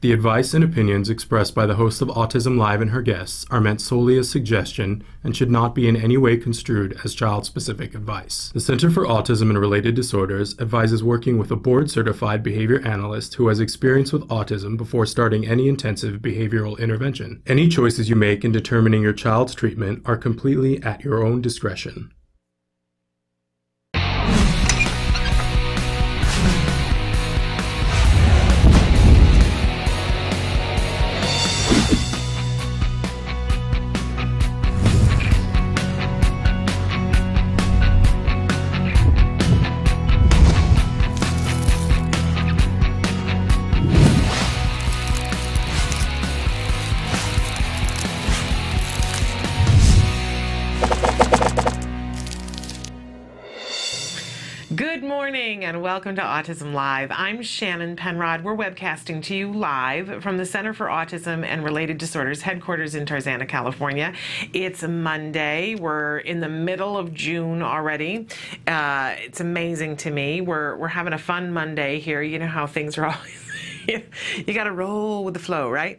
The advice and opinions expressed by the host of Autism Live and her guests are meant solely as suggestion and should not be in any way construed as child-specific advice. The Center for Autism and Related Disorders advises working with a board-certified behavior analyst who has experience with autism before starting any intensive behavioral intervention. Any choices you make in determining your child's treatment are completely at your own discretion. Good morning and welcome to Autism Live. I'm Shannon Penrod. We're webcasting to you live from the Center for Autism and Related Disorders headquarters in Tarzana, California. It's Monday. We're in the middle of June already. It's amazing to me. We're having a fun Monday here. You know how things are always you got to roll with the flow, right?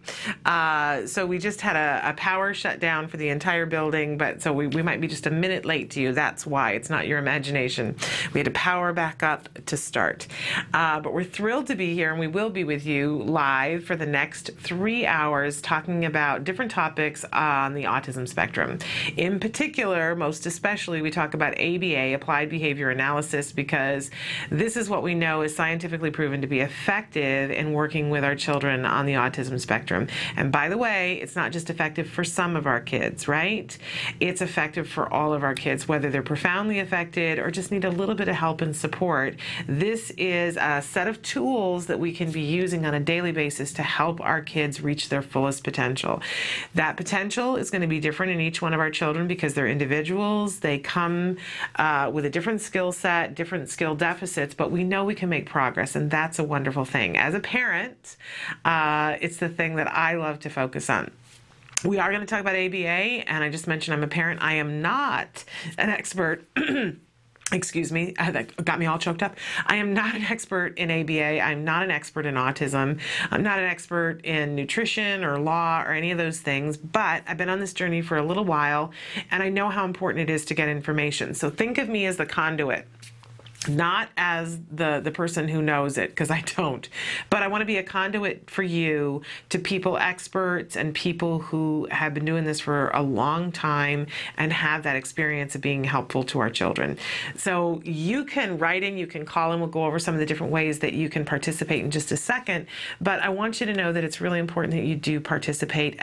So we just had a power shutdown for the entire building, but so we might be just a minute late to you. That's why. It's not your imagination. We had to power back up to start. But we're thrilled to be here, and we will be with you live for the next 3 hours talking about different topics on the autism spectrum. In particular, most especially, we talk about ABA, Applied Behavior Analysis, because this is what we know is scientifically proven to be effective in working with our children on the autism spectrum. And by the way, it's not just effective for some of our kids, right? It's effective for all of our kids, whether they're profoundly affected or just need a little bit of help and support. This is a set of tools that we can be using on a daily basis to help our kids reach their fullest potential. That potential is going to be different in each one of our children because they're individuals. They come with a different skill set, different skill deficits, but we know we can make progress, and that's a wonderful thing. As a parent, it's the thing that I love to focus on. We are going to talk about ABA, and I just mentioned I'm a parent. I am not an expert. Excuse me, that got me all choked up. I am not an expert in ABA. I'm not an expert in autism. I'm not an expert in nutrition or law or any of those things, but I've been on this journey for a little while, and I know how important it is to get information. So think of me as the conduit. Not as the person who knows it, because I don't, but I want to be a conduit for you to people, experts, and people who have been doing this for a long time and have that experience of being helpful to our children. So you can write in, you can call in, we'll go over some of the different ways that you can participate in just a second, but I want you to know that it's really important that you do participate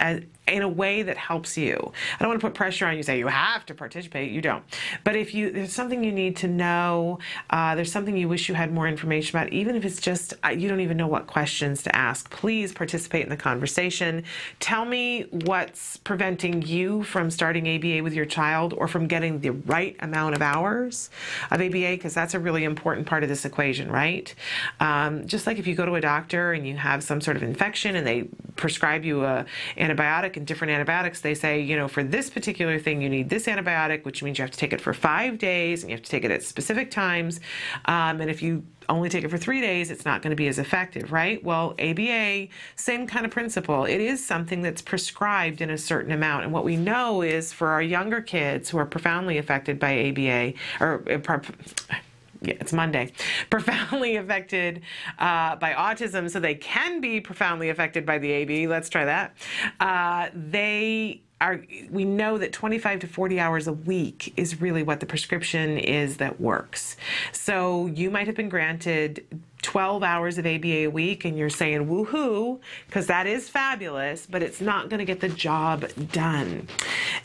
in a way that helps you. I don't want to put pressure on you, say you have to participate, you don't. But if there's something you need to know, there's something you wish you had more information about, even if it's just you don't even know what questions to ask, please participate in the conversation. Tell me what's preventing you from starting ABA with your child or from getting the right amount of hours of ABA, because that's a really important part of this equation, right? Just like if you go to a doctor and you have some sort of infection and they prescribe you an antibiotic and different antibiotics, they say, you know, for this particular thing, you need this antibiotic, which means you have to take it for 5 days and you have to take it at specific times. And if you only take it for 3 days, it's not going to be as effective, right? Well, ABA, same kind of principle. It is something that's prescribed in a certain amount. And what we know is for our younger kids who are profoundly affected by ABA, yeah, it's Monday, profoundly affected by autism, so they can be profoundly affected by the ABA. Let's try that. We know that 25 to 40 hours a week is really what the prescription is that works. So you might have been granted 12 hours of ABA a week and you're saying woohoo, because that is fabulous, but it's not going to get the job done.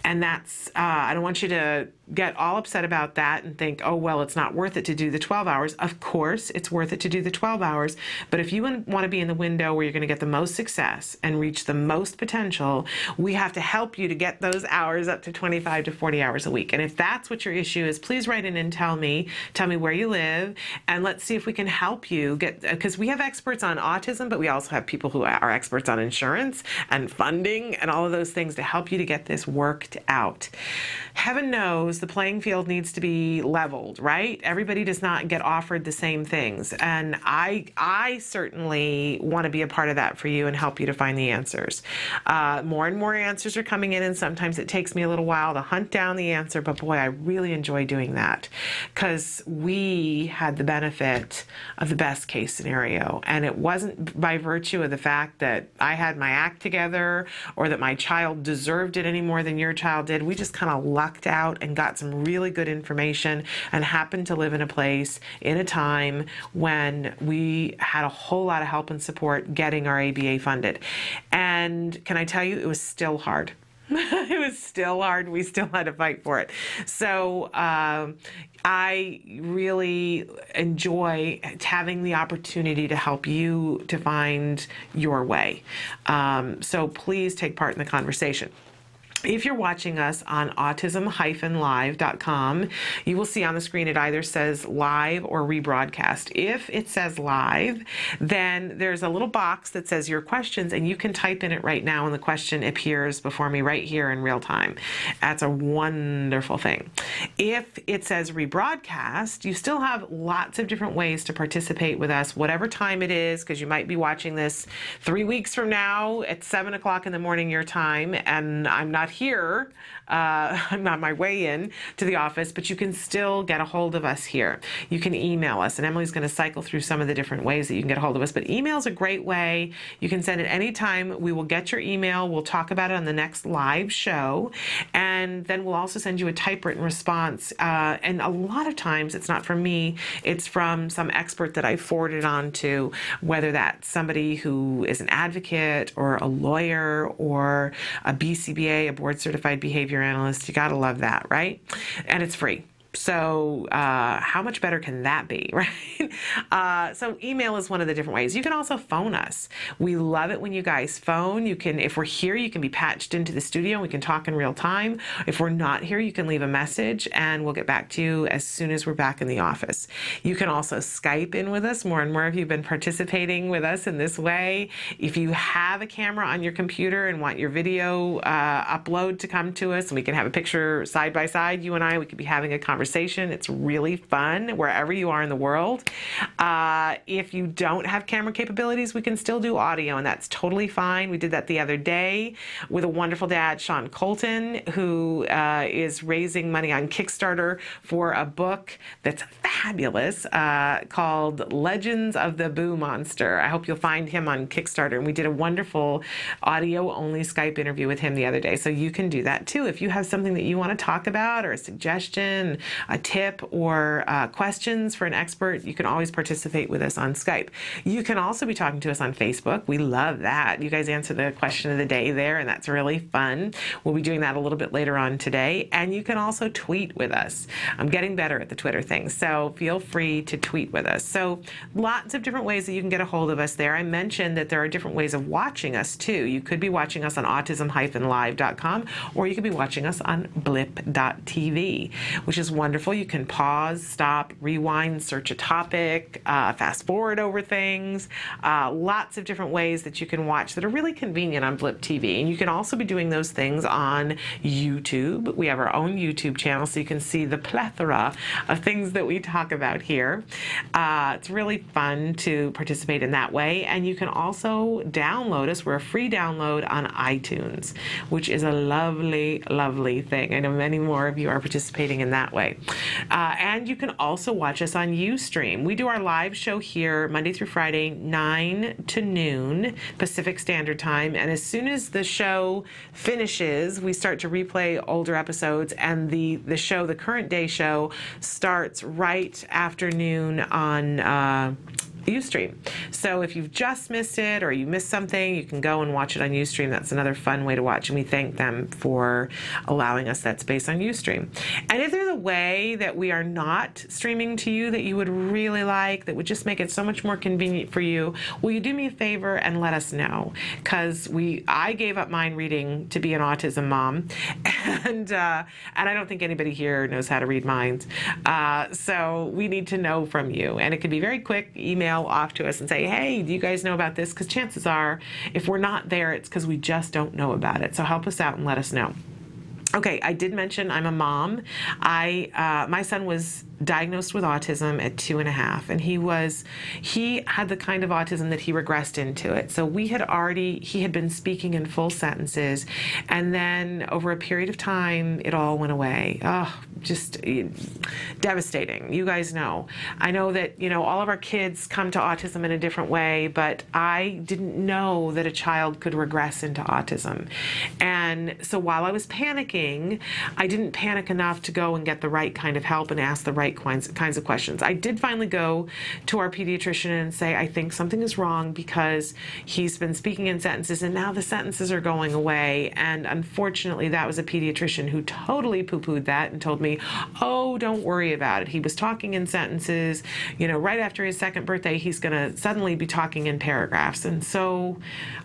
And that's, I don't want you to get all upset about that and think, oh, well, it's not worth it to do the 12 hours. Of course, it's worth it to do the 12 hours. But if you want to be in the window where you're going to get the most success and reach the most potential, we have to help you to get those hours up to 25 to 40 hours a week. And if that's what your issue is, please write in and tell me where you live, and let's see if we can help you you get, because we have experts on autism, but we also have people who are experts on insurance and funding and all of those things to help you to get this worked out. Heaven knows the playing field needs to be leveled, right? Everybody does not get offered the same things. And I certainly want to be a part of that for you and help you to find the answers. More and more answers are coming in, and sometimes it takes me a little while to hunt down the answer, but boy, I really enjoy doing that because we had the benefit of the best case scenario. And it wasn't by virtue of the fact that I had my act together or that my child deserved it any more than your child did. We just kind of lucked out and got some really good information and happened to live in a place in a time when we had a whole lot of help and support getting our ABA funded. And can I tell you, it was still hard. It was still hard. We still had to fight for it. So I really enjoy having the opportunity to help you to find your way. So please take part in the conversation. If you're watching us on autism-live.com, you will see on the screen it either says live or rebroadcast. If it says live, then there's a little box that says your questions, and you can type in it right now, and the question appears before me right here in real time. That's a wonderful thing. If it says rebroadcast, you still have lots of different ways to participate with us, whatever time it is, because you might be watching this 3 weeks from now at 7 o'clock in the morning your time, and I'm not here. I'm on my way in to the office, but you can still get a hold of us here. You can email us, and Emily's going to cycle through some of the different ways that you can get a hold of us, but email is a great way. You can send it anytime. We will get your email. We'll talk about it on the next live show, and then we'll also send you a typewritten response. And a lot of times it's not from me. It's from some expert that I forwarded on to, whether that's somebody who is an advocate or a lawyer or a BCBA, a board certified behavior analyst. You got to love that, right? And it's free. So how much better can that be, right? So email is one of the different ways. You can also phone us. We love it when you guys phone. You can, if we're here, you can be patched into the studio and we can talk in real time. If we're not here, you can leave a message and we'll get back to you as soon as we're back in the office. You can also Skype in with us. More and more of you have been participating with us in this way. If you have a camera on your computer and want your video upload to come to us, and we can have a picture side by side, you and I, we could be having a conversation. It's really fun wherever you are in the world. If you don't have camera capabilities, we can still do audio, and that's totally fine. We did that the other day with a wonderful dad, Sean Colton, who is raising money on Kickstarter for a book that's fabulous called Legends of the Boo Monster. I hope you'll find him on Kickstarter. And we did a wonderful audio-only Skype interview with him the other day, so you can do that too. If you have something that you want to talk about or a suggestion, a tip, or questions for an expert, you can always participate with us on Skype. You can also be talking to us on Facebook. We love that. You guys answer the question of the day there, and that's really fun. We'll be doing that a little bit later on today. And you can also tweet with us. I'm getting better at the Twitter thing, so feel free to tweet with us. So lots of different ways that you can get a hold of us there. I mentioned that there are different ways of watching us too. You could be watching us on autism-live.com, or you could be watching us on blip.tv, which is wonderful. You can pause, stop, rewind, search a topic, fast forward over things. Lots of different ways that you can watch that are really convenient on Blip TV. And you can also be doing those things on YouTube. We have our own YouTube channel, so you can see the plethora of things that we talk about here. It's really fun to participate in that way. And you can also download us. We're a free download on iTunes, which is a lovely, lovely thing. I know many more of you are participating in that way. And you can also watch us on Ustream. We do our live show here Monday through Friday, 9 to noon Pacific Standard Time. And as soon as the show finishes, we start to replay older episodes, and the show, the current day show, starts right after noon on Ustream. So if you've just missed it or you missed something, you can go and watch it on Ustream. That's another fun way to watch, and we thank them for allowing us that space on Ustream. And if there's a way that we are not streaming to you that you would really like, that would just make it so much more convenient for you, will you do me a favor and let us know? Because I gave up mind reading to be an autism mom, and I don't think anybody here knows how to read minds. So we need to know from you, and it can be very quick. Email off to us and say, hey, do you guys know about this? Because chances are, if we're not there, it's because we just don't know about it. So help us out and let us know. Okay, I did mention I'm a mom. My son was diagnosed with autism at 2.5, and he had the kind of autism that he regressed into it. So he had been speaking in full sentences, and then over a period of time, it all went away. Oh, just devastating. You guys know. I know that, all of our kids come to autism in a different way, but I didn't know that a child could regress into autism. And so while I was panicking, I didn't panic enough to go and get the right kind of help and ask the right kinds of questions. I did finally go to our pediatrician and say, I think something is wrong because he's been speaking in sentences and now the sentences are going away. And unfortunately, that was a pediatrician who totally poo-pooed that and told me, oh, don't worry about it. He was talking in sentences. Right after his second birthday, he's going to suddenly be talking in paragraphs. And so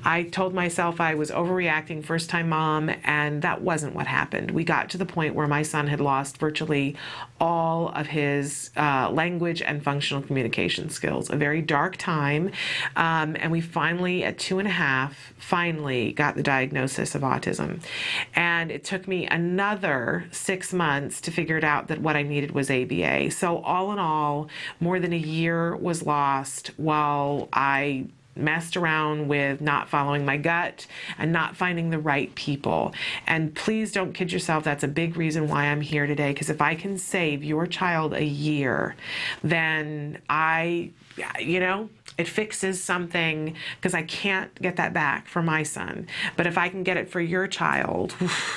I told myself I was overreacting, first-time mom, and that wasn't what happened. We got to the point where my son had lost virtually all of his language and functional communication skills. A very dark time, and we finally, at 2.5, got the diagnosis of autism. And it took me another 6 months to figure it out that what I needed was ABA. So all in all, more than a year was lost while I messed around with not following my gut and not finding the right people. And please don't kid yourself, that's a big reason why I'm here today, because if I can save your child a year, then it fixes something, because I can't get that back for my son. But if I can get it for your child,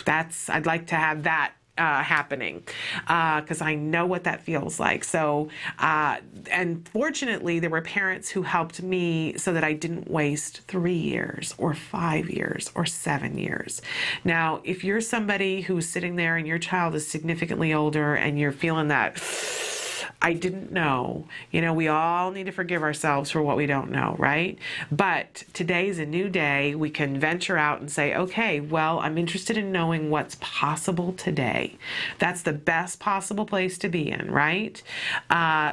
I'd like to have that happening, because I know what that feels like. So, and fortunately, there were parents who helped me so that I didn't waste 3 years or 5 years or 7 years. Now, if you're somebody who's sitting there and your child is significantly older and you're feeling that, I didn't know. We all need to forgive ourselves for what we don't know, right? But today's a new day. We can venture out and say, okay, well, I'm interested in knowing what's possible today. That's the best possible place to be in, right?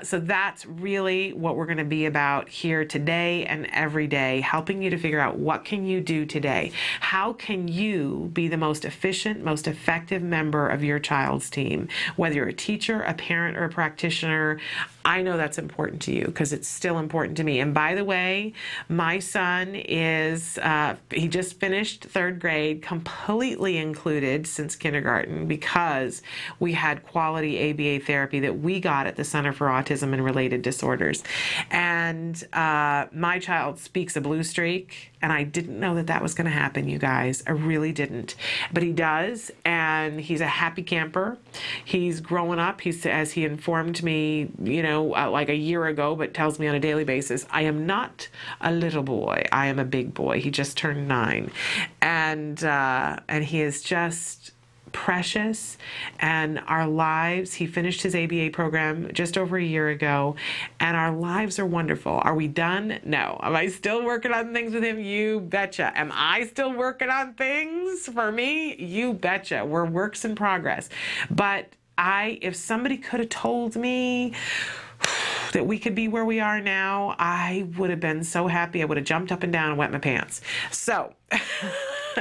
So that's really what we're going to be about here today and every day, helping you to figure out what can you do today. How can you be the most efficient, most effective member of your child's team? Whether you're a teacher, a parent, or a practitioner, I know that's important to you because it's still important to me. And by the way, my son he just finished 3rd grade, completely included since kindergarten, because we had quality ABA therapy that we got at the Center for Autism and Related Disorders. And my child speaks a blue streak, and I didn't know that was going to happen, you guys. I really didn't. But he does, and he's a happy camper. He's growing up. As he informed me, like a year ago, but tells me on a daily basis, I am not a little boy. I am a big boy. He just turned 9. And he is just precious. And our lives, he finished his ABA program just over a year ago, and our lives are wonderful. Are we done? No. Am I still working on things with him? You betcha. Am I still working on things for me? You betcha. We're works in progress. But if somebody could have told me that we could be where we are now, I would have been so happy. I would have jumped up and down and wet my pants. So,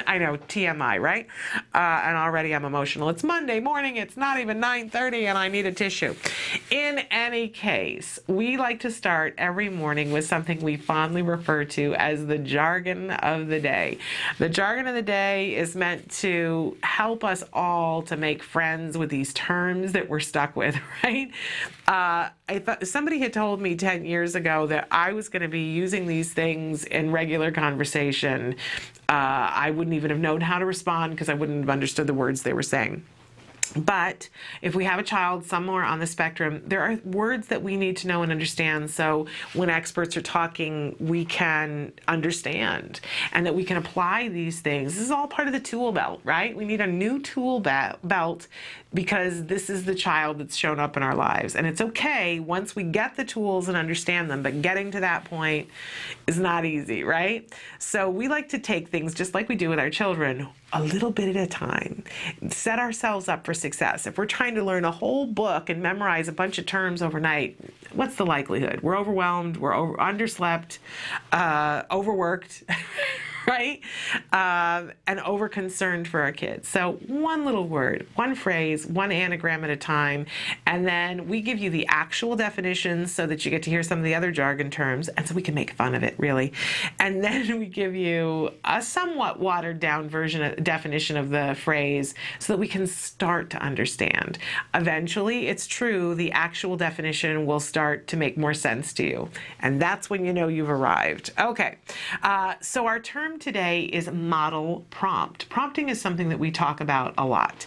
I know, TMI, right? And already I'm emotional. It's Monday morning, it's not even 9:30, and I need a tissue. In any case, we like to start every morning with something we fondly refer to as the jargon of the day. The jargon of the day is meant to help us all to make friends with these terms that we're stuck with, right? I thought somebody had told me 10 years ago that I was going to be using these things in regular conversation. I wouldn't even have known how to respond because I wouldn't have understood the words they were saying. But if we have a child somewhere on the spectrum, there are words that we need to know and understand. So when experts are talking, we can understand and that we can apply these things. This is all part of the tool belt, right? We need a new tool belt because this is the child that's shown up in our lives. And it's okay once we get the tools and understand them, but getting to that point is not easy, right? So we like to take things just like we do with our children, a little bit at a time, set ourselves up for success. If we're trying to learn a whole book and memorize a bunch of terms overnight, what's the likelihood? We're overwhelmed, we're underslept, overworked, right? And over-concerned for our kids. So one little word, one phrase, one anagram at a time, and then we give you the actual definitions so that you get to hear some of the other jargon terms, and so we can make fun of it, really. And then we give you a somewhat watered-down definition of the phrase so that we can start to understand. Eventually, it's true, the actual definition will start to make more sense to you, and that's when you know you've arrived. Okay, so our term today is model prompt. Prompting is something that we talk about a lot.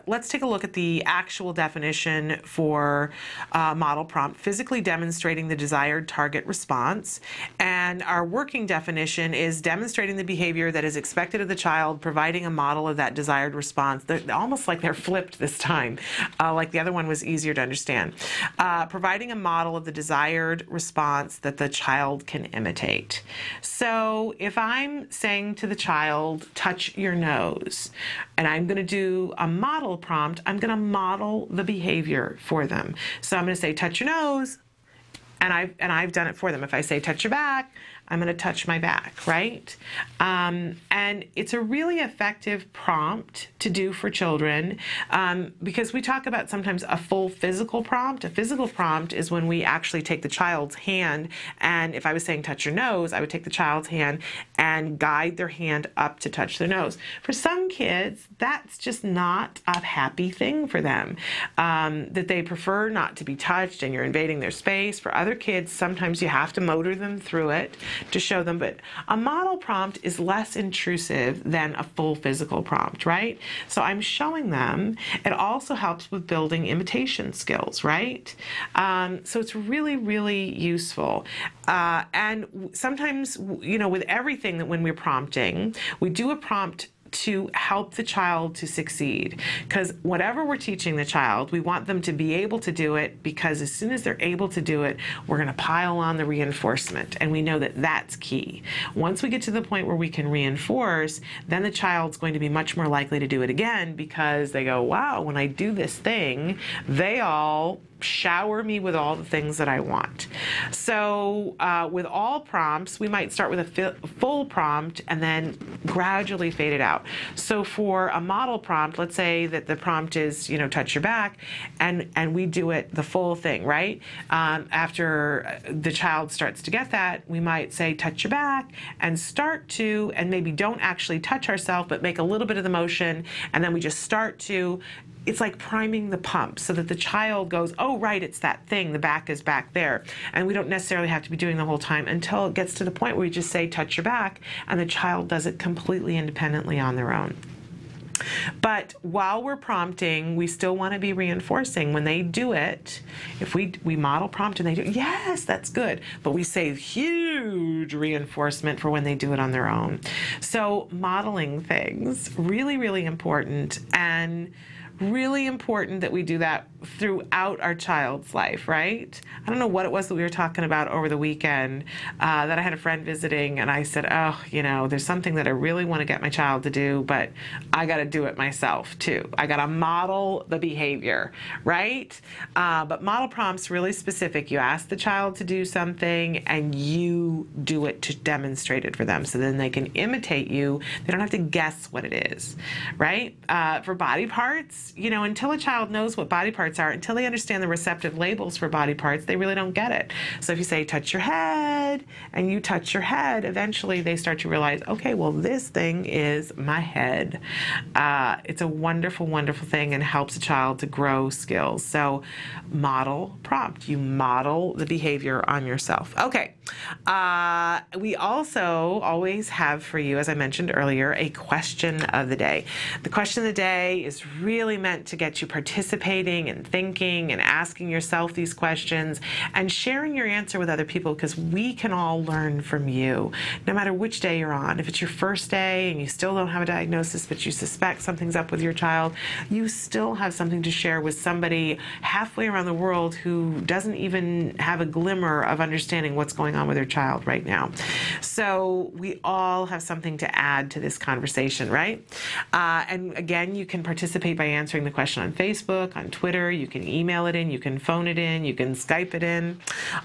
Let's take a look at the actual definition for model prompt: physically demonstrating the desired target response. And our working definition is demonstrating the behavior that is expected of the child, providing a model of that desired response. They're almost like they're flipped this time, like the other one was easier to understand. Providing a model of the desired response that the child can imitate. So if I'm saying to the child, touch your nose, and I'm going to do a model prompt, I'm going to model the behavior for them. So I'm going to say, touch your nose, and I've done it for them. If I say, touch your back, I'm going to touch my back, right? And it's a really effective prompt to do for children because we talk about sometimes a full physical prompt. A physical prompt is when we actually take the child's hand, and if I was saying touch your nose, I would take the child's hand and guide their hand up to touch their nose. For some kids, that's just not a happy thing for them, that they prefer not to be touched and you're invading their space. For other kids, sometimes you have to motor them through it to show them, but a model prompt is less intrusive than a full physical prompt, right? So I'm showing them. It also helps with building imitation skills, right? So it's really, really useful. And sometimes, you know, with everything that when we're prompting, we do a prompt to help the child to succeed, because whatever we're teaching the child, we want them to be able to do it, because as soon as they're able to do it, we're going to pile on the reinforcement, and we know that that's key. Once we get to the point where we can reinforce, then the child's going to be much more likely to do it again, because they go, wow, when I do this thing, they all shower me with all the things that I want. So with all prompts, we might start with a full prompt and then gradually fade it out. So for a model prompt, let's say that the prompt is, you know, touch your back, and we do it the full thing, right? After the child starts to get that, we might say touch your back and start to, and maybe don't actually touch ourselves, but make a little bit of the motion, and then we just start to, it's like priming the pump so that the child goes, oh, right, it's that thing, the back is back there. And we don't necessarily have to be doing the whole time until it gets to the point where we just say, touch your back, and the child does it completely independently on their own. But while we're prompting, we still want to be reinforcing. When they do it, if we model prompt and they do, yes, that's good. But we say huge reinforcement for when they do it on their own. So modeling things, really, really important, and really important that we do that throughout our child's life, right? I don't know what it was that we were talking about over the weekend that I had a friend visiting, and I said, oh, you know, there's something that I really want to get my child to do, but I got to do it myself too. I got to model the behavior, right? But model prompts really specific. You ask the child to do something and you do it to demonstrate it for them, so then they can imitate you. They don't have to guess what it is, right? For body parts, until a child knows what body parts are, until they understand the receptive labels for body parts, they really don't get it. So if you say, touch your head, and you touch your head, eventually they start to realize, okay, well, this thing is my head. It's a wonderful, wonderful thing and helps a child to grow skills. So model prompt. You model the behavior on yourself. Okay. We also always have for you, as I mentioned earlier, a question of the day. The question of the day is really meant to get you participating and thinking and asking yourself these questions and sharing your answer with other people, because we can all learn from you, no matter which day you're on. If it's your first day and you still don't have a diagnosis, but you suspect something's up with your child, you still have something to share with somebody halfway around the world who doesn't even have a glimmer of understanding what's going on with their child right now. So we all have something to add to this conversation, right? And again, you can participate by answering the question on Facebook, on Twitter. You can email it in, you can phone it in, you can Skype it in,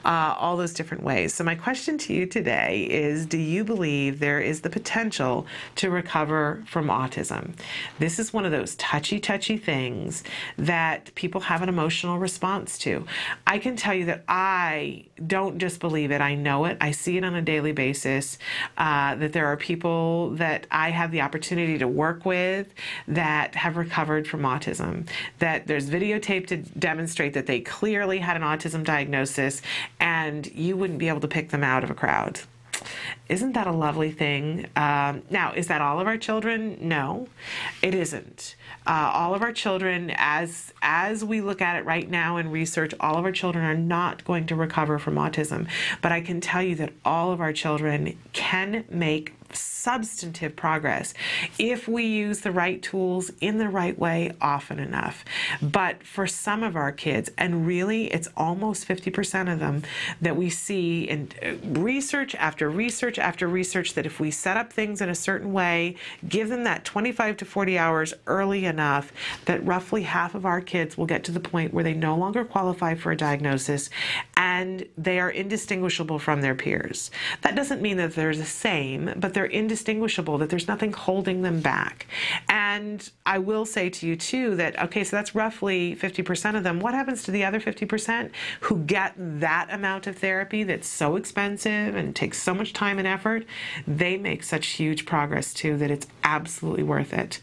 all those different ways. So my question to you today is, do you believe there is the potential to recover from autism? This is one of those touchy things that people have an emotional response to. I can tell you that I don't just believe it, I know it. I see it on a daily basis, that there are people that I have the opportunity to work with that have recovered from autism, that there's videotape to demonstrate that they clearly had an autism diagnosis, and you wouldn't be able to pick them out of a crowd. Isn't that a lovely thing? Now, is that all of our children? No, it isn't. All of our children, as we look at it right now in research, all of our children are not going to recover from autism. But I can tell you that all of our children can make substantive progress if we use the right tools in the right way often enough. But for some of our kids, and really it's almost 50% of them, that we see in research after research after research, that if we set up things in a certain way, give them that 25 to 40 hours early enough, that roughly half of our kids will get to the point where they no longer qualify for a diagnosis and they are indistinguishable from their peers. That doesn't mean that they're the same, but they're indistinguishable, that there's nothing holding them back. And I will say to you too that, okay, so that's roughly 50% of them. What happens to the other 50% who get that amount of therapy that's so expensive and takes so much time and effort? They make such huge progress too that it's absolutely worth it.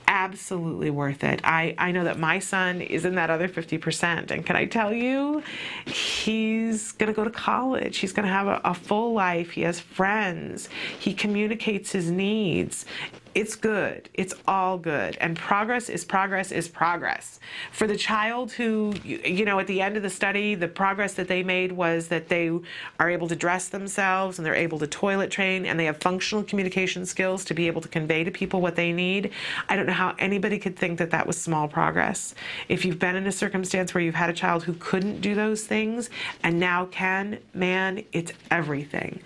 Absolutely worth it. I know that my son is in that other 50%. And can I tell you, he's going to go to college. He's going to have a full life. He has friends. He communicates his needs. It's good. It's all good. And progress is progress is progress. For the child who, at the end of the study, the progress that they made was that they are able to dress themselves and they're able to toilet train and they have functional communication skills to be able to convey to people what they need. I don't know how anybody could think that that was small progress. If you've been in a circumstance where you've had a child who couldn't do those things and now can, man, it's everything.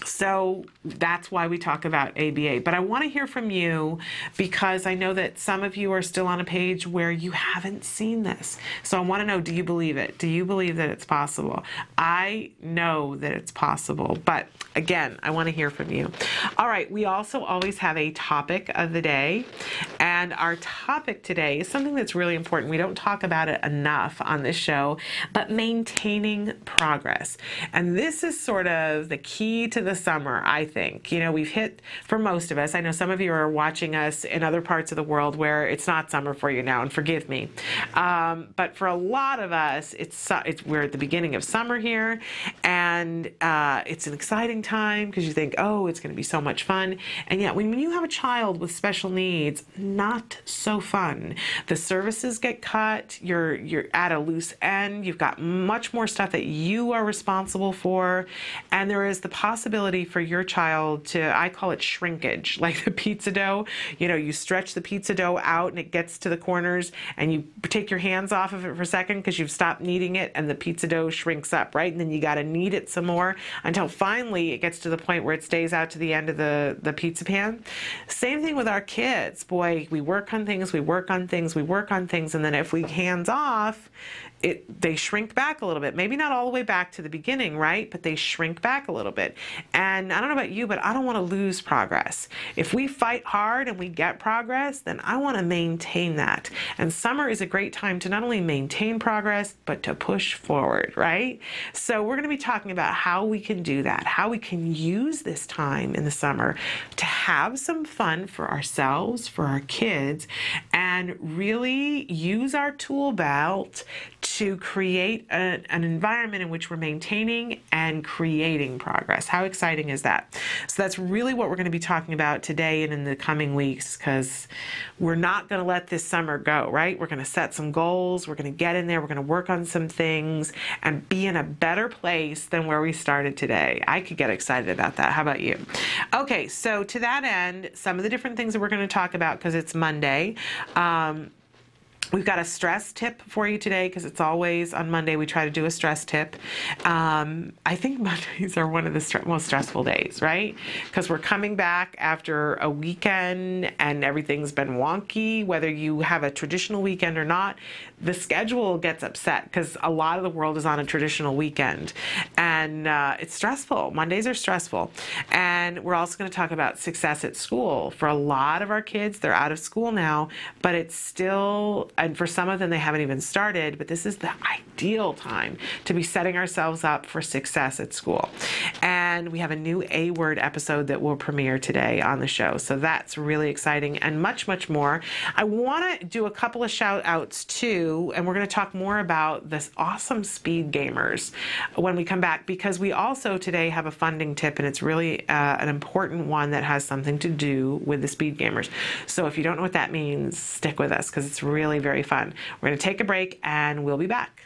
So that's why we talk about ABA. But I want to hear from you because I know that some of you are still on a page where you haven't seen this. So I want to know, do you believe it? Do you believe that it's possible? I know that it's possible, but again, I want to hear from you. All right, we also always have a topic of the day, and our topic today is something that's really important. We don't talk about it enough on this show, but maintaining progress. And this is sort of the key to the summer, I think. We've hit, for most of us, I know some of you are watching us in other parts of the world where it's not summer for you now, and forgive me. But for a lot of us, we're at the beginning of summer here, and it's an exciting time because you think, oh, it's going to be so much fun. And yet when you have a child with special needs, not so fun. The services get cut, you're at a loose end, you've got much more stuff that you are responsible for, and there is the possibility for your child to, I call it shrinkage, like the pizza dough. You stretch the pizza dough out and it gets to the corners and you take your hands off of it for a second because you've stopped kneading it and the pizza dough shrinks up, right? And then you got to knead it some more until finally it gets to the point where it stays out to the end of the pizza pan. Same thing with our kids. Boy, we work on things, we work on things, we work on things, and then if we hands off, they shrink back a little bit. Maybe not all the way back to the beginning, right? But they shrink back a little bit. And I don't know about you, but I don't want to lose progress. If we fight hard and we get progress, then I want to maintain that. And summer is a great time to not only maintain progress, but to push forward, right? So we're going to be talking about how we can do that, how we can use this time in the summer to have some fun for ourselves, for our kids, and really use our tool belt to create an environment in which we're maintaining and creating progress. How exciting is that? So that's really what we're going to be talking about today and in the coming weeks, because we're not going to let this summer go, right? We're going to set some goals. We're going to get in there. We're going to work on some things and be in a better place than where we started today. I could get excited about that. How about you? Okay, so to that end, some of the different things that we're going to talk about, because it's Monday, we've got a stress tip for you today, because it's always on Monday we try to do a stress tip. I think Mondays are one of the most stressful days, right? Because we're coming back after a weekend and everything's been wonky. Whether you have a traditional weekend or not, the schedule gets upset because a lot of the world is on a traditional weekend. And it's stressful. Mondays are stressful. And we're also going to talk about success at school. For a lot of our kids, they're out of school now, but it's still, and for some of them, they haven't even started, but this is the ideal time to be setting ourselves up for success at school. And we have a new A-word episode that will premiere today on the show. So that's really exciting, and much, much more. I want to do a couple of shout outs too, and we're going to talk more about this awesome speed gamers when we come back, because we also today have a funding tip, and it's really an important one that has something to do with the speed gamers. So if you don't know what that means, stick with us, because it's really very fun. We're going to take a break and we'll be back.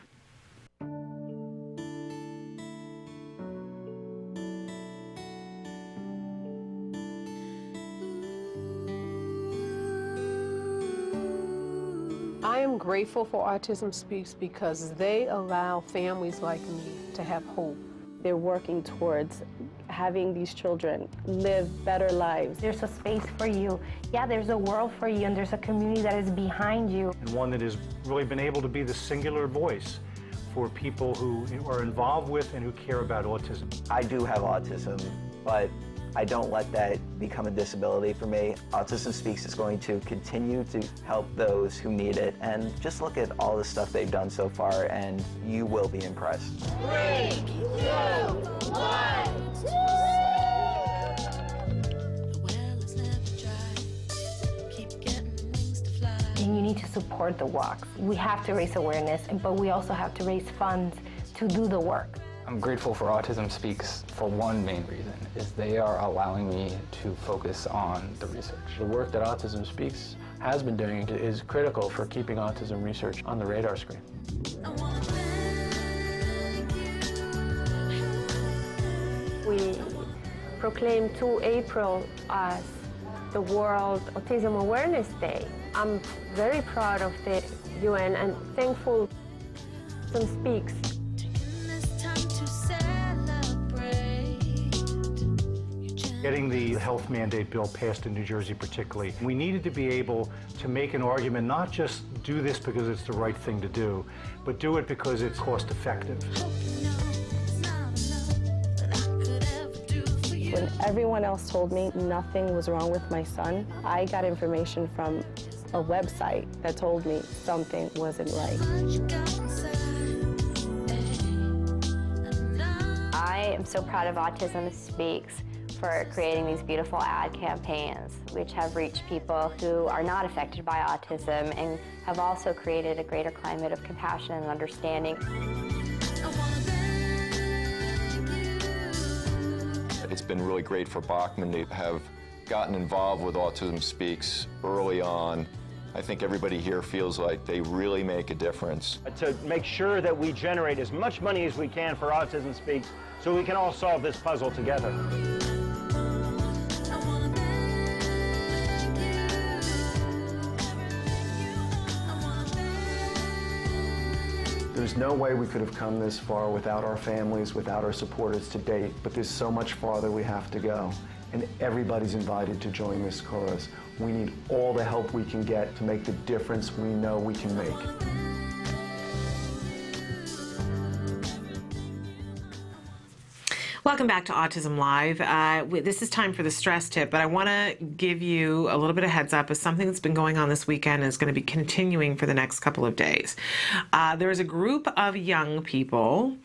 I am grateful for Autism Speaks because they allow families like me to have hope. They're working towards having these children live better lives. There's a space for you. Yeah, there's a world for you, and there's a community that is behind you. And one that has really been able to be the singular voice for people who are involved with and who care about autism. I do have autism, but I don't let that become a disability for me. Autism Speaks is going to continue to help those who need it, and just look at all the stuff they've done so far and you will be impressed. 3, 2, 1. And you need to support the walks. We have to raise awareness, but we also have to raise funds to do the work. I'm grateful for Autism Speaks for one main reason, is they are allowing me to focus on the research. The work that Autism Speaks has been doing is critical for keeping autism research on the radar screen. We proclaimed 2 April as the World Autism Awareness Day. I'm very proud of the UN and thankful Autism Speaks. Getting the health mandate bill passed in New Jersey particularly, we needed to be able to make an argument, not just do this because it's the right thing to do, but do it because it's cost effective. When everyone else told me nothing was wrong with my son, I got information from a website that told me something wasn't right. I am so proud of Autism Speaks for creating these beautiful ad campaigns, which have reached people who are not affected by autism and have also created a greater climate of compassion and understanding. It's been really great for Bachman to have gotten involved with Autism Speaks early on. I think everybody here feels like they really make a difference. To make sure that we generate as much money as we can for Autism Speaks so we can all solve this puzzle together. There's no way we could have come this far without our families, without our supporters to date, but there's so much farther we have to go. And everybody's invited to join this cause. We need all the help we can get to make the difference we know we can make. Welcome back to Autism Live. This is time for the stress tip, but I want to give you a little bit of heads up as something that's been going on this weekend and is going to be continuing for the next couple of days. There is a group of young people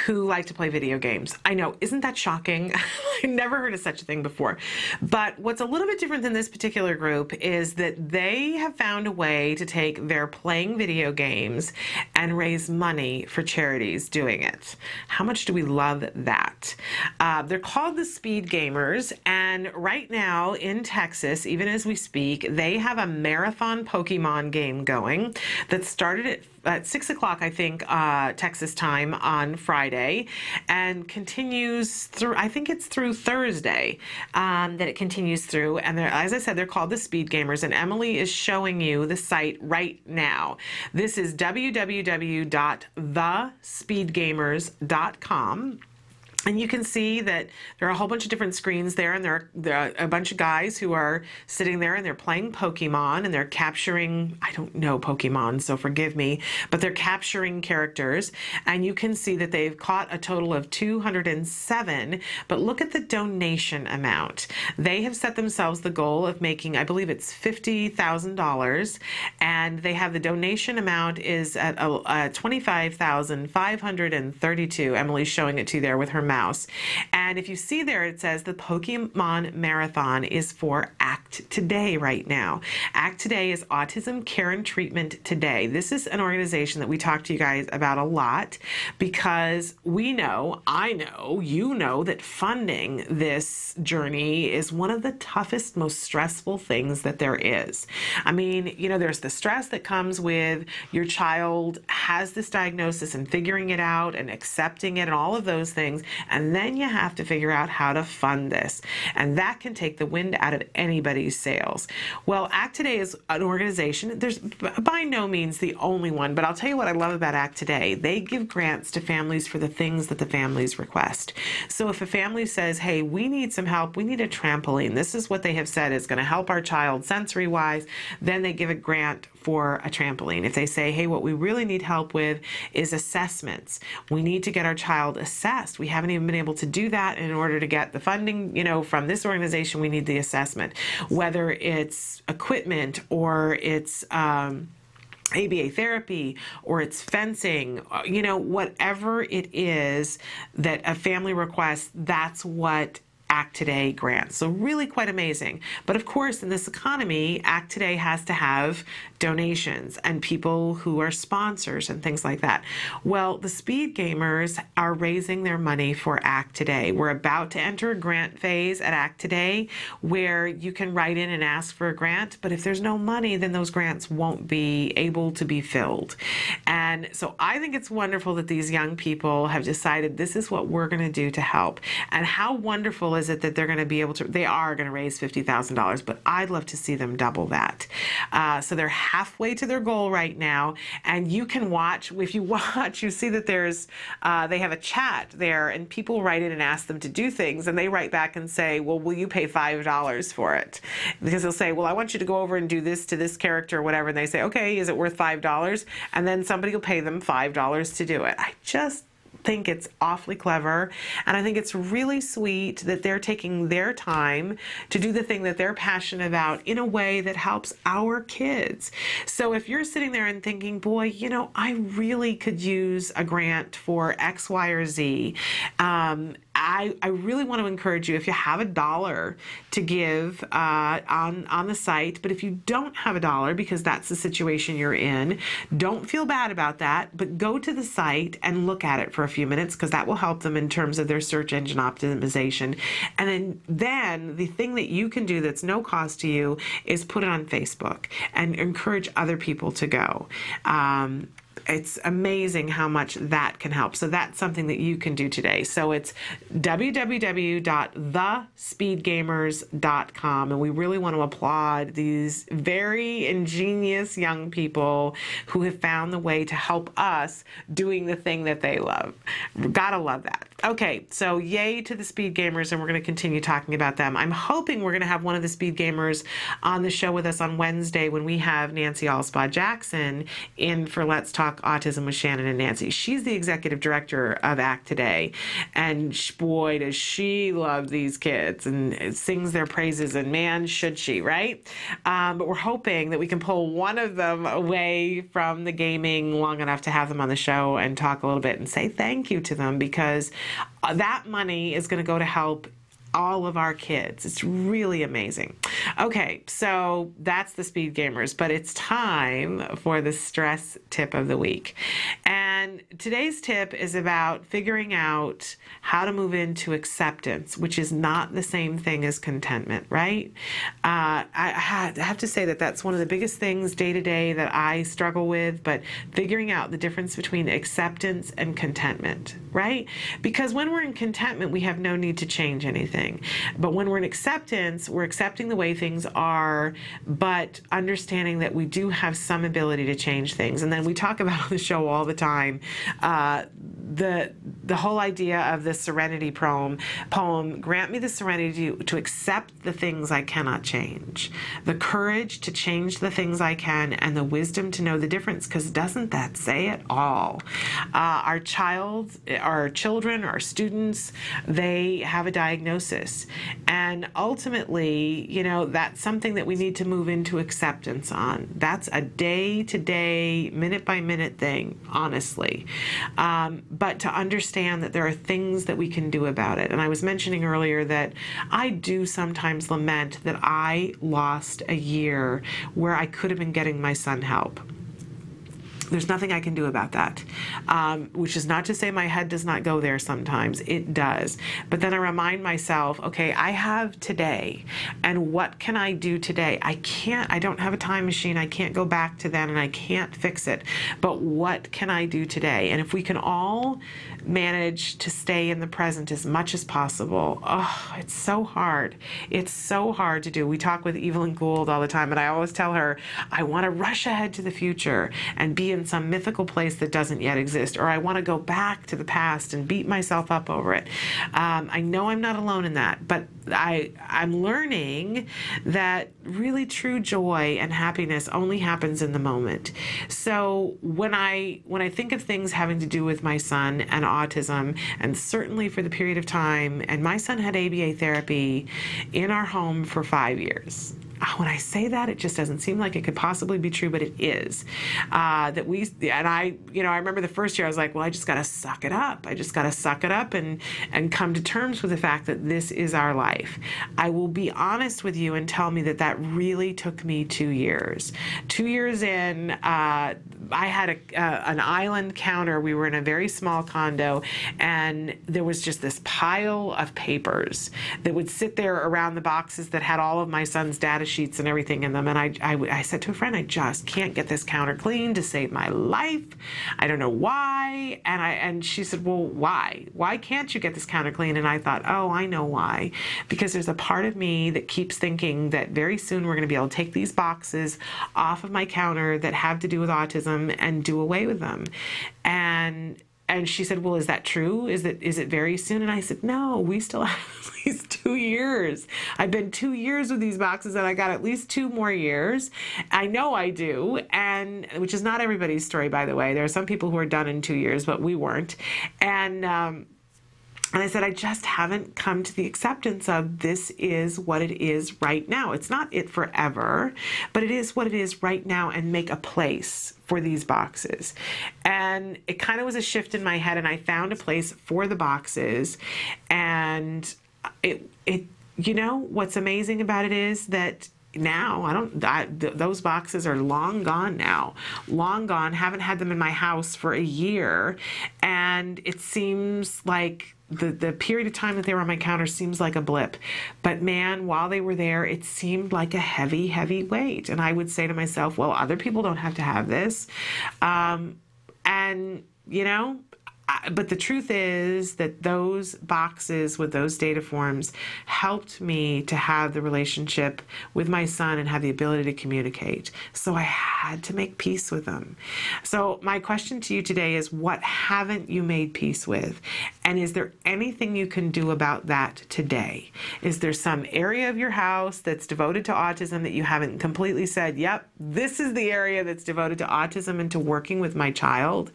who like to play video games. I know, isn't that shocking? I never heard of such a thing before. But what's a little bit different than this particular group is that they have found a way to take their playing video games and raise money for charities doing it. How much do we love that? They're called the Speed Gamers, and right now in Texas, even as we speak, they have a marathon Pokemon game going that started at 6 o'clock, I think, Texas time on Friday, and continues through, I think it's through Thursday that it continues through. And as I said, they're called the Speed Gamers, and Emily is showing you the site right now. This is www.thespeedgamers.com. And you can see that there are a whole bunch of different screens there, and there are a bunch of guys who are sitting there and they're playing Pokemon and they're capturing, I don't know Pokemon, so forgive me, but they're capturing characters. And you can see that they've caught a total of 207, but look at the donation amount. They have set themselves the goal of making, I believe it's $50,000, and they have the donation amount is at $25,532. Emily's showing it to you there with her mouse. And if you see there, it says the Pokemon Marathon is for Act Today right now. Act Today is Autism Care and Treatment Today. This is an organization that we talk to you guys about a lot because we know, I know, you know that funding this journey is one of the toughest, most stressful things that there is. I mean, you know, there's the stress that comes with your child has this diagnosis and figuring it out and accepting it and all of those things. And then you have to figure out how to fund this. And that can take the wind out of anybody's sails. Well, Act Today is an organization. There's by no means the only one, but I'll tell you what I love about Act Today. They give grants to families for the things that the families request. So if a family says, hey, we need some help, we need a trampoline, this is what they have said is going to help our child sensory-wise, then they give a grant for a trampoline. If they say, hey, what we really need help with is assessments. We need to get our child assessed. We haven't even been able to do that. In order to get the funding, you know, from this organization, we need the assessment. Whether it's equipment or it's ABA therapy or it's fencing, you know, whatever it is that a family requests, that's what Act Today grants. So really quite amazing. But of course, in this economy, Act Today has to have donations and people who are sponsors and things like that. Well, the Speed Gamers are raising their money for Act Today. We're about to enter a grant phase at Act Today where you can write in and ask for a grant, but if there's no money, then those grants won't be able to be filled. And so I think it's wonderful that these young people have decided this is what we're going to do to help. And how wonderful is it that they're going to be able to, they are going to raise $50,000, but I'd love to see them double that. So they're halfway to their goal right now, and you can watch. If you watch, you see that there's they have a chat there, and people write in and ask them to do things, and they write back and say, well, will you pay $5 for it? Because they'll say, well, I want you to go over and do this to this character or whatever, and they say, okay, is it worth $5? And then somebody will pay them $5 to do it. I just think it's awfully clever, and I think it's really sweet that they're taking their time to do the thing that they're passionate about in a way that helps our kids. So if you're sitting there and thinking, boy, you know, I really could use a grant for X, Y, or Z, I really want to encourage you, if you have $1 to give on the site, but if you don't have $1 because that's the situation you're in, don't feel bad about that, but go to the site and look at it for a few minutes, because that will help them in terms of their search engine optimization. And then the thing that you can do that's no cost to you is put it on Facebook and encourage other people to go. It's amazing how much that can help. So that's something that you can do today. So it's www.thespeedgamers.com. And we really want to applaud these very ingenious young people who have found the way to help us doing the thing that they love. Gotta love that. Okay, so yay to the Speed Gamers, and we're going to continue talking about them. I'm hoping we're going to have one of the Speed Gamers on the show with us on Wednesday when we have Nancy Alspaugh Jackson in for Let's Talk Talk Autism with Shannon and Nancy. She's the executive director of ACT Today, and boy, does she love these kids and sings their praises, and man, should she, right? But we're hoping that we can pull one of them away from the gaming long enough to have them on the show and talk a little bit and say thank you to them, because that money is going to go to help all of our kids. It's really amazing. Okay, so that's the speed gamers, but it's time for the stress tip of the week. And today's tip is about figuring out how to move into acceptance, which is not the same thing as contentment, right? I have to say that that's one of the biggest things day to day that I struggle with, but figuring out the difference between acceptance and contentment, right? Because when we're in contentment, we have no need to change anything. But when we're in acceptance, we're accepting the way things are, but understanding that we do have some ability to change things. And then we talk about on the show all the time, the whole idea of the serenity poem, grant me the serenity to accept the things I cannot change, the courage to change the things I can, and the wisdom to know the difference, because doesn't that say it all? Our children, our students, they have a diagnosis. And ultimately, you know, that's something that we need to move into acceptance on. That's a day-to-day, minute-by-minute thing, honestly. But to understand that there are things that we can do about it. And I was mentioning earlier that I do sometimes lament that I lost a year where I could have been getting my son help. There's nothing I can do about that, which is not to say my head does not go there sometimes. It does. But then I remind myself, okay, I have today, and what can I do today? I don't have a time machine. I can't go back to then, and I can't fix it. But what can I do today? And if we can all manage to stay in the present as much as possible, oh, it's so hard. It's so hard to do. We talk with Evelyn Gould all the time, and I always tell her, I want to rush ahead to the future and be in some mythical place that doesn't yet exist, or I want to go back to the past and beat myself up over it. I know I'm not alone in that, but I'm learning that really true joy and happiness only happens in the moment. So when I think of things having to do with my son and autism, and certainly for the period of time, and my son had ABA therapy in our home for 5 years. When I say that, it just doesn't seem like it could possibly be true, but it is. I remember the first year I was like, well, I just got to suck it up. I just got to suck it up and come to terms with the fact that this is our life. I will be honest with you and tell me that really took me 2 years. 2 years in, I had an island counter. We were in a very small condo, and there was just this pile of papers that would sit there around the boxes that had all of my son's data sheets and everything in them. And I said to a friend, I just can't get this counter clean to save my life. I don't know why. And she said, well, why? Why can't you get this counter clean? And I thought, oh, I know why. Because there's a part of me that keeps thinking that very soon we're going to be able to take these boxes off of my counter that have to do with autism and do away with them. And she said, well, is that true? Is it very soon? And I said, no, we still have at least 2 years. I've been 2 years with these boxes, and I got at least 2 more years. I know I do, and which is not everybody's story, by the way. There are some people who are done in 2 years, but we weren't. And I said, I just haven't come to the acceptance of this is what it is right now. It's not it forever, but it is what it is right now, and make a place for these boxes. And it kind of was a shift in my head, and I found a place for the boxes. And you know, what's amazing about it is that now those boxes are long gone now. Long gone. Haven't had them in my house for a year. And it seems like the period of time that they were on my counter seems like a blip. But man, while they were there, it seemed like a heavy, heavy weight. And I would say to myself, well, other people don't have to have this. And, you know, But the truth is that those boxes with those data forms helped me to have the relationship with my son and have the ability to communicate. So I had to make peace with them. So my question to you today is, what haven't you made peace with? And is there anything you can do about that today? Is there some area of your house that's devoted to autism that you haven't completely said, yep, this is the area that's devoted to autism and to working with my child?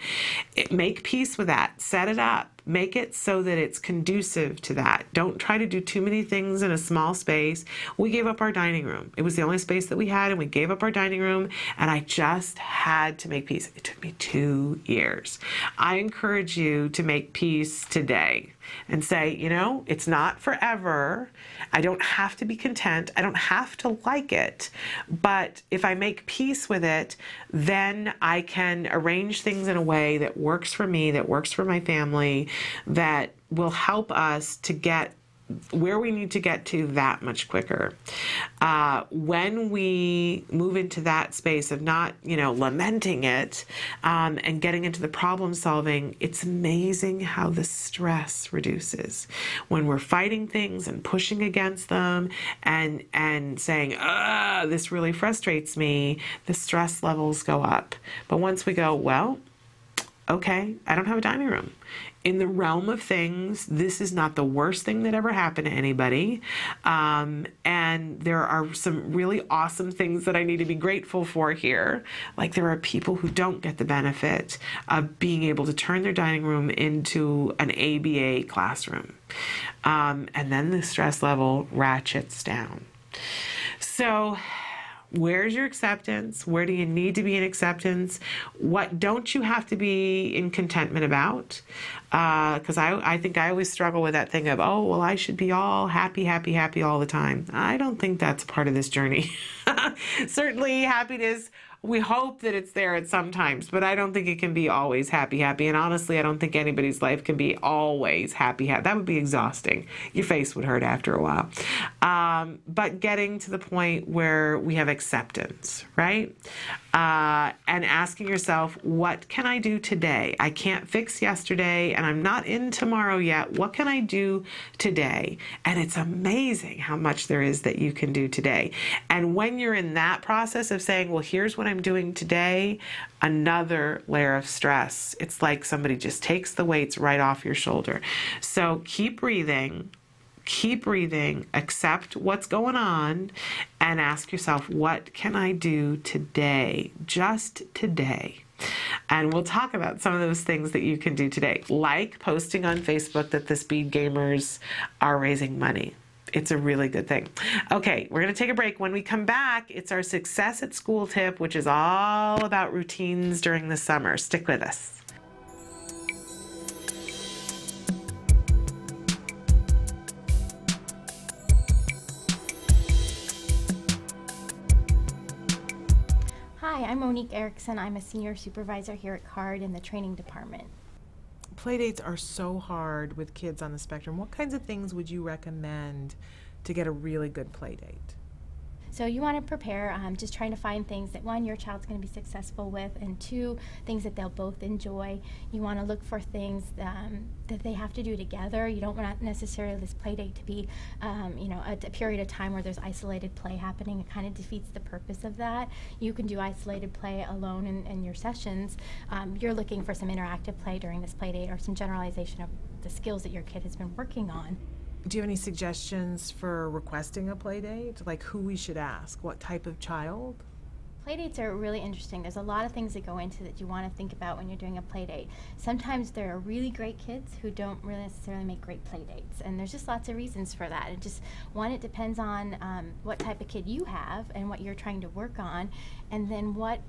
Make peace with that. Set it up. Make it so that it's conducive to that. Don't try to do too many things in a small space. We gave up our dining room. It was the only space that we had, and we gave up our dining room, and I just had to make peace. It took me 2 years. I encourage you to make peace today and say, you know, it's not forever. I don't have to be content. I don't have to like it. But if I make peace with it, then I can arrange things in a way that works for me, that works for my family, that will help us to get where we need to get to that much quicker. When we move into that space of not, lamenting it and getting into the problem solving, it's amazing how the stress reduces. When we're fighting things and pushing against them and saying, this really frustrates me, the stress levels go up. But once we go, well, okay, I don't have a dining room. In the realm of things, this is not the worst thing that ever happened to anybody. And there are some really awesome things that I need to be grateful for here. Like there are people who don't get the benefit of being able to turn their dining room into an ABA classroom. And then the stress level ratchets down. So where's your acceptance? Where do you need to be in acceptance? What don't you have to be in contentment about? Because I think I always struggle with that thing of, oh, well, I should be all happy, happy, happy all the time. I don't think that's part of this journey. Certainly happiness, we hope that it's there at some times, but I don't think it can be always happy, happy. And honestly, I don't think anybody's life can be always happy, happy. That would be exhausting. Your face would hurt after a while. But getting to the point where we have acceptance, right? And asking yourself, what can I do today? I can't fix yesterday, and I'm not in tomorrow yet. What can I do today? And it's amazing how much there is that you can do today. And when you're in that process of saying, well, here's what I'm doing today, another layer of stress. It's like somebody just takes the weights right off your shoulder. So keep breathing. Keep breathing, accept what's going on, and ask yourself, what can I do today, just today? And we'll talk about some of those things that you can do today, like posting on Facebook that the speed gamers are raising money. It's a really good thing. Okay, we're going to take a break. When we come back, it's our Success at School tip, which is all about routines during the summer. Stick with us. Hi, I'm Monique Erickson. I'm a senior supervisor here at CARD in the training department. Playdates are so hard with kids on the spectrum. What kinds of things would you recommend to get a really good playdate? So you want to prepare, just trying to find things that, one, your child's going to be successful with, and two, things that they'll both enjoy. You want to look for things that they have to do together. You don't want necessarily this play date to be, a period of time where there's isolated play happening. It kind of defeats the purpose of that. You can do isolated play alone in your sessions. You're looking for some interactive play during this play date or some generalization of the skills that your kid has been working on. Do you have any suggestions for requesting a play date? Like who we should ask? What type of child? Playdates are really interesting. There's a lot of things that go into that you want to think about when you're doing a playdate. Sometimes there are really great kids who don't really necessarily make great playdates, and there's just lots of reasons for that. It depends on what type of kid you have and what you're trying to work on, and then what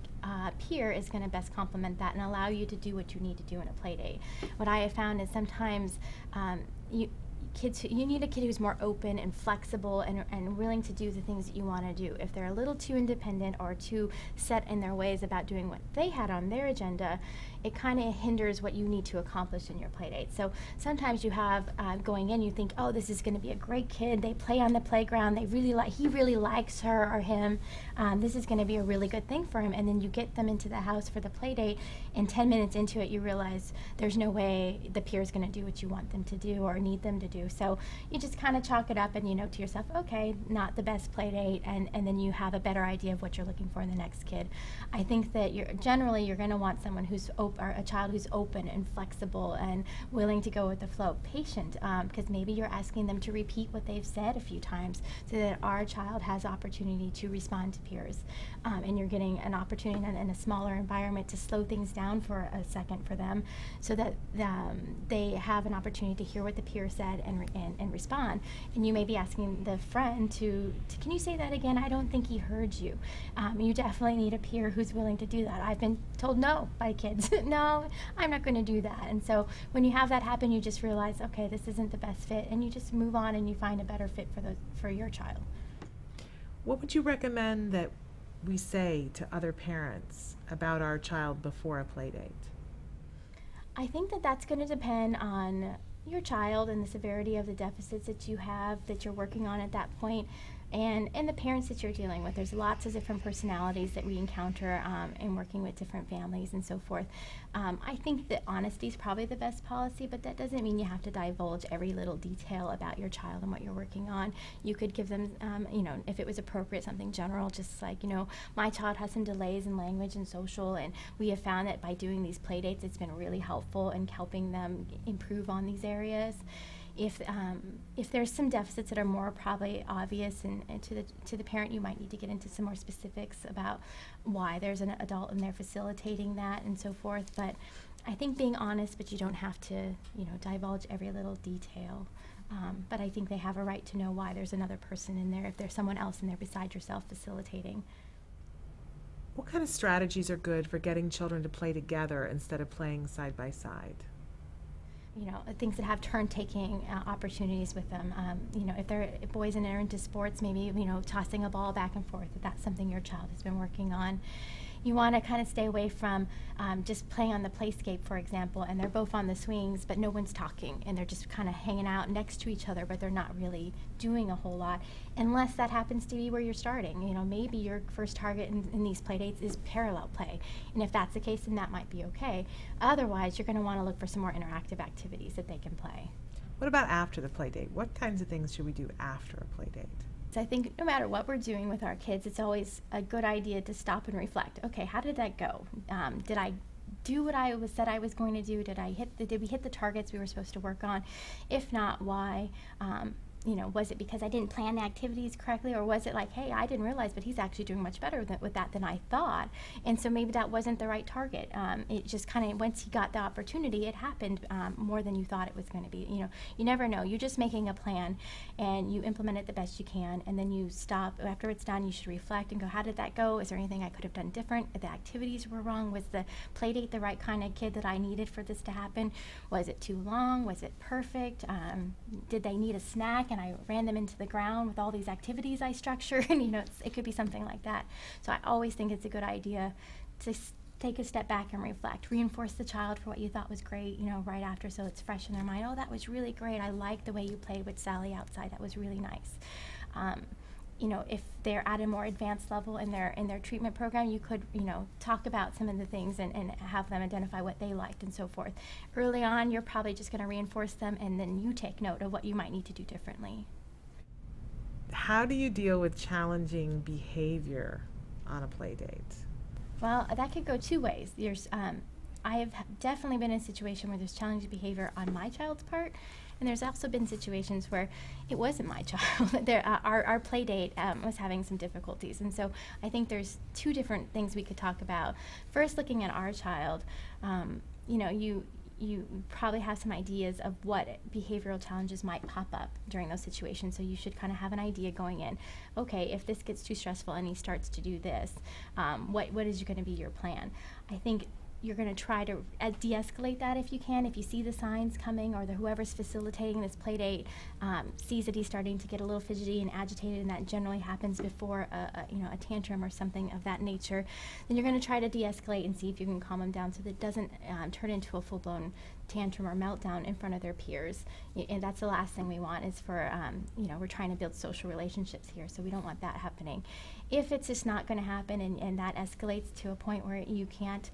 peer is going to best complement that and allow you to do what you need to do in a playdate. What I have found is sometimes you need a kid who's more open and flexible and willing to do the things that you want to do. If they're a little too independent or too set in their ways about doing what they had on their agenda, it kind of hinders what you need to accomplish in your play date. So sometimes you have going in, you think, oh, this is going to be a great kid. They play on the playground. He really likes her or him. This is going to be a really good thing for him. And then you get them into the house for the play date, and 10 minutes into it, you realize there's no way the peer is going to do what you want them to do or need them to do. So you just kind of chalk it up and you know to yourself, okay, not the best play date, and then you have a better idea of what you're looking for in the next kid. I think that you're going to want someone who's or a child who's open and flexible and willing to go with the flow, patient, because maybe you're asking them to repeat what they've said a few times so that our child has opportunity to respond to peers, and you're getting an opportunity in a smaller environment to slow things down for a second for them so that they have an opportunity to hear what the peer said and respond. And you may be asking the friend to can you say that again? I don't think he heard you. You definitely need a peer who's willing to do that. I've been told no by kids. No, I'm not going to do that. And so when you have that happen, you just realize, okay, this isn't the best fit, and you just move on and you find a better fit for your child. What would you recommend that we say to other parents about our child before a play date? I think that that's going to depend on your child and the severity of the deficits that you have, that you're working on at that point, and the parents that you're dealing with. There's lots of different personalities that we encounter in working with different families and so forth. I think that honesty is probably the best policy, but that doesn't mean you have to divulge every little detail about your child and what you're working on. You could give them, if it was appropriate, something general, just like, my child has some delays in language and social, and we have found that by doing these play dates, it's been really helpful in helping them improve on these areas. If there's some deficits that are more probably obvious and to the parent, you might need to get into some more specifics about why there's an adult in there facilitating that and so forth. But I think being honest, but you don't have to divulge every little detail. But I think they have a right to know why there's another person in there, if there's someone else in there beside yourself facilitating. What kind of strategies are good for getting children to play together instead of playing side by side? Things that have turn-taking opportunities with them. If they're boys and they're into sports, maybe, tossing a ball back and forth, if that's something your child has been working on. You want to kind of stay away from just playing on the playscape, for example, and they're both on the swings, but no one's talking, and they're just kind of hanging out next to each other, but they're not really doing a whole lot, unless that happens to be where you're starting. Maybe your first target in these play dates is parallel play, and if that's the case, then that might be okay. Otherwise, you're going to want to look for some more interactive activities that they can play. What about after the play date? What kinds of things should we do after a play date? I think no matter what we're doing with our kids, it's always a good idea to stop and reflect. Okay, how did that go? Did I do what I said I was going to do? Did we hit the targets we were supposed to work on? If not, why? Was it because I didn't plan the activities correctly, or was it like, hey, I didn't realize, but he's actually doing much better with that than I thought, and so maybe that wasn't the right target. It just kind of, once he got the opportunity, it happened more than you thought it was going to be. You never know. You're just making a plan, and you implement it the best you can, and then you stop. After it's done, you should reflect and go, how did that go? Is there anything I could have done different? If the activities were wrong, was the play date the right kind of kid that I needed for this to happen? Was it too long? Was it perfect? Did they need a snack and I ran them into the ground with all these activities I structured? It could be something like that. So I always think it's a good idea to take a step back and reflect. Reinforce the child for what you thought was great, right after, so it's fresh in their mind. Oh, that was really great. I liked the way you played with Sally outside. That was really nice. If they're at a more advanced level in their treatment program, you could, talk about some of the things and have them identify what they liked and so forth. Early on, you're probably just going to reinforce them, and then you take note of what you might need to do differently. How do you deal with challenging behavior on a play date? Well, that could go two ways. I have definitely been in a situation where there's challenging behavior on my child's part, and there's also been situations where it wasn't my child. Our play date was having some difficulties, and so I think there's two different things we could talk about. First, looking at our child, you probably have some ideas of what behavioral challenges might pop up during those situations, so you should kind of have an idea going in. Okay, if this gets too stressful and he starts to do this, what is going to be your plan? I think you're going to try to de-escalate that if you can. If you see the signs coming, or whoever's facilitating this play date sees that he's starting to get a little fidgety and agitated, and that generally happens before a tantrum or something of that nature, then you're going to try to de-escalate and see if you can calm him down so that it doesn't turn into a full-blown tantrum or meltdown in front of their peers. And that's the last thing we want, is for, we're trying to build social relationships here, so we don't want that happening. If it's just not going to happen, and that escalates to a point where you can't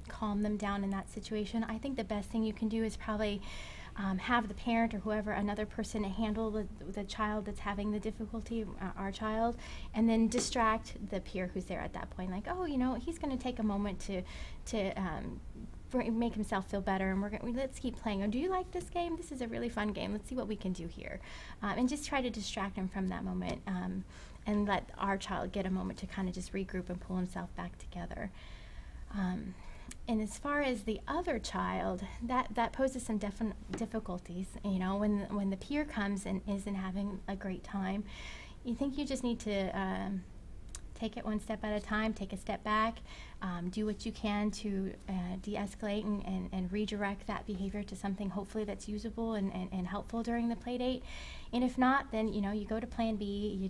calm them down in that situation, I think the best thing you can do is probably have the parent or whoever, another person, to handle the child that's having the difficulty, our child, and then distract the peer who's there at that point. Like, oh, he's going to take a moment to make himself feel better, and let's keep playing. Oh, do you like this game? This is a really fun game. Let's see what we can do here. And just try to distract him from that moment, and let our child get a moment to kind of just regroup and pull himself back together. And as far as the other child, that poses some difficulties. When the peer comes and isn't having a great time, you think you just need to take it one step at a time, take a step back, do what you can to de-escalate and redirect that behavior to something hopefully that's usable and helpful during the play date. And if not, then you go to plan B,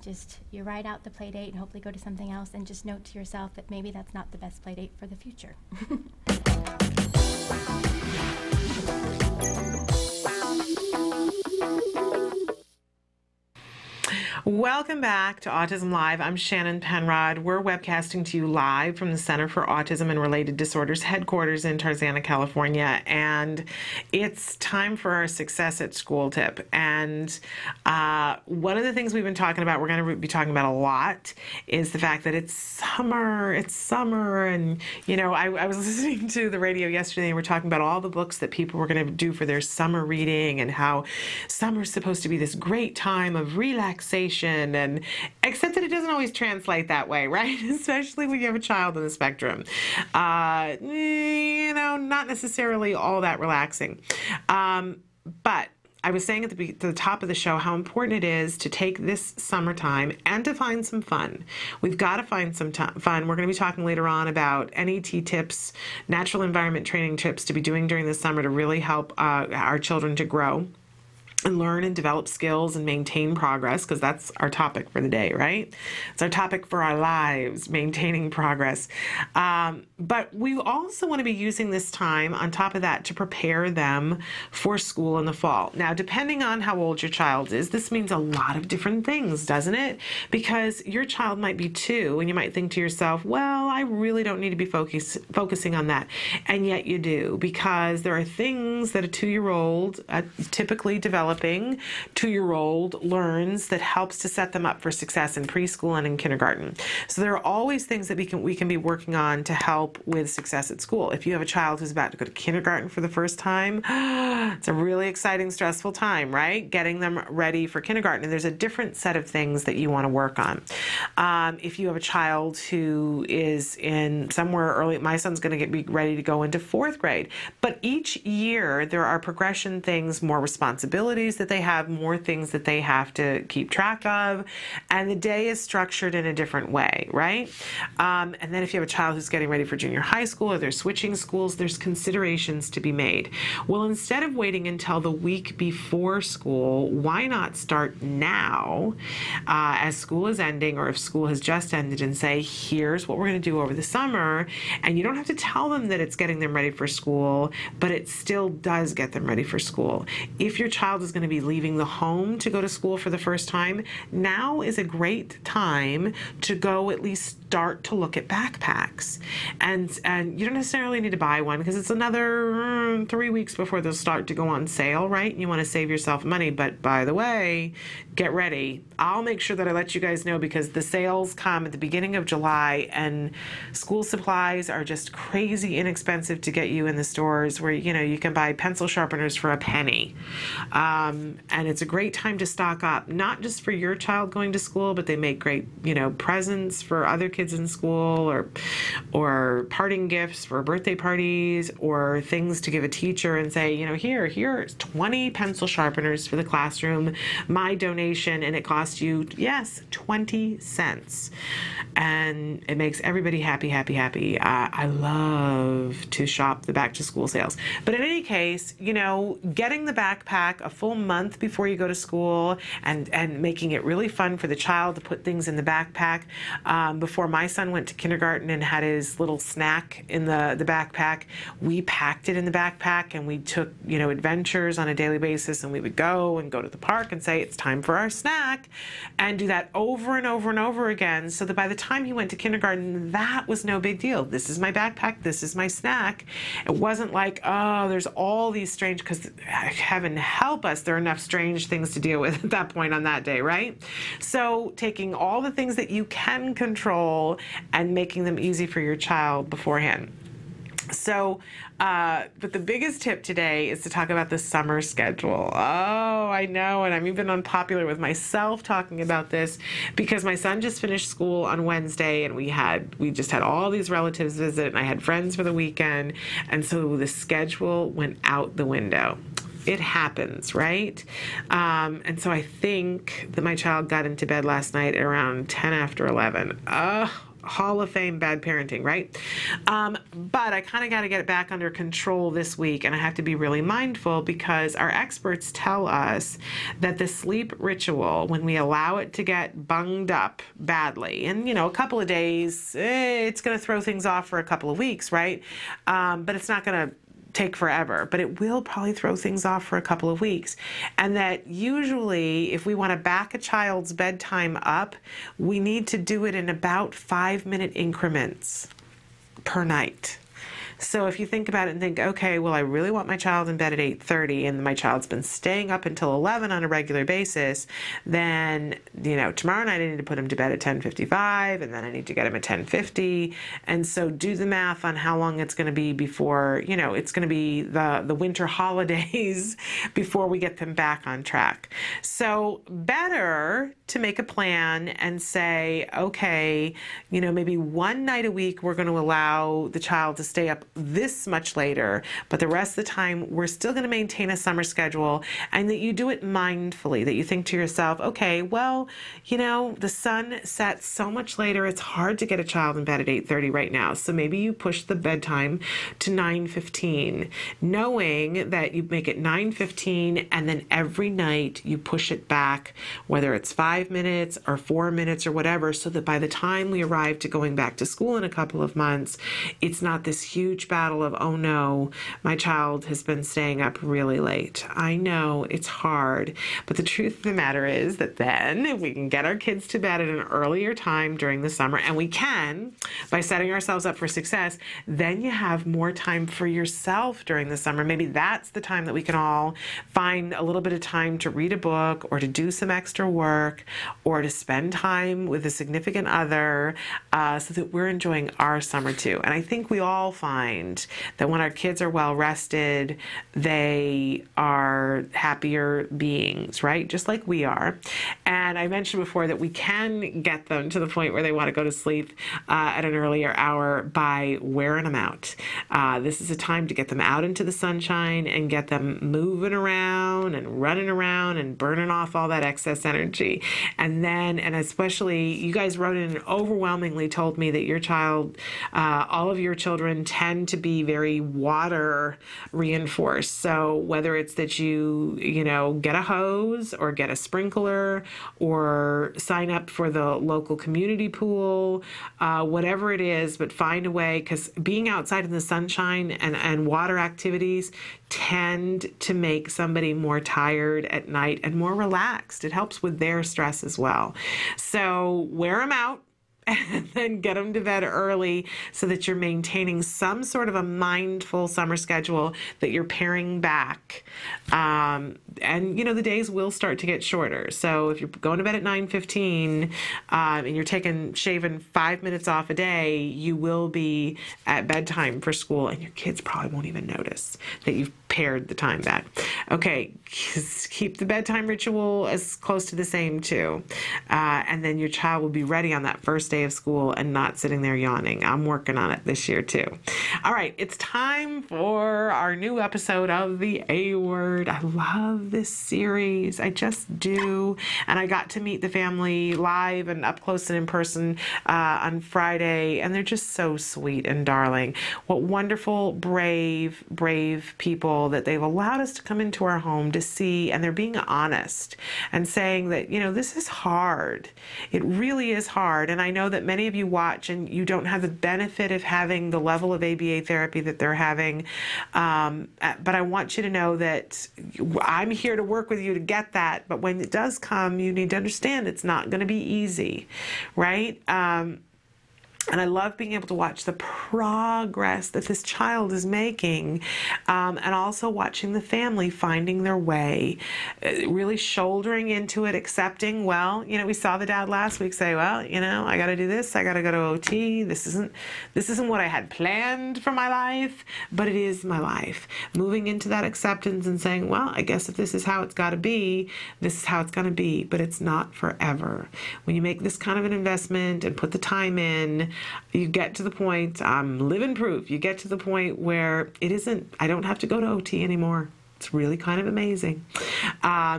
you write out the play date and hopefully go to something else, and just note to yourself that maybe that's not the best play date for the future. Welcome back to Autism Live. I'm Shannon Penrod. We're webcasting to you live from the Center for Autism and Related Disorders headquarters in Tarzana, California. And it's time for our Success at School tip. And one of the things we've been talking about, we're going to be talking about a lot, is the fact that it's summer. And, I was listening to the radio yesterday, and we're talking about all the books that people were going to do for their summer reading, and how summer's supposed to be this great time of relaxation. And except that it doesn't always translate that way, right? Especially when you have a child on the spectrum. Not necessarily all that relaxing. But I was saying at the top of the show how important it is to take this summertime and to find some fun. We've got to find some fun. We're going to be talking later on about NET tips, natural environment training tips to be doing during the summer to really help our children to grow and learn and develop skills and maintain progress, because that's our topic for the day, right? It's our topic for our lives, maintaining progress. But we also want to be using this time, on top of that, to prepare them for school in the fall. Now, depending on how old your child is, this means a lot of different things, doesn't it? Because your child might be 2, and you might think to yourself, well, I really don't need to be focusing on that. And yet you do, because there are things that a 2-year-old, typically developing 2-year-old, learns that helps to set them up for success in preschool and in kindergarten. So there are always things that we can be working on to help with success at school. If you have a child who's about to go to kindergarten for the first time, it's a really exciting, stressful time, right? Getting them ready for kindergarten. And there's a different set of things that you want to work on. If you have a child who is in somewhere early, my son's going to be ready to go into 4th grade. But each year there are progression things, more responsibilities that they have, more things that they have to keep track of, and the day is structured in a different way, right? And then if you have a child who's getting ready for junior high school, or they're switching schools, there's considerations to be made. Well, instead of waiting until the week before school, why not start now as school is ending, or if school has just ended, and say, here's what we're going to do over the summer. And you don't have to tell them that it's getting them ready for school, but it still does get them ready for school. If your child is going to be leaving the home to go to school for the first time, now is a great time to go at least start to look at backpacks. And you don't necessarily need to buy one, because it's another 3 weeks before they'll start to go on sale, right? You want to save yourself money. But by the way, get ready. I'll make sure that I let you guys know, because the sales come at the beginning of July, and school supplies are just crazy inexpensive to get you in the stores, where you can buy pencil sharpeners for a penny. And it's a great time to stock up, not just for your child going to school, but they make great presents for other kids in school, or parting gifts for birthday parties, or things to give a teacher and say, you know, here's 20 pencil sharpeners for the classroom, my donation, and it costs you, yes, 20 cents. And it makes everybody happy, happy, happy. I love to shop the back to school sales. But in any case, you know, getting the backpack a full month before you go to school and making it really fun for the child to put things in the backpack. Before my son went to kindergarten and had his little snack in the backpack, we packed it in the backpack and we took, you know, adventures on a daily basis, and we would go to the park and say, it's time for our snack, and do that over and over and over again, so that by the time he went to kindergarten, that was no big deal. This is my backpack, this is my snack. It wasn't like, oh, there's all these strange, because heaven help us, there are enough strange things to deal with at that point on that day, right? So taking all the things that you can control and making them easy for your child beforehand. So, but the biggest tip today is to talk about the summer schedule. Oh, I know, and I'm even unpopular with myself talking about this, because my son just finished school on Wednesday, and we just had all these relatives visit, and I had friends for the weekend, and so the schedule went out the window. It happens, right? And so I think that my child got into bed last night at around 10 after 11. Hall of Fame bad parenting, right? But I kind of got to get it back under control this week, and I have to be really mindful, because our experts tell us that the sleep ritual, when we allow it to get bunged up badly, and, you know, a couple of days, it's going to throw things off for a couple of weeks, right? But it's not going to take forever, but it will probably throw things off for a couple of weeks. And that usually, if we want to back a child's bedtime up, we need to do it in about 5-minute increments per night. So if you think about it and think, okay, well, I really want my child in bed at 8:30, and my child's been staying up until 11 on a regular basis, then, you know, tomorrow night I need to put him to bed at 10:55, and then I need to get him at 10:50. And so do the math on how long it's going to be before, you know, it's going to be the winter holidays before we get them back on track. So better to make a plan and say, okay, you know, maybe one night a week we're going to allow the child to stay up this much later, but the rest of the time we're still going to maintain a summer schedule, and that you do it mindfully, that you think to yourself, okay, well, you know, the sun sets so much later, it's hard to get a child in bed at 8:30 right now, so maybe you push the bedtime to 9:15, knowing that you make it 9:15, and then every night you push it back, whether it's 5 minutes or 4 minutes or whatever, so that by the time we arrive to going back to school in a couple of months, it's not this huge battle of, oh no, my child has been staying up really late. I know it's hard, but the truth of the matter is that then if we can get our kids to bed at an earlier time during the summer, and we can by setting ourselves up for success, then you have more time for yourself during the summer. Maybe that's the time that we can all find a little bit of time to read a book, or to do some extra work, or to spend time with a significant other, so that we're enjoying our summer too. And I think we all find that when our kids are well rested, they are happier beings, right? Just like we are. And I mentioned before that we can get them to the point where they want to go to sleep at an earlier hour by wearing them out. This is a time to get them out into the sunshine and get them moving around and running around and burning off all that excess energy. And then, and especially, you guys wrote in and overwhelmingly told me that your child, all of your children tend to be very water reinforced. So whether it's that you know, get a hose or get a sprinkler or sign up for the local community pool, whatever it is, but find a way, because being outside in the sunshine and water activities tend to make somebody more tired at night and more relaxed. It helps with their stress as well. So wear them out, and then get them to bed early, so that you're maintaining some sort of a mindful summer schedule that you're paring back. And, you know, the days will start to get shorter. So if you're going to bed at 9:15 and you're shaving 5 minutes off a day, you will be at bedtime for school, and your kids probably won't even notice that you've pared the time back. Okay, keep the bedtime ritual as close to the same too. And then your child will be ready on that first day of school and not sitting there yawning. I'm working on it this year too. All right, it's time for our new episode of the A Word. I love this series. I just do. And I got to meet the family live and up close and in person on Friday, and they're just so sweet and darling. What wonderful, brave people that they've allowed us to come into our home to see, and they're being honest and saying that, you know, this is hard. It really is hard. And I know that many of you watch and you don't have the benefit of having the level of ABA therapy that they're having. But I want you to know that I'm here to work with you to get that. But when it does come, you need to understand it's not going to be easy, right? And I love being able to watch the progress that this child is making, and also watching the family finding their way, really shouldering into it, accepting, well, you know, we saw the dad last week say, well, you know, I got to do this, I got to go to OT, this isn't what I had planned for my life, but it is my life. Moving into that acceptance and saying, well, I guess if this is how it's got to be, this is how it's going to be, but it's not forever. When you make this kind of an investment and put the time in, you get to the point, I'm living proof, you get to the point where it isn't, I don't have to go to OT anymore. It's really kind of amazing.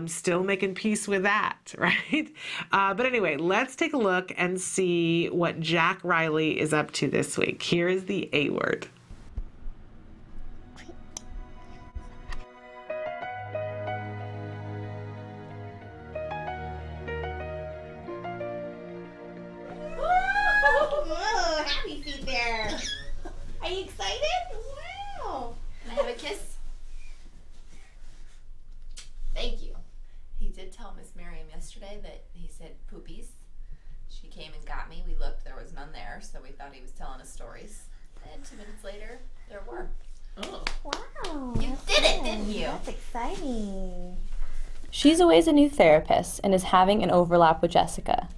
Still making peace with that, right? But anyway, let's take a look and see what Jack Riley is up to this week. Here is the A Word. Happy feet there. Are you excited? Wow. Can I have a kiss? Thank you. He did tell Miss Miriam yesterday that he said poopies. She came and got me. We looked, there was none there, so we thought he was telling us stories. And 2 minutes later, there were. Oh. Wow. You did it, didn't you? That's exciting. She's Away's a new therapist and is having an overlap with Jessica.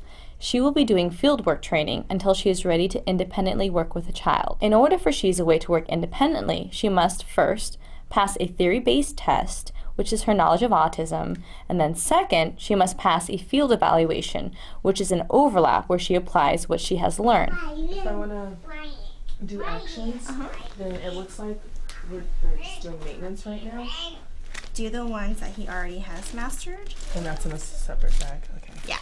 She will be doing fieldwork training until she is ready to independently work with a child. In order for She's Away to work independently, she must first pass a theory-based test, which is her knowledge of autism, and then second, she must pass a field evaluation, which is an overlap where she applies what she has learned. If I want to do actions, then it looks like we're just doing maintenance right now. Do the ones that he already has mastered. And that's in a separate bag, okay. Yeah.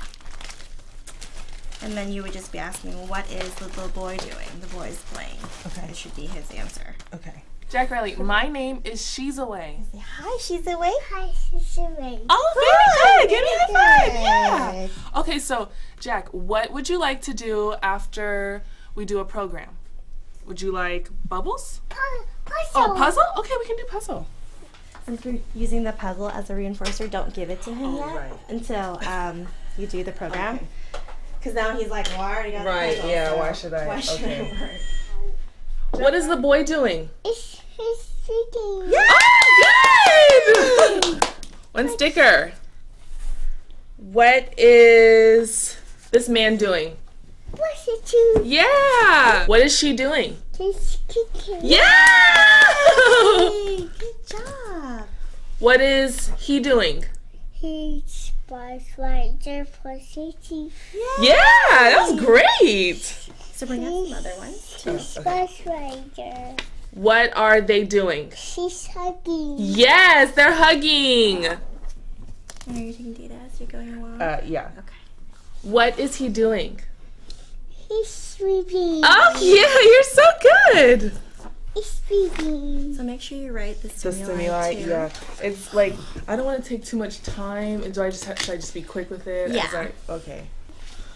And then you would just be asking, what is the little boy doing? The boy is playing. Okay. It should be his answer. Okay. Jack Riley, my name is She's Away. Say hi, She's Away. Hi, She's Away. Oh, very good. Give me a high five. Yeah. Okay, so Jack, what would you like to do after we do a program? Would you like bubbles? Puzzle. Oh, puzzle? Okay, we can do puzzle. Since we're using the puzzle as a reinforcer, don't give it to him yet right. until you do the program. Because now he's like, well, I already got the puzzle, yeah, so why should I? Why should it work? What is the boy doing? He's singing. Yeah! Oh, good! One sticker. What is this man doing? What's it do? Yeah! What is she doing? He's kicking. Yeah! Hey, good job. What is he doing? He's right there for safety. Yeah, that was great. So bring up some other ones too. He's right there. What are they doing? She's hugging. Yes, they're hugging. Are you taking data as you're going along? Yeah. Okay. What is he doing? He's sleeping. Oh, yeah, you're so good. He's sleeping. So make sure you write the The stimuli too. yeah. It's like, I don't want to take too much time. And should I just be quick with it? Yeah. Okay.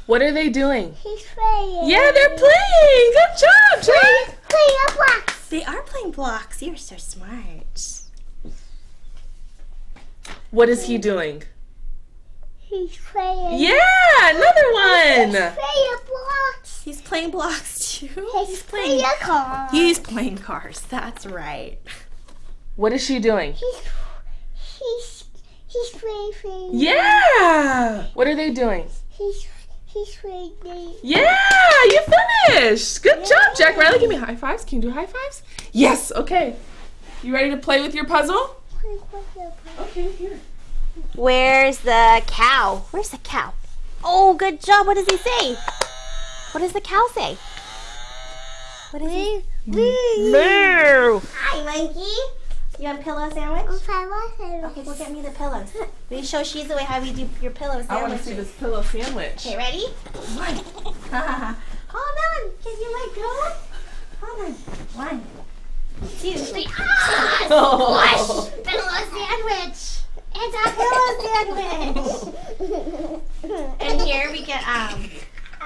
What are they doing? He's playing. Yeah, they're playing. Good job, Jack. Playing a blocks. They are playing blocks. You're so smart. What is he doing? He's playing. Yeah, another one. He's playing blocks. He's playing blocks too. He's playing a car. He's playing cars. That's right. What is she doing? He's playing. Yeah. What are they doing? He's playing. Yeah, you finished. Good job, Jack Riley. Give me high fives. Can you do high fives? Yes. Okay. You ready to play with your puzzle? Okay, here. Where's the cow? Where's the cow? Oh, good job. What does he say? What does the cow say? What is he? Moo! Hi, monkey. You want a pillow sandwich? Okay, go get me the pillows. Will you show Shiza how we do your pillow sandwich? I want to see this pillow sandwich. Okay, ready? One. Hold on. Can you let go? Hold on. 1, 2, 3. Ah! Squash! Pillow sandwich. It's a pillow sandwich. And here we get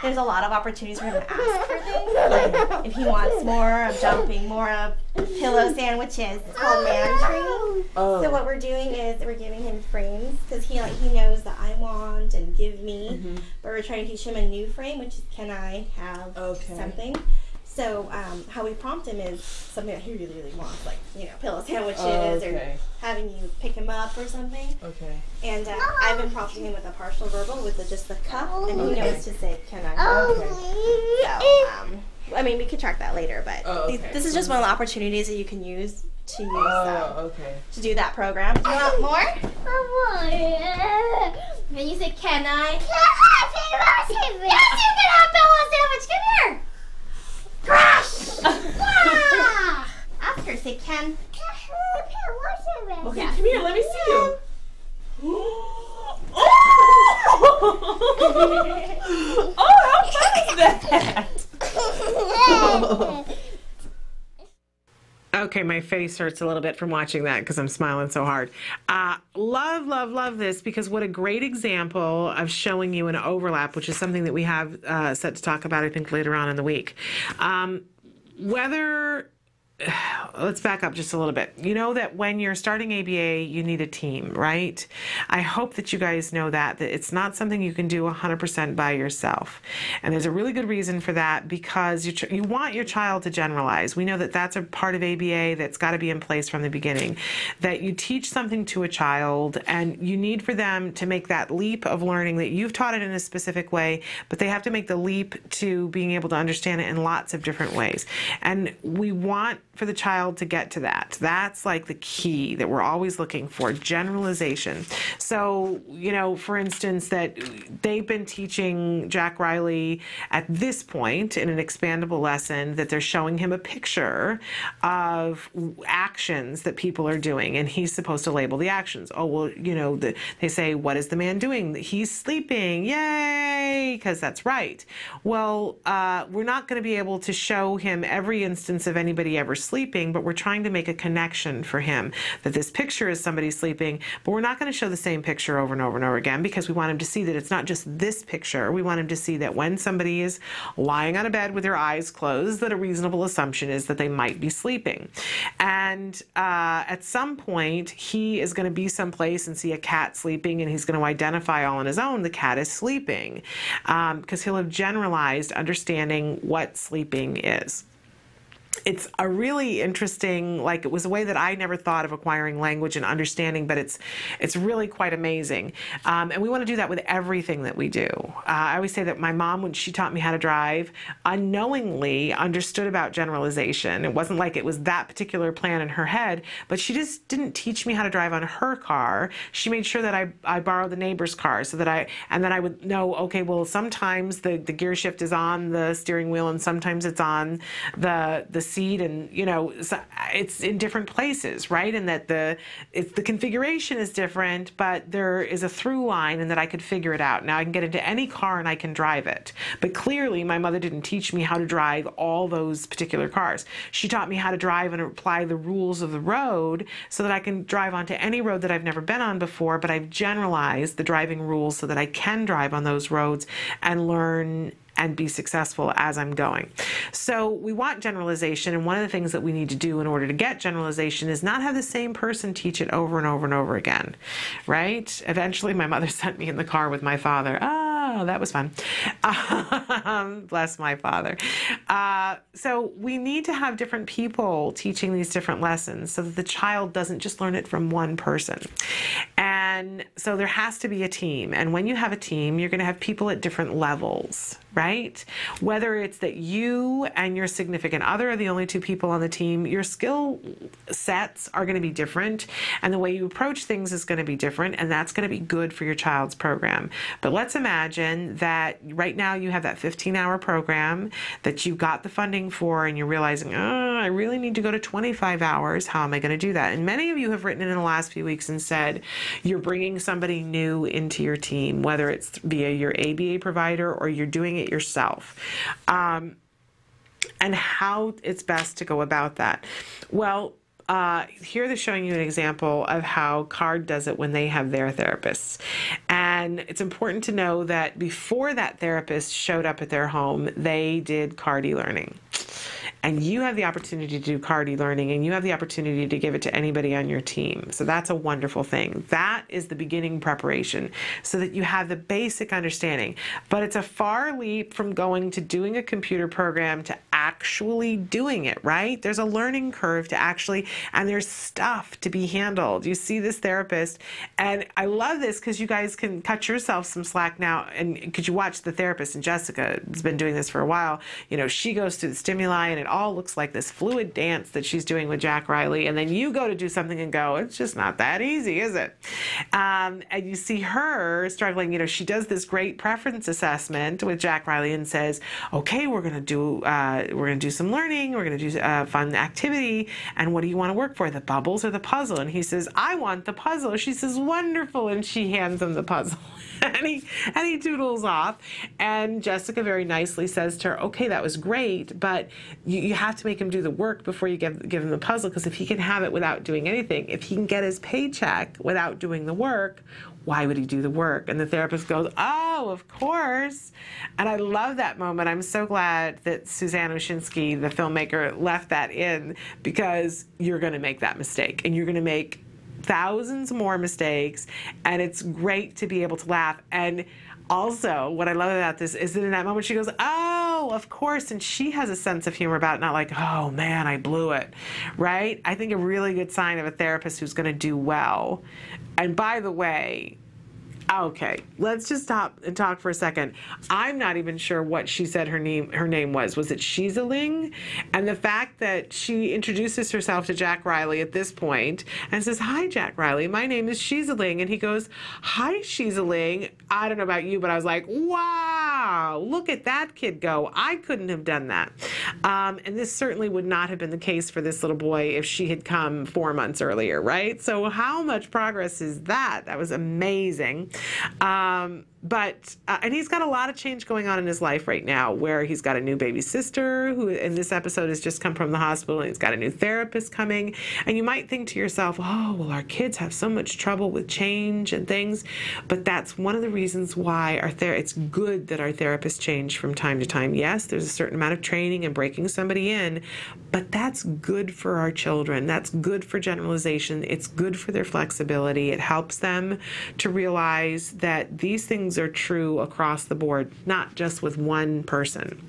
there's a lot of opportunities for him to ask for things. Like if he wants more of jumping, more of pillow sandwiches. It's called man training. Oh. So what we're doing is we're giving him frames because he knows that I want and give me, but we're trying to teach him a new frame, which is can I have something. So how we prompt him is something that he really, really wants, like, pillow sandwiches or having you pick him up or something. Okay. And I've been prompting him with a partial verbal with just the cup, and he knows to say, can I? So, we could track that later, but this is just one of the opportunities that you can use to to do that program. Do you want more? And you say, can I? Yes, you can have pillow sandwich. Come here. Crash! Yeah! Ask her, say, Ken. Okay, come here, let me see you. How fun is that? Okay, my face hurts a little bit from watching that because I'm smiling so hard. Love, love, love this because what a great example of showing you an overlap, which is something that we have set to talk about, I think, later on in the week. Let's back up just a little bit. You know that when you're starting ABA, you need a team, right? I hope that you guys know that it's not something you can do 100% by yourself. And there's a really good reason for that because you want your child to generalize. We know that that's a part of ABA that's got to be in place from the beginning. That you teach something to a child and you need for them to make that leap of learning that you've taught it in a specific way, but they have to make the leap to being able to understand it in lots of different ways. And we want for the child to get to that. That's like the key that we're always looking for, generalization. So, for instance, that they've been teaching Jack Riley at this point in an expandable lesson that they're showing him a picture of actions that people are doing and he's supposed to label the actions. Oh, well, they say, what is the man doing? He's sleeping. Yay! Because that's right. Well, we're not going to be able to show him every instance of anybody ever sleeping, but we're trying to make a connection for him that this picture is somebody sleeping, but we're not going to show the same picture over and over and over again because we want him to see that it's not just this picture. We want him to see that when somebody is lying on a bed with their eyes closed, that a reasonable assumption is that they might be sleeping. And at some point, he is going to be someplace and see a cat sleeping and he's going to identify all on his own the cat is sleeping because he'll have generalized understanding what sleeping is. It's a really interesting, it was a way that I never thought of acquiring language and understanding, but it's really quite amazing. And we want to do that with everything that we do. I always say that my mom, when she taught me how to drive, unknowingly understood about generalization. It wasn't like it was that particular plan in her head, but she just didn't teach me how to drive on her car. She made sure that I borrowed the neighbor's car so that and then I would know, okay, well, sometimes the gear shift is on the steering wheel and sometimes it's on the seat and it's in different places, right? And that the configuration is different, but there is a through line and that I could figure it out. Now I can get into any car and I can drive it. But clearly my mother didn't teach me how to drive all those particular cars. She taught me how to drive and apply the rules of the road so that I can drive onto any road that I've never been on before, but I've generalized the driving rules so that I can drive on those roads and learn and be successful as I'm going. So we want generalization, and one of the things that we need to do in order to get generalization is not have the same person teach it over and over and over again, right? Eventually my mother sent me in the car with my father. Oh, that was fun. Bless my father. So we need to have different people teaching these different lessons so that the child doesn't just learn it from one person. And And so there has to be a team. And when you have a team, you're going to have people at different levels, right? Whether it's that you and your significant other are the only two people on the team, your skill sets are going to be different, and the way you approach things is going to be different, and that's going to be good for your child's program. But let's imagine that right now you have that 15-hour program that you got the funding for, and you're realizing, oh, I really need to go to 25 hours. How am I going to do that? And many of you have written in the last few weeks and said you're bringing somebody new into your team, whether it's via your ABA provider or you're doing it yourself, and how it's best to go about that. Well, here they're showing you an example of how CARD does it when they have their therapists. And it's important to know that before that therapist showed up at their home, they did CARD e-learning. And you have the opportunity to do CARD e-learning, and you have the opportunity to give it to anybody on your team. So that's a wonderful thing. That is the beginning preparation so that you have the basic understanding. But it's a far leap from going to doing a computer program to actually doing it, right? There's a learning curve to actually, and there's stuff to be handled. You see this therapist, and I love this because you guys can cut yourself some slack now, and because you watch the therapist, and Jessica has been doing this for a while. You know, she goes through the stimuli, and it all looks like this fluid dance that she's doing with Jack Riley, and then you go to do something and go, it's just not that easy, is it? And you see her struggling. You know, she does this great preference assessment with Jack Riley and says, okay, we're going to do some learning, we're going to do a fun activity, and what do you want to work for, the bubbles or the puzzle? And he says, I want the puzzle. She says, wonderful, and she hands him the puzzle. and he doodles off, and Jessica very nicely says to her, okay, that was great, but you have to make him do the work before you give him the puzzle, because if he can have it without doing anything, if he can get his paycheck without doing the work, why would he do the work? And the therapist goes, oh, of course. And I love that moment. I'm so glad that Suzanne Oshinsky, the filmmaker, left that in, because you're going to make that mistake, and you're going to make thousands more mistakes, and it's great to be able to laugh. And also, what I love about this is that in that moment she goes, oh, of course, and she has a sense of humor about it, not like, oh man, I blew it, right? I think a really good sign of a therapist who's going to do well. And by the way, okay, let's just stop and talk for a second. I'm not even sure what she said her name was. Was it Shizeling? And the fact that she introduces herself to Jack Riley at this point and says, hi, Jack Riley, my name is Shizeling. And he goes, hi, Shizeling. I don't know about you, but I was like, wow, look at that kid go. I couldn't have done that. And this certainly would not have been the case for this little boy if she had come 4 months earlier, right? So how much progress is that? That was amazing. And he's got a lot of change going on in his life right now, where he's got a new baby sister who in this episode has just come from the hospital, and he's got a new therapist coming. And you might think to yourself, oh, well, our kids have so much trouble with change and things. But that's one of the reasons why it's good that our therapists change from time to time. Yes, there's a certain amount of training and breaking somebody in, but that's good for our children. That's good for generalization. It's good for their flexibility. It helps them to realize that these things are true across the board, not just with one person.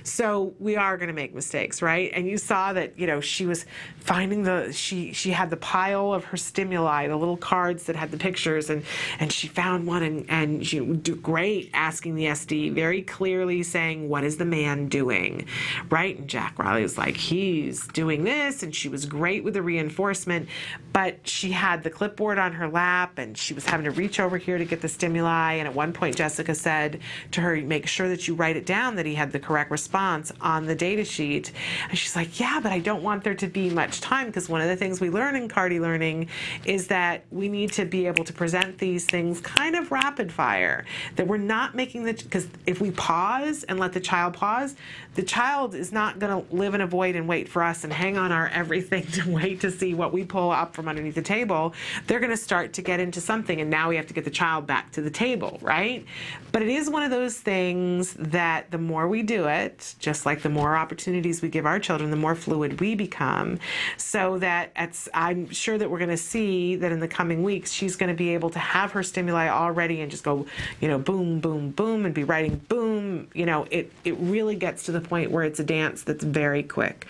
So we are going to make mistakes, right? And you saw that, you know, she was finding she had the pile of her stimuli, the little cards that had the pictures, and she found one, and she would do great asking the SD, very clearly saying, what is the man doing, right? And Jack Riley was like, he's doing this, and she was great with the reinforcement, but she had the clipboard on her lap, and she was having to reach over here to get the stimuli, and at one point Jessica said to her, make sure that you write it down that he had the correct response on the data sheet. And she's like, yeah, but I don't want there to be much time, because one of the things we learn in CARD e-learning is that we need to be able to present these things kind of rapid fire, that we're not making because if we pause and let the child pause, the child is not going to live in a void and wait for us and hang on our everything to wait to see what we pull up from underneath the table. They're going to start to get into something, and now we have to get the child back to the table, right? But it is one of those things that the more we do it, just like the more opportunities we give our children, the more fluid we become, so that I'm sure that we're going to see that in the coming weeks, she's going to be able to have her stimuli already and just go, boom, boom, boom, and be writing boom. It really gets to the point where it's a dance that's very quick.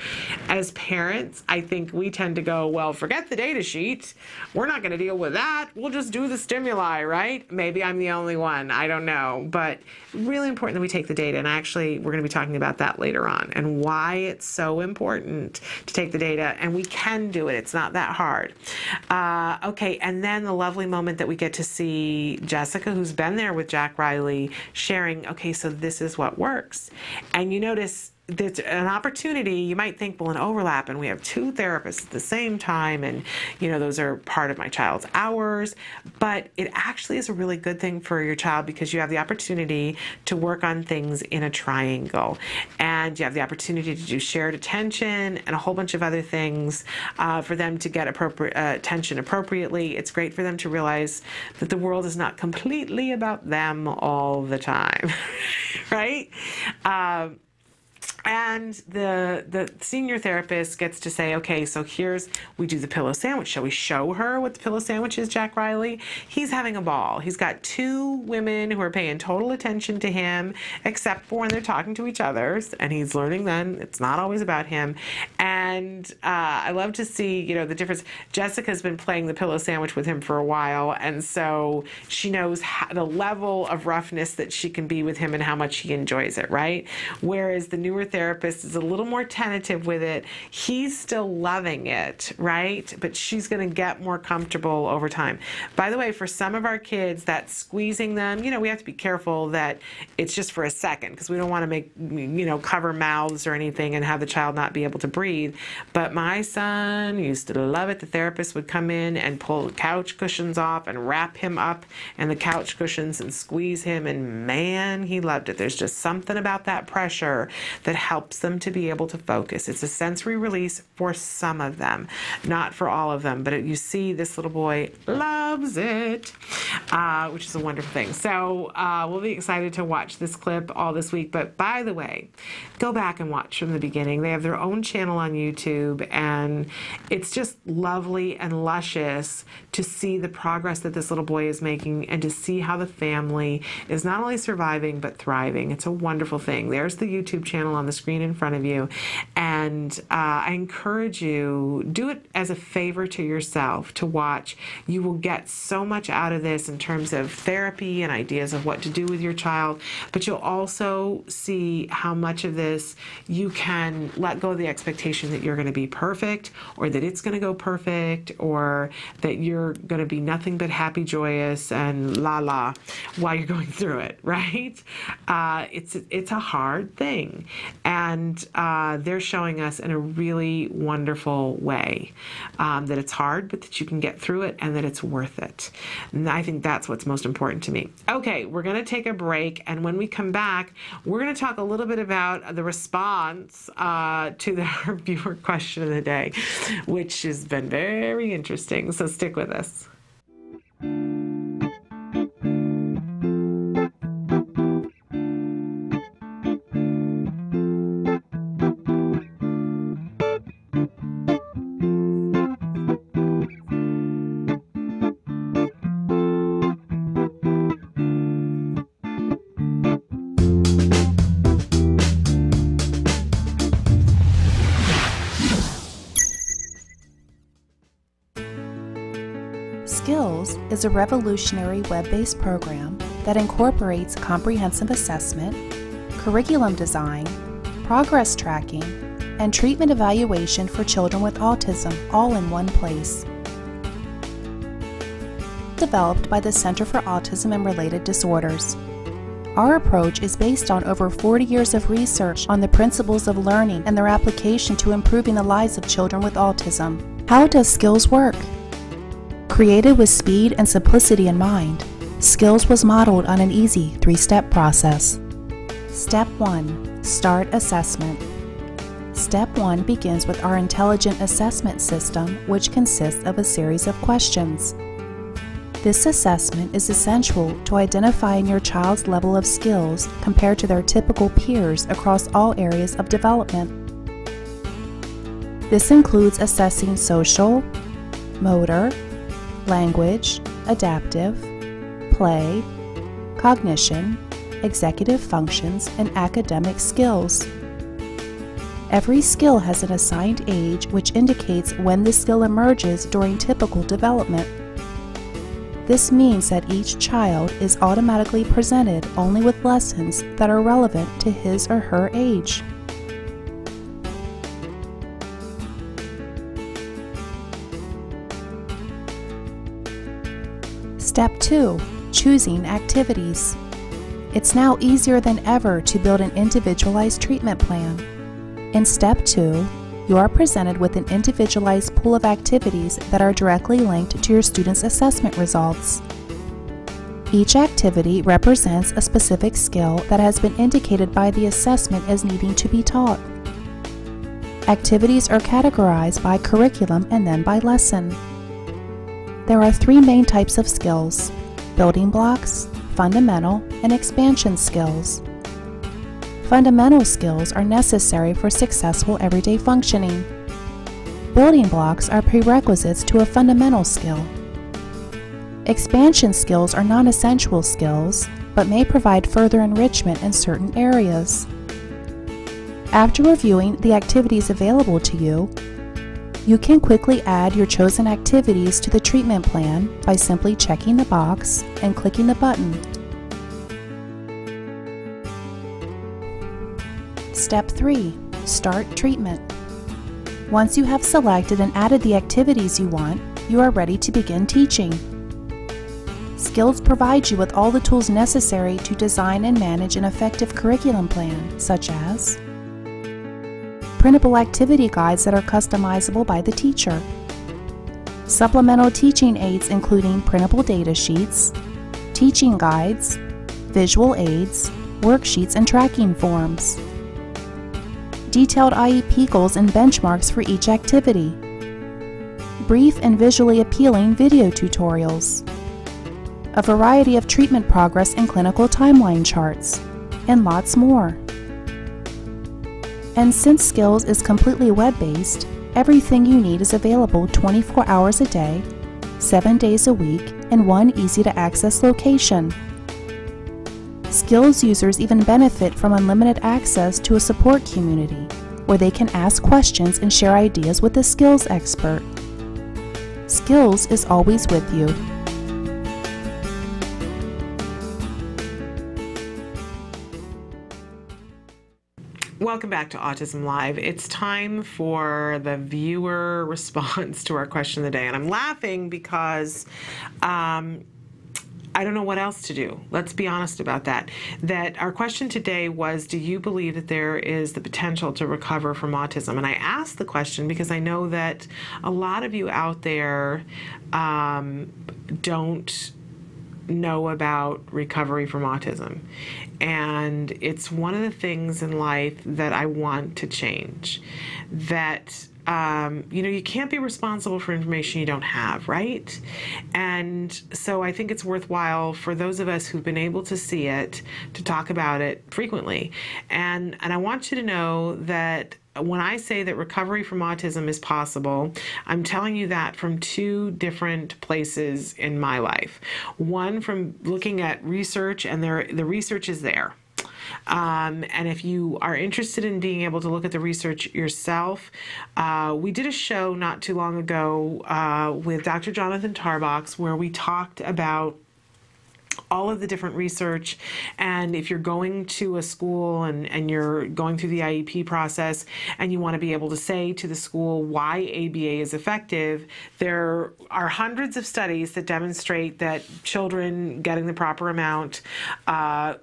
As parents, I think we tend to go, well, forget the data sheet. We're not going to deal with that. We'll just do the stimuli, right? Maybe I'm the only one. I don't know. But really important that we take the data. And actually, we're going to be talking about that later on and why it's so important to take the data. And we can do it. It's not that hard. Okay, and then the lovely moment that we get to see Jessica, who's been there with Jack Riley, sharing, okay, so this is what works. And you notice there's an opportunity. You might think, well, an overlap, and we have two therapists at the same time, and those are part of my child's hours, but it actually is a really good thing for your child because you have the opportunity to work on things in a triangle, and you have the opportunity to do shared attention and a whole bunch of other things for them to get appropriate attention appropriately. It's great for them to realize that the world is not completely about them all the time, right? And the senior therapist gets to say, okay, so we do the pillow sandwich. Shall we show her what the pillow sandwich is, Jack Riley? He's having a ball. He's got two women who are paying total attention to him, except for when they're talking to each other. And he's learning then it's not always about him. And I love to see, the difference. Jessica's been playing the pillow sandwich with him for a while. And so she knows the level of roughness that she can be with him and how much he enjoys it, right? Whereas the newer therapist is a little more tentative with it. He's still loving it, right? But she's going to get more comfortable over time. By the way, for some of our kids, that squeezing them, we have to be careful that it's just for a second because we don't want to make, cover mouths or anything and have the child not be able to breathe. But my son used to love it. The therapist would come in and pull couch cushions off and wrap him up in the couch cushions and squeeze him. And man, he loved it. There's just something about that pressure that helps them to be able to focus. It's a sensory release for some of them, not for all of them. But you see this little boy loves it, which is a wonderful thing. So we'll be excited to watch this clip all this week. But by the way, go back and watch from the beginning. They have their own channel on YouTube, and it's just lovely and luscious to see the progress that this little boy is making and to see how the family is not only surviving but thriving. It's a wonderful thing. There's the YouTube channel on the screen in front of you, and I encourage you, do it as a favor to yourself to watch. You will get so much out of this in terms of therapy and ideas of what to do with your child, but you'll also see how much of this you can let go of the expectation that you're going to be perfect or that it's going to go perfect or that you're going to be nothing but happy, joyous, and la while you're going through it, right? It's a hard thing. And they're showing us in a really wonderful way that it's hard, but that you can get through it and that it's worth it. And I think that's what's most important to me. Okay, we're going to take a break. And when we come back, we're going to talk a little bit about the response to the viewer question of the day, which has been very interesting. So stick with us. Skills is a revolutionary web-based program that incorporates comprehensive assessment, curriculum design, progress tracking, and treatment evaluation for children with autism all in one place. Developed by the Center for Autism and Related Disorders. Our approach is based on over 40 years of research on the principles of learning and their application to improving the lives of children with autism. How does Skills work? Created with speed and simplicity in mind, Skills was modeled on an easy 3-step process. Step 1. Start assessment. Step 1 begins with our intelligent assessment system, which consists of a series of questions. This assessment is essential to identifying your child's level of skills compared to their typical peers across all areas of development. This includes assessing social, motor, language, adaptive, play, cognition, executive functions, and academic skills. Every skill has an assigned age which indicates when the skill emerges during typical development. This means that each child is automatically presented only with lessons that are relevant to his or her age. Step 2. Choosing activities. It's now easier than ever to build an individualized treatment plan. In Step 2, you are presented with an individualized pool of activities that are directly linked to your student's assessment results. Each activity represents a specific skill that has been indicated by the assessment as needing to be taught. Activities are categorized by curriculum and then by lesson. There are 3 main types of skills: building blocks, fundamental, and expansion skills. Fundamental skills are necessary for successful everyday functioning. Building blocks are prerequisites to a fundamental skill. Expansion skills are non-essential skills, but may provide further enrichment in certain areas. After reviewing the activities available to you, you can quickly add your chosen activities to the treatment plan by simply checking the box and clicking the button. Step 3. Start treatment. Once you have selected and added the activities you want, you are ready to begin teaching. Skills provide you with all the tools necessary to design and manage an effective curriculum plan, such as printable activity guides that are customizable by the teacher, supplemental teaching aids including printable data sheets, teaching guides, visual aids, worksheets, and tracking forms, detailed IEP goals and benchmarks for each activity, brief and visually appealing video tutorials, a variety of treatment progress and clinical timeline charts, and lots more. And since Skills is completely web-based, everything you need is available 24 hours a day, 7 days a week, in one easy-to-access location. Skills users even benefit from unlimited access to a support community, where they can ask questions and share ideas with a skills expert. Skills is always with you. Welcome back to Autism Live. It's time for the viewer response to our question of the day. And I'm laughing because I don't know what else to do. Let's be honest about that. That our question today was, do you believe that there is the potential to recover from autism? And I asked the question because I know that a lot of you out there don't know about recovery from autism. And it's one of the things in life that I want to change. That you can't be responsible for information you don't have, right? And so I think it's worthwhile for those of us who've been able to see it to talk about it frequently. And I want you to know that when I say that recovery from autism is possible, I'm telling you that from 2 different places in my life. One, from looking at research, and the research is there. And if you are interested in being able to look at the research yourself, we did a show not too long ago with Dr. Jonathan Tarbox where we talked about all of the different research. And if you're going to a school and you're going through the IEP process and you want to be able to say to the school why ABA is effective, there are hundreds of studies that demonstrate that children getting the proper amount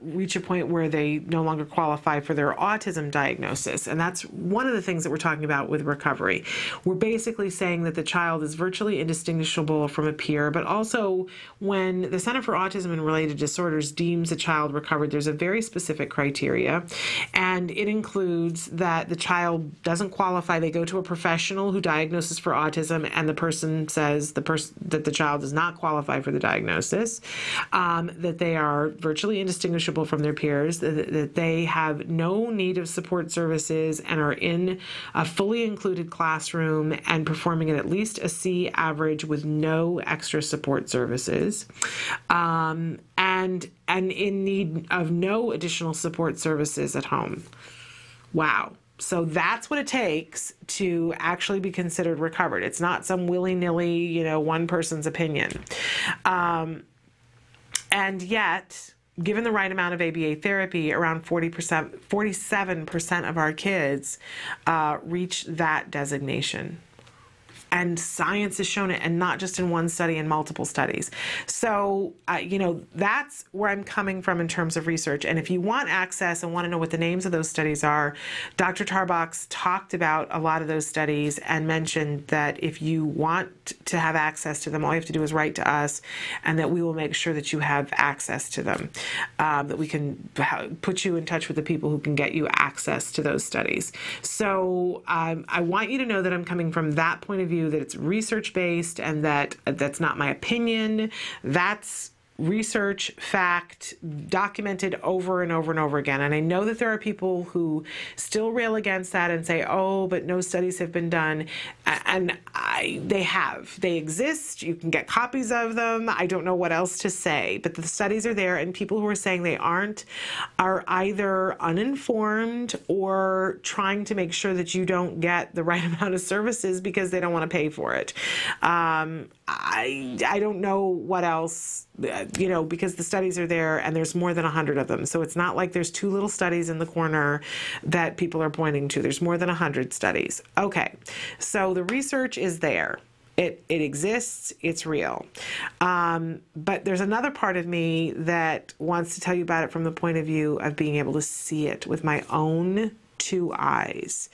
reach a point where they no longer qualify for their autism diagnosis. And that's one of the things that we're talking about with recovery. We're basically saying that the child is virtually indistinguishable from a peer, but also when the Center for Autism and and Related Disorders deems a child recovered, there's a very specific criteria, and it includes that the child doesn't qualify. They go to a professional who diagnoses for autism, and the person says that the child does not qualify for the diagnosis, that they are virtually indistinguishable from their peers, that they have no need of support services and are in a fully included classroom and performing at least a C average with no extra support services, and in need of no additional support services at home. Wow. So that's what it takes to actually be considered recovered. It's not some willy-nilly, one person's opinion. And yet, given the right amount of ABA therapy, around 47% of our kids reach that designation. And science has shown it, and not just in one study, in multiple studies. So, that's where I'm coming from in terms of research. And if you want access and want to know what the names of those studies are, Dr. Tarbox talked about a lot of those studies and mentioned that if you want to have access to them, all you have to do is write to us, and that we will make sure that you have access to them, that we can put you in touch with the people who can get you access to those studies. So I want you to know that I'm coming from that point of view, that it's research-based, and that's not my opinion. That's research, fact, documented over and over and over again. And I know that there are people who still rail against that and say, oh, but no studies have been done. And they exist. You can get copies of them. I don't know what else to say, but the studies are there, and people who are saying they aren't are either uninformed or trying to make sure that you don't get the right amount of services because they don't want to pay for it. I don't know what else, because the studies are there and there's more than 100 of them. So it's not like there's two little studies in the corner that people are pointing to. There's more than 100 studies. Okay, so the research is there. It exists. It's real. But there's another part of me that wants to tell you about it from the point of view of being able to see it with my own two eyes.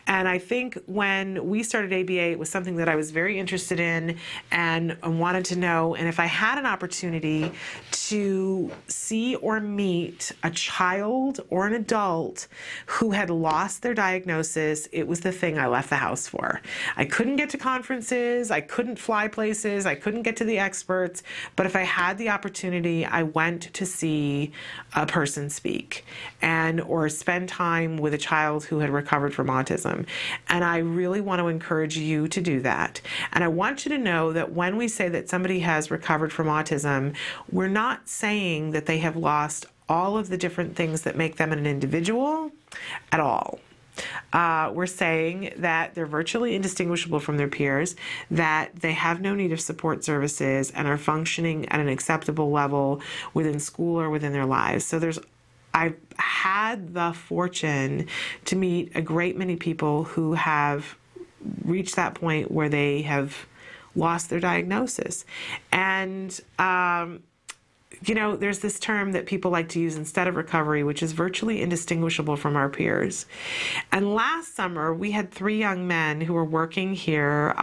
And I think when we started ABA, it was something that I was very interested in and wanted to know. And if I had an opportunity to see or meet a child or an adult who had lost their diagnosis, it was the thing I left the house for. I couldn't get to conferences, I couldn't fly places, I couldn't get to the experts, but if I had the opportunity, I went to see a person speak or spend time with a child who had recovered from autism. And I really want to encourage you to do that. And I want you to know that when we say that somebody has recovered from autism, we're not saying that they have lost all of the different things that make them an individual at all. We're saying that they're virtually indistinguishable from their peers, that they have no need of support services and are functioning at an acceptable level within school or within their lives. So I've had the fortune to meet a great many people who have reached that point where they have lost their diagnosis. And there's this term that people like to use instead of recovery, which is virtually indistinguishable from our peers. And last summer, we had 3 young men who were working here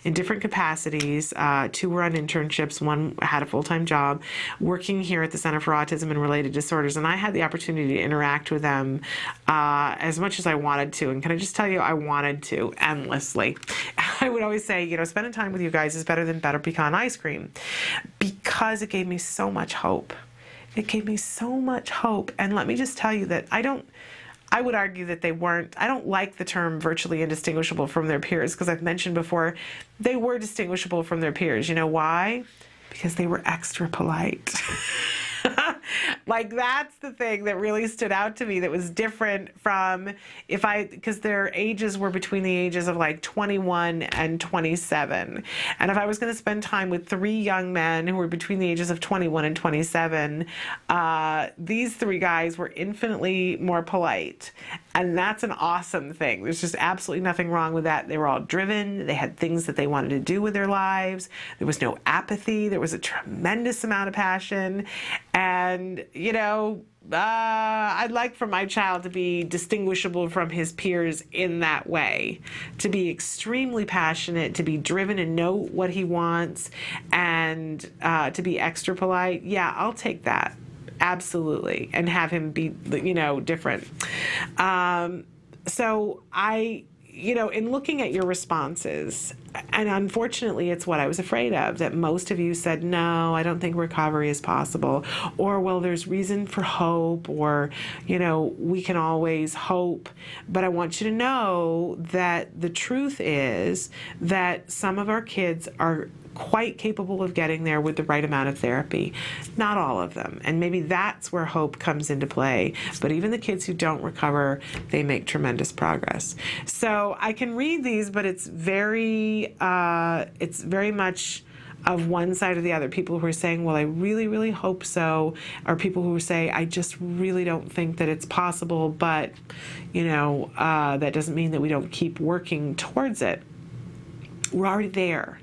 in different capacities. 2 were on internships, 1 had a full-time job, working here at the Center for Autism and Related Disorders. And I had the opportunity to interact with them as much as I wanted to. And can I just tell you, I wanted to endlessly. I would always say, spending time with you guys is better than butter pecan ice cream, because it gave me so much hope. It gave me so much hope. And let me just tell you that I would argue that I don't like the term virtually indistinguishable from their peers, because I've mentioned before, they were distinguishable from their peers. You know why? Because they were extra polite. Like, that's the thing that really stood out to me that was different from because their ages were between the ages of like 21 and 27. And if I was going to spend time with 3 young men who were between the ages of 21 and 27, these 3 guys were infinitely more polite. And that's an awesome thing. There's just absolutely nothing wrong with that. They were all driven. They had things that they wanted to do with their lives. There was no apathy. There was a tremendous amount of passion. And, I'd like for my child to be distinguishable from his peers in that way, to be extremely passionate, to be driven and know what he wants, and to be extra polite. Yeah, I'll take that. Absolutely. And have him be, different. So in looking at your responses, and unfortunately it's what I was afraid of, that most of you said, no, I don't think recovery is possible, or, well, there's reason for hope, or, we can always hope. But I want you to know that the truth is that some of our kids are quite capable of getting there with the right amount of therapy. Not all of them. And maybe that's where hope comes into play. But even the kids who don't recover, they make tremendous progress. So I can read these, but it's very much of one side or the other. People who are saying, well, I really, really hope so, or people who say, I just really don't think that it's possible, but, that doesn't mean that we don't keep working towards it. We're already there.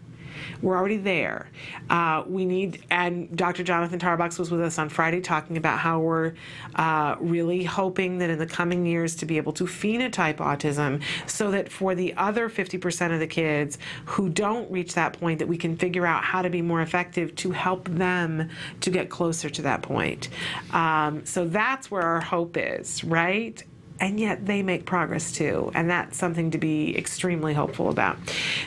We're already there. And Dr. Jonathan Tarbox was with us on Friday talking about how we're really hoping that in the coming years to be able to phenotype autism so that for the other 50% of the kids who don't reach that point, that we can figure out how to be more effective to help them to get closer to that point. So that's where our hope is, right? And yet they make progress too, and that's something to be extremely hopeful about.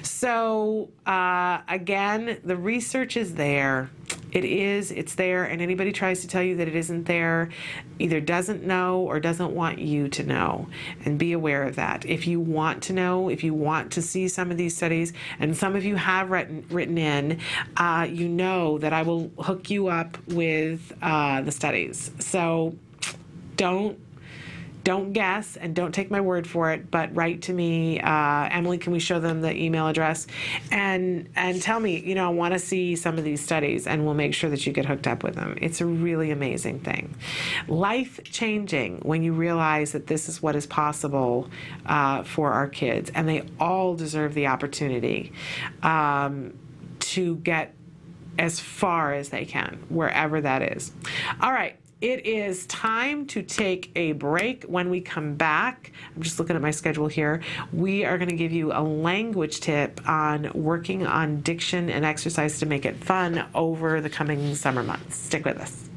So again, the research is there. It's there, and anybody tries to tell you that it isn't there either doesn't know or doesn't want you to know, and be aware of that. If you want to know, if you want to see some of these studies, and some of you have written in, you know that I will hook you up with the studies. So don't guess, and don't take my word for it, but write to me. Emily, can we show them the email address? And tell me, I want to see some of these studies, and we'll make sure that you get hooked up with them. It's a really amazing thing. Life-changing when you realize that this is what is possible for our kids, and they all deserve the opportunity to get as far as they can, wherever that is. All right. It is time to take a break. When we come back, I'm just looking at my schedule here, we are going to give you a language tip on working on diction and exercise to make it fun over the coming summer months. Stick with us.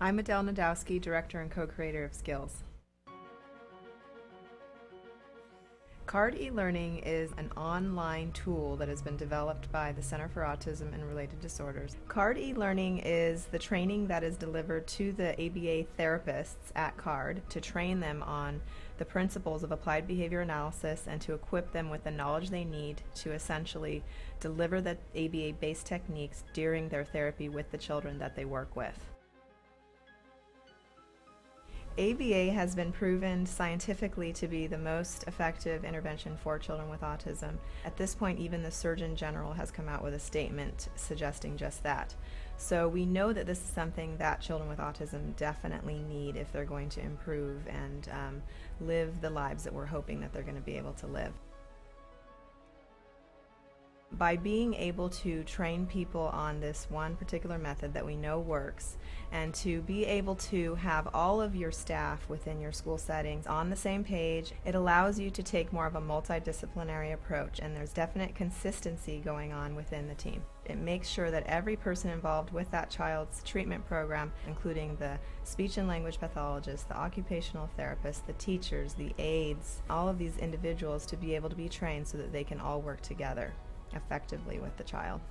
I'm Adele Nadowski, Director and Co-Creator of Skills. CARD e-learning is an online tool that has been developed by the Center for Autism and Related Disorders. CARD e-learning is the training that is delivered to the ABA therapists at CARD to train them on the principles of applied behavior analysis and to equip them with the knowledge they need to essentially deliver the ABA-based techniques during their therapy with the children that they work with. ABA has been proven scientifically to be the most effective intervention for children with autism. At this point, even the Surgeon General has come out with a statement suggesting just that. So we know that this is something that children with autism definitely need if they're going to improve and live the lives that we're hoping that they're going to be able to live. By being able to train people on this one particular method that we know works, and to be able to have all of your staff within your school settings on the same page, it allows you to take more of a multidisciplinary approach, and there's definite consistency going on within the team. It makes sure that every person involved with that child's treatment program, including the speech and language pathologist, the occupational therapist, the teachers, the aides, all of these individuals to be able to be trained so that they can all work together effectively with the child.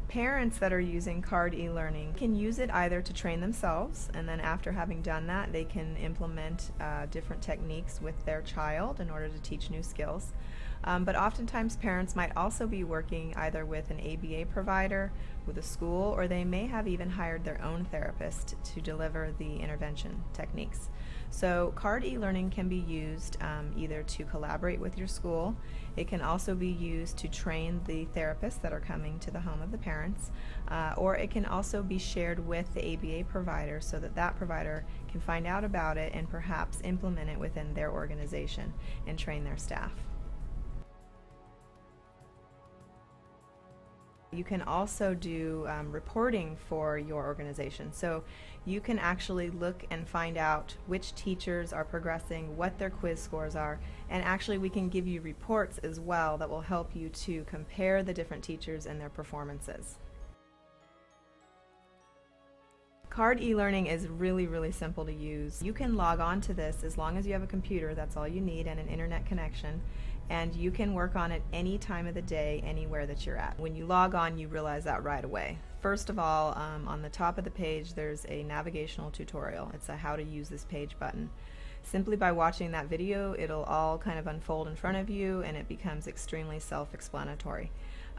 Parents that are using CARD e-learning can use it either to train themselves, and then after having done that they can implement different techniques with their child in order to teach new skills. But oftentimes parents might also be working either with an ABA provider, with a school, or they may have even hired their own therapist to deliver the intervention techniques. So CARD e-learning can be used either to collaborate with your school. It can also be used to train the therapists that are coming to the home of the parents, or it can also be shared with the ABA provider so that that provider can find out about it and perhaps implement it within their organization and train their staff. You can also do reporting for your organization. So you can actually look and find out which teachers are progressing, what their quiz scores are, and actually we can give you reports as well that will help you to compare the different teachers and their performances. CARD e-learning is really simple to use. You can log on to this as long as you have a computer, that's all you need, and an internet connection. And you can work on it any time of the day, anywhere that you're at. When you log on, you realize that right away. First of all, on the top of the page, there's a navigational tutorial. It's a how to use this page button. Simply by watching that video, it'll all kind of unfold in front of you, and it becomes extremely self-explanatory.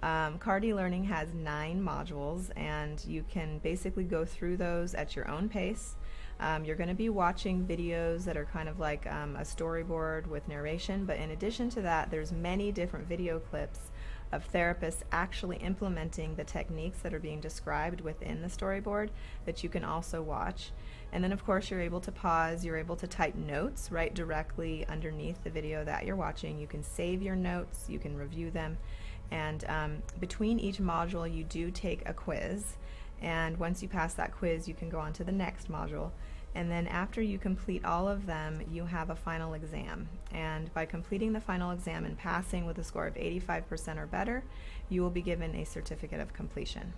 CARD e-learning has 9 modules, and you can basically go through those at your own pace. You're going to be watching videos that are kind of like a storyboard with narration, but in addition to that, there's many different video clips of therapists actually implementing the techniques that are being described within the storyboard that you can also watch. And then of course you're able to pause, you're able to type notes right directly underneath the video that you're watching. You can save your notes, you can review them, and between each module you do take a quiz. And once you pass that quiz, you can go on to the next module. And then after you complete all of them, you have a final exam. And by completing the final exam and passing with a score of 85% or better, you will be given a certificate of completion.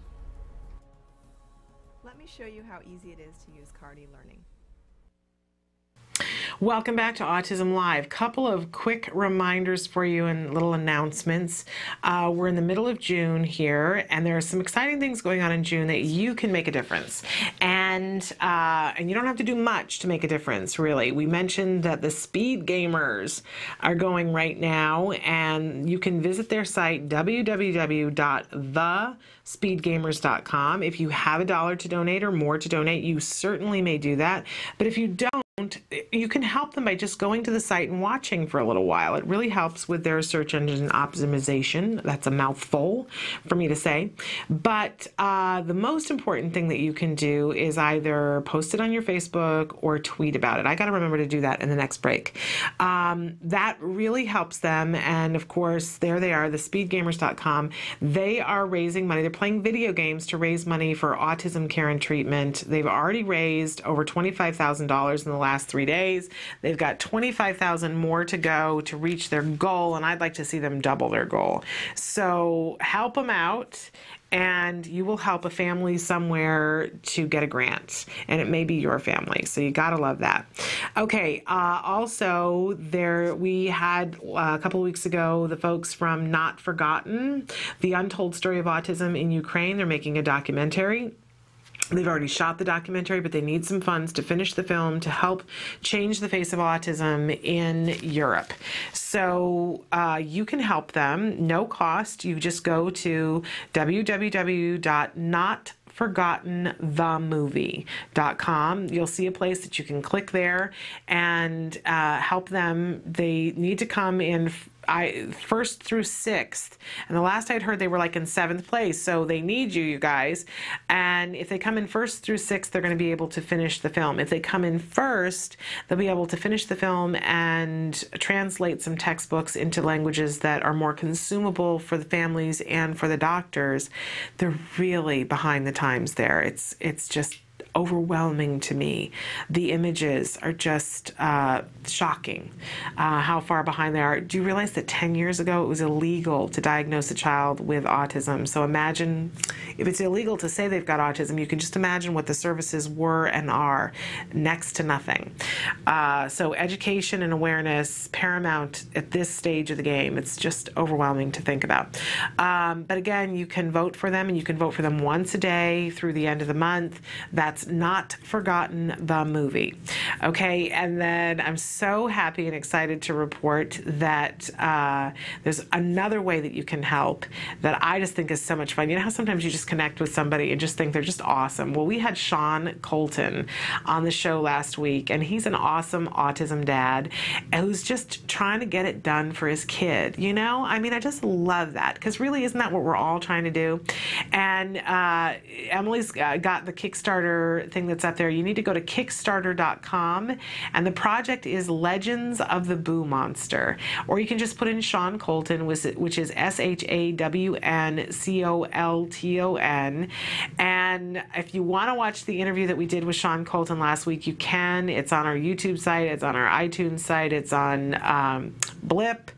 Let me show you how easy it is to use CARD e-learning. Welcome back to Autism Live. Couple of quick reminders for you and little announcements. We're in the middle of June here, and there are some exciting things going on in June that you can make a difference. And you don't have to do much to make a difference, really. We mentioned that the Speed Gamers are going right now, and you can visit their site, www.thespeedgamers.com. If you have $1 to donate or more to donate, you certainly may do that. But if you don't, you can help them by just going to the site and watching for a little while. It really helps with their search engine optimization. That's a mouthful for me to say. But the most important thing that you can do is either post it on your Facebook or tweet about it. I got to remember to do that in the next break. That really helps them. And of course, there they are, thespeedgamers.com. They are raising money. They're playing video games to raise money for autism care and treatment. They've already raised over $25,000 in the last 3 days. They've got 25,000 more to go to reach their goal, and I'd like to see them double their goal. So help them out, and you will help a family somewhere to get a grant, and it may be your family, so you gotta love that. Okay, also we had a couple of weeks ago the folks from Not Forgotten, The Untold Story of Autism in Ukraine. They're making a documentary. They've already shot the documentary, but they need some funds to finish the film to help change the face of autism in Europe. So you can help them, no cost. You just go to www.notforgottenthemovie.com. You'll see a place that you can click there and help them. They need to come in first through 6th, and the last I'd heard they were like in 7th place, so they need you guys. And if they come in 1st through 6th, they're going to be able to finish the film. If they come in 1st, they'll be able to finish the film and translate some textbooks into languages that are more consumable for the families and for the doctors. They're really behind the times there. It's just overwhelming to me. The images are just shocking, how far behind they are. Do you realize that 10 years ago it was illegal to diagnose a child with autism? So imagine if it's illegal to say they've got autism, you can just imagine what the services were and are. Next to nothing. So education and awareness paramount at this stage of the game. It's just overwhelming to think about. But again, you can vote for them, and you can vote for them once a day through the end of the month. That's That's Not Forgotten, the movie. Okay, and then I'm so happy and excited to report that there's another way that you can help that I just think is so much fun. You know how sometimes you just connect with somebody and just think they're just awesome? Well, we had Sean Colton on the show last week, and he's an awesome autism dad who's just trying to get it done for his kid. You know, I mean, I just love that, because really, isn't that what we're all trying to do? And Emily's got the Kickstarter thing that's up there. You need to go to Kickstarter.com, and the project is Legends of the Boo Monster. Or you can just put in Sean Colton, which is SHAWNCOLTON. And if you want to watch the interview that we did with Sean Colton last week, you can. It's on our YouTube site, it's on our iTunes site, it's on Blip.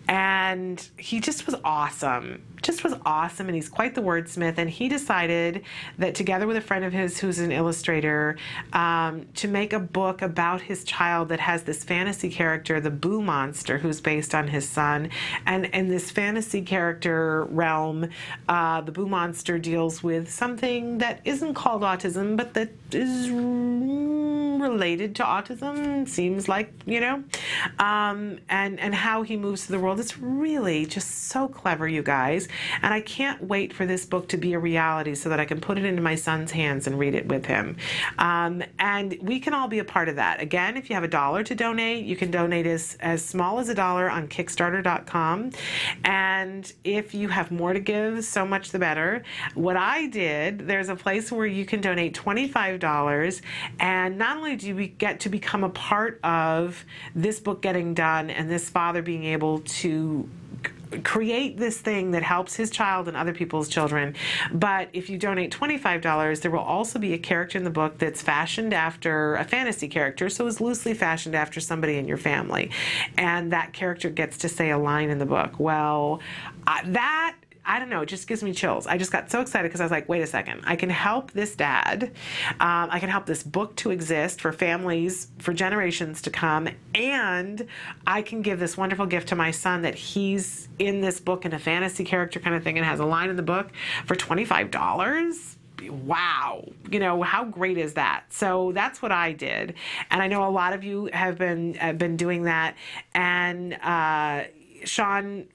And he just was awesome. And he's quite the wordsmith, and he decided that together with a friend of his who's an illustrator to make a book about his child that has this fantasy character, the Boo Monster, who's based on his son. And in this fantasy character realm, the Boo Monster deals with something that isn't called autism, but that is related to autism, seems like, you know, and how he moves through the world. It's really just so clever, you guys. And I can't wait for this book to be a reality so that I can put it into my son's hands and read it with him. And we can all be a part of that. Again, if you have $1 to donate, you can donate as small as $1 on Kickstarter.com. And if you have more to give, so much the better. What I did, there's a place where you can donate $25, and not only do we get to become a part of this book getting done and this father being able to create this thing that helps his child and other people's children, but if you donate $25, there will also be a character in the book that's fashioned after a fantasy character, so is loosely fashioned after somebody in your family, and that character gets to say a line in the book. Well, that, I don't know, it just gives me chills. I just got so excited because I was like, wait a second, I can help this dad, I can help this book to exist for families, for generations to come, and I can give this wonderful gift to my son that he's in this book in a fantasy character kind of thing and has a line in the book for $25. Wow, you know, how great is that? So that's what I did, and I know a lot of you have been doing that, and Sean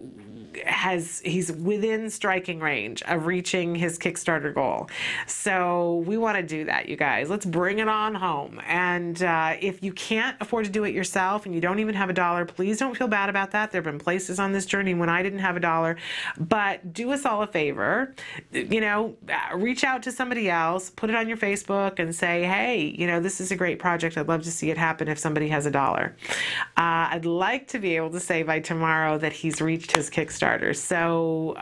he's within striking range of reaching his Kickstarter goal. So we want to do that, you guys. Let's bring it on home. And if you can't afford to do it yourself and you don't even have $1, please don't feel bad about that. There have been places on this journey when I didn't have $1, but do us all a favor, you know, reach out to somebody else, put it on your Facebook and say, hey, you know, this is a great project. I'd love to see it happen if somebody has $1. I'd like to be able to say by tomorrow that he's reached his Kickstarter. So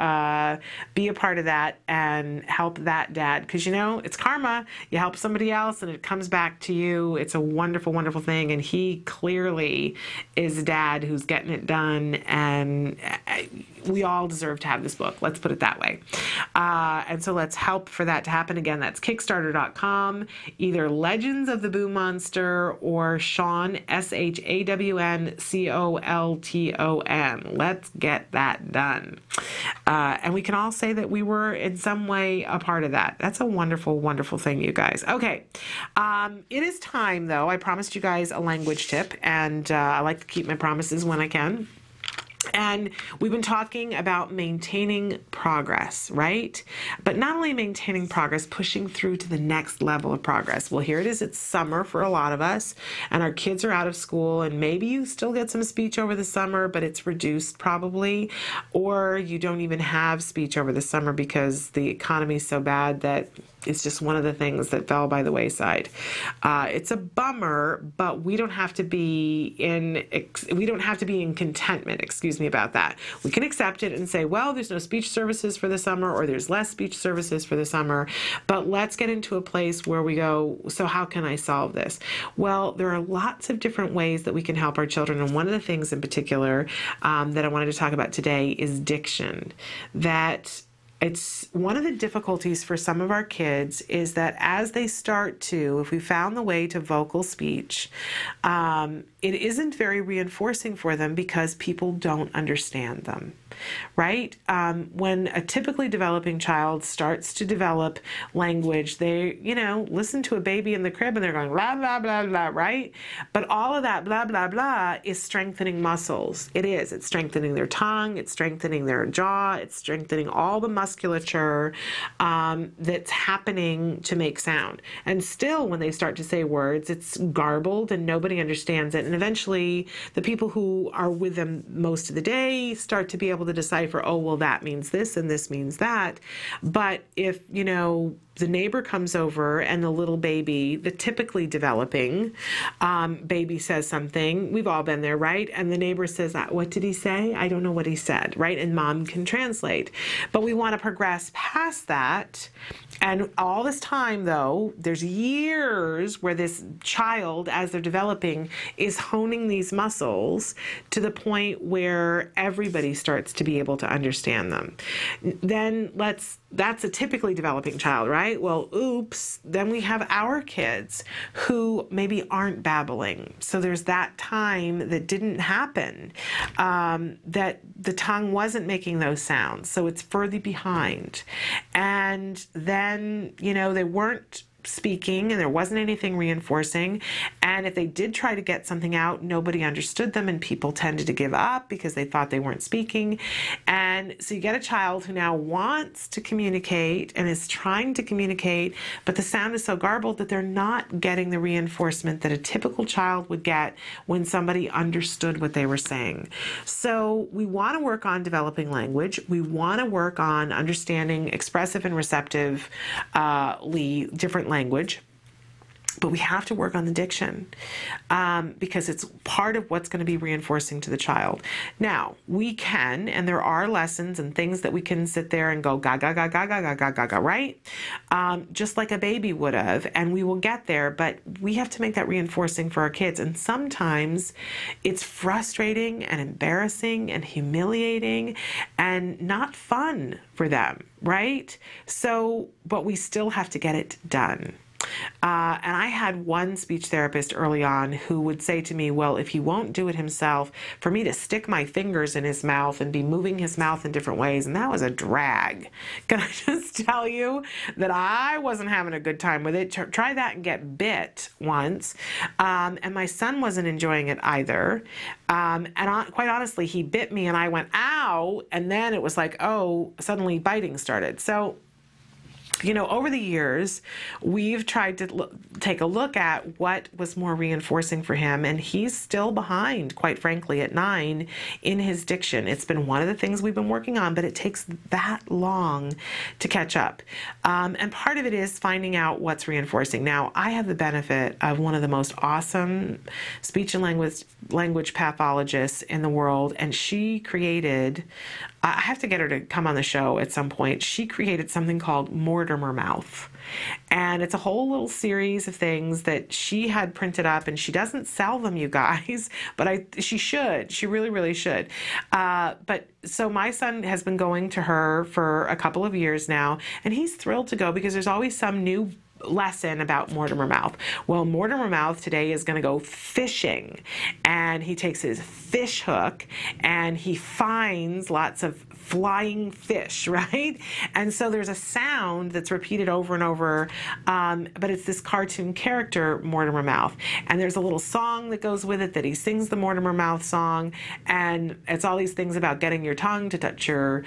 be a part of that and help that dad, because you know it's karma. You help somebody else and it comes back to you. It's a wonderful, wonderful thing, and he clearly is a dad who's getting it done, and we all deserve to have this book. Let's put it that way. And so let's help for that to happen. Again, that's Kickstarter.com, either Legends of the Boo Monster or Sean, SHAWNCOLTON. Let's get that done. And we can all say that we were in some way a part of that. That's a wonderful, wonderful thing, you guys. Okay. It is time, though. I promised you guys a language tip, and I like to keep my promises when I can. And we've been talking about maintaining progress, right? But not only maintaining progress, pushing through to the next level of progress. Well, here it is. It's summer for a lot of us, and our kids are out of school, and maybe you still get some speech over the summer, but it's reduced probably, or you don't even have speech over the summer because the economy is so bad that it's just one of the things that fell by the wayside. It's a bummer, but we don't have to be in contentment. Excuse me about that. We can accept it and say, well, there's no speech services for the summer, or there's less speech services for the summer. But let's get into a place where we go, so how can I solve this? Well, there are lots of different ways that we can help our children, and one of the things in particular that I wanted to talk about today is diction. That it's one of the difficulties for some of our kids is that as they start to, if we found the way to vocal speech, it isn't very reinforcing for them because people don't understand them. right? When a typically developing child starts to develop language, they, listen to a baby in the crib and they're going blah, blah, blah, blah, right? But all of that blah, blah, blah is strengthening muscles. It is. It's strengthening their tongue. It's strengthening their jaw. It's strengthening all the musculature that's happening to make sound. And still, when they start to say words, it's garbled and nobody understands it. And eventually, the people who are with them most of the day start to be able to decipher, oh, well, that means this and this means that. But if, the neighbor comes over and the little baby, the typically developing baby says something, we've all been there, right? And the neighbor says, what did he say? I don't know what he said, right? And mom can translate. But we want to progress past that. And all this time, though, there's years where this child, as they're developing, is honing these muscles to the point where everybody starts to be able to understand them. Then that's a typically developing child, right? Well, oops, then we have our kids who maybe aren't babbling. So there's that time that didn't happen, that the tongue wasn't making those sounds. So it's further behind. And then, they weren't speaking and there wasn't anything reinforcing. And if they did try to get something out, nobody understood them and people tended to give up because they thought they weren't speaking. And so you get a child who now wants to communicate and is trying to communicate, but the sound is so garbled that they're not getting the reinforcement that a typical child would get when somebody understood what they were saying. So we want to work on developing language. We want to work on understanding expressive and receptively different language, but we have to work on the diction because it's part of what's going to be reinforcing to the child. Now, we can, and there are lessons and things that we can sit there and go gaga, gaga, gaga, gaga, gaga, right? Just like a baby would have, and we will get there, but we have to make that reinforcing for our kids. And sometimes it's frustrating and embarrassing and humiliating and not fun for them, right? So, but we still have to get it done. And I had one speech therapist early on who would say to me, well, if he won't do it himself, for me to stick my fingers in his mouth and be moving his mouth in different ways, and that was a drag. Can I just tell you that I wasn't having a good time with it? Try that and get bit once. And my son wasn't enjoying it either. Quite honestly, he bit me and I went, ow, and then it was like, oh, suddenly biting started. So, over the years, we've tried to take a look at what was more reinforcing for him, and he's still behind, quite frankly, at 9 in his diction. It's been one of the things we've been working on, but it takes that long to catch up. And part of it is finding out what's reinforcing. Now, I have the benefit of one of the most awesome speech and language pathologists in the world, and she created, I have to get her to come on the show at some point, she created something called Mortimer Mouth. And it's a whole little series of things that she had printed up, and she doesn't sell them, you guys, but she should. She really, really should. But so my son has been going to her for a couple of years now, and he's thrilled to go because there's always some new lesson about Mortimer Mouth. Well, Mortimer Mouth today is going to go fishing, and he takes his fish hook and he finds lots of flying fish, right? And so there's a sound that's repeated over and over, but it's this cartoon character, Mortimer Mouth. And there's a little song that goes with it that he sings the Mortimer Mouth song, and it's all these things about getting your tongue to touch your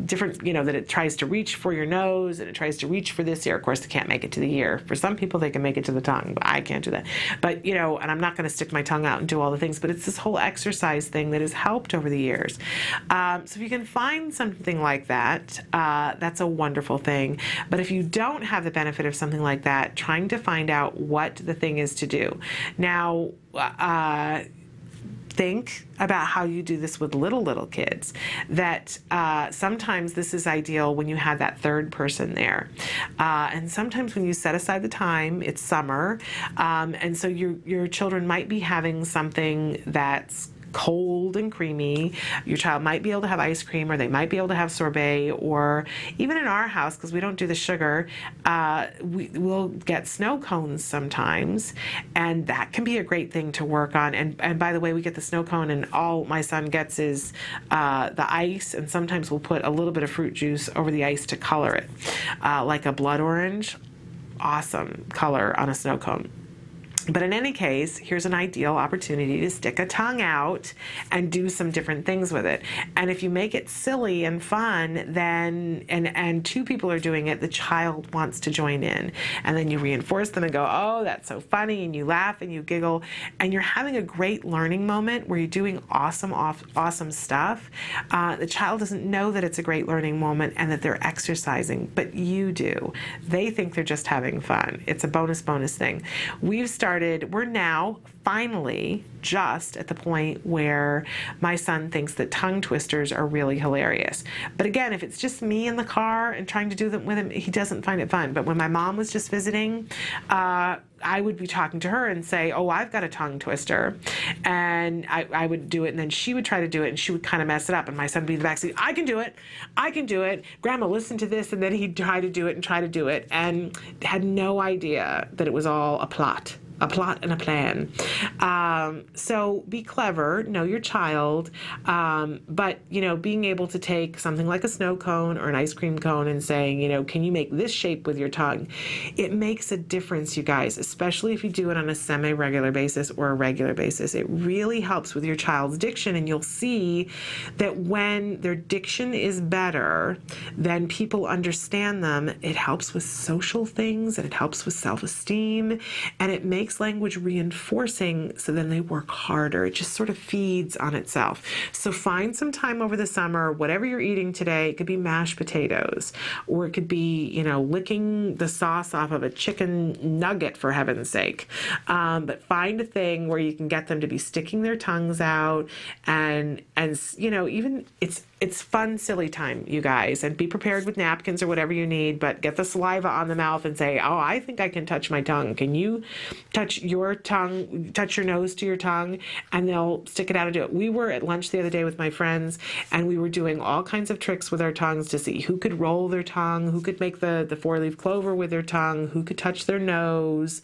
different, that it tries to reach for your nose and it tries to reach for this ear. Of course, they can't make it to the ear. For some people, they can make it to the tongue, but I can't do that. But, and I'm not going to stick my tongue out and do all the things, but it's this whole exercise thing that has helped over the years. So if you can find something like that, that's a wonderful thing. But if you don't have the benefit of something like that, trying to find out what the thing is to do. Now, think about how you do this with little kids, that sometimes this is ideal when you have that third person there. And sometimes when you set aside the time, it's summer, and so your children might be having something that's cold and creamy. Your child might be able to have ice cream, or they might be able to have sorbet, or even in our house, because we don't do the sugar, we'll get snow cones sometimes, and that can be a great thing to work on. And by the way, we get the snow cone, and all my son gets is the ice, and sometimes we'll put a little bit of fruit juice over the ice to color it, like a blood orange. Awesome color on a snow cone. But in any case, here's an ideal opportunity to stick a tongue out and do some different things with it. And if you make it silly and fun, then, and two people are doing it, the child wants to join in. And then you reinforce them and go, oh, that's so funny, and you laugh and you giggle, and you're having a great learning moment where you're doing awesome stuff. The child doesn't know that it's a great learning moment and that they're exercising, but you do. They think they're just having fun. It's a bonus thing. We're now finally just at the point where my son thinks that tongue twisters are really hilarious. But again, if it's just me in the car and trying to do them with him, he doesn't find it fun. But when my mom was just visiting, I would be talking to her and say, oh, I've got a tongue twister. And I would do it, and then she would try to do it, and she would kind of mess it up. And my son would be in the back saying, I can do it. Grandma, listen to this. And then he'd try to do it, and had no idea that it was all a plot and a plan. So be clever, know your child, but, being able to take something like a snow cone or an ice cream cone and saying, can you make this shape with your tongue? It makes a difference, you guys, especially if you do it on a semi-regular basis or a regular basis. It really helps with your child's diction, and you'll see that when their diction is better, then people understand them. It helps with social things, and it helps with self-esteem, and it makes language reinforcing, so then they work harder. It just sort of feeds on itself. So find some time over the summer, whatever you're eating today. It could be mashed potatoes, or it could be, licking the sauce off of a chicken nugget, for heaven's sake. But find a thing where you can get them to be sticking their tongues out, and even it's fun, silly time, you guys, and be prepared with napkins or whatever you need, but get the saliva on the mouth and say, oh, I think I can touch my tongue. Can you touch your tongue, touch your nose to your tongue? And they'll stick it out and do it. We were at lunch the other day with my friends, and we were doing all kinds of tricks with our tongues to see who could roll their tongue, who could make the four-leaf clover with their tongue, who could touch their nose,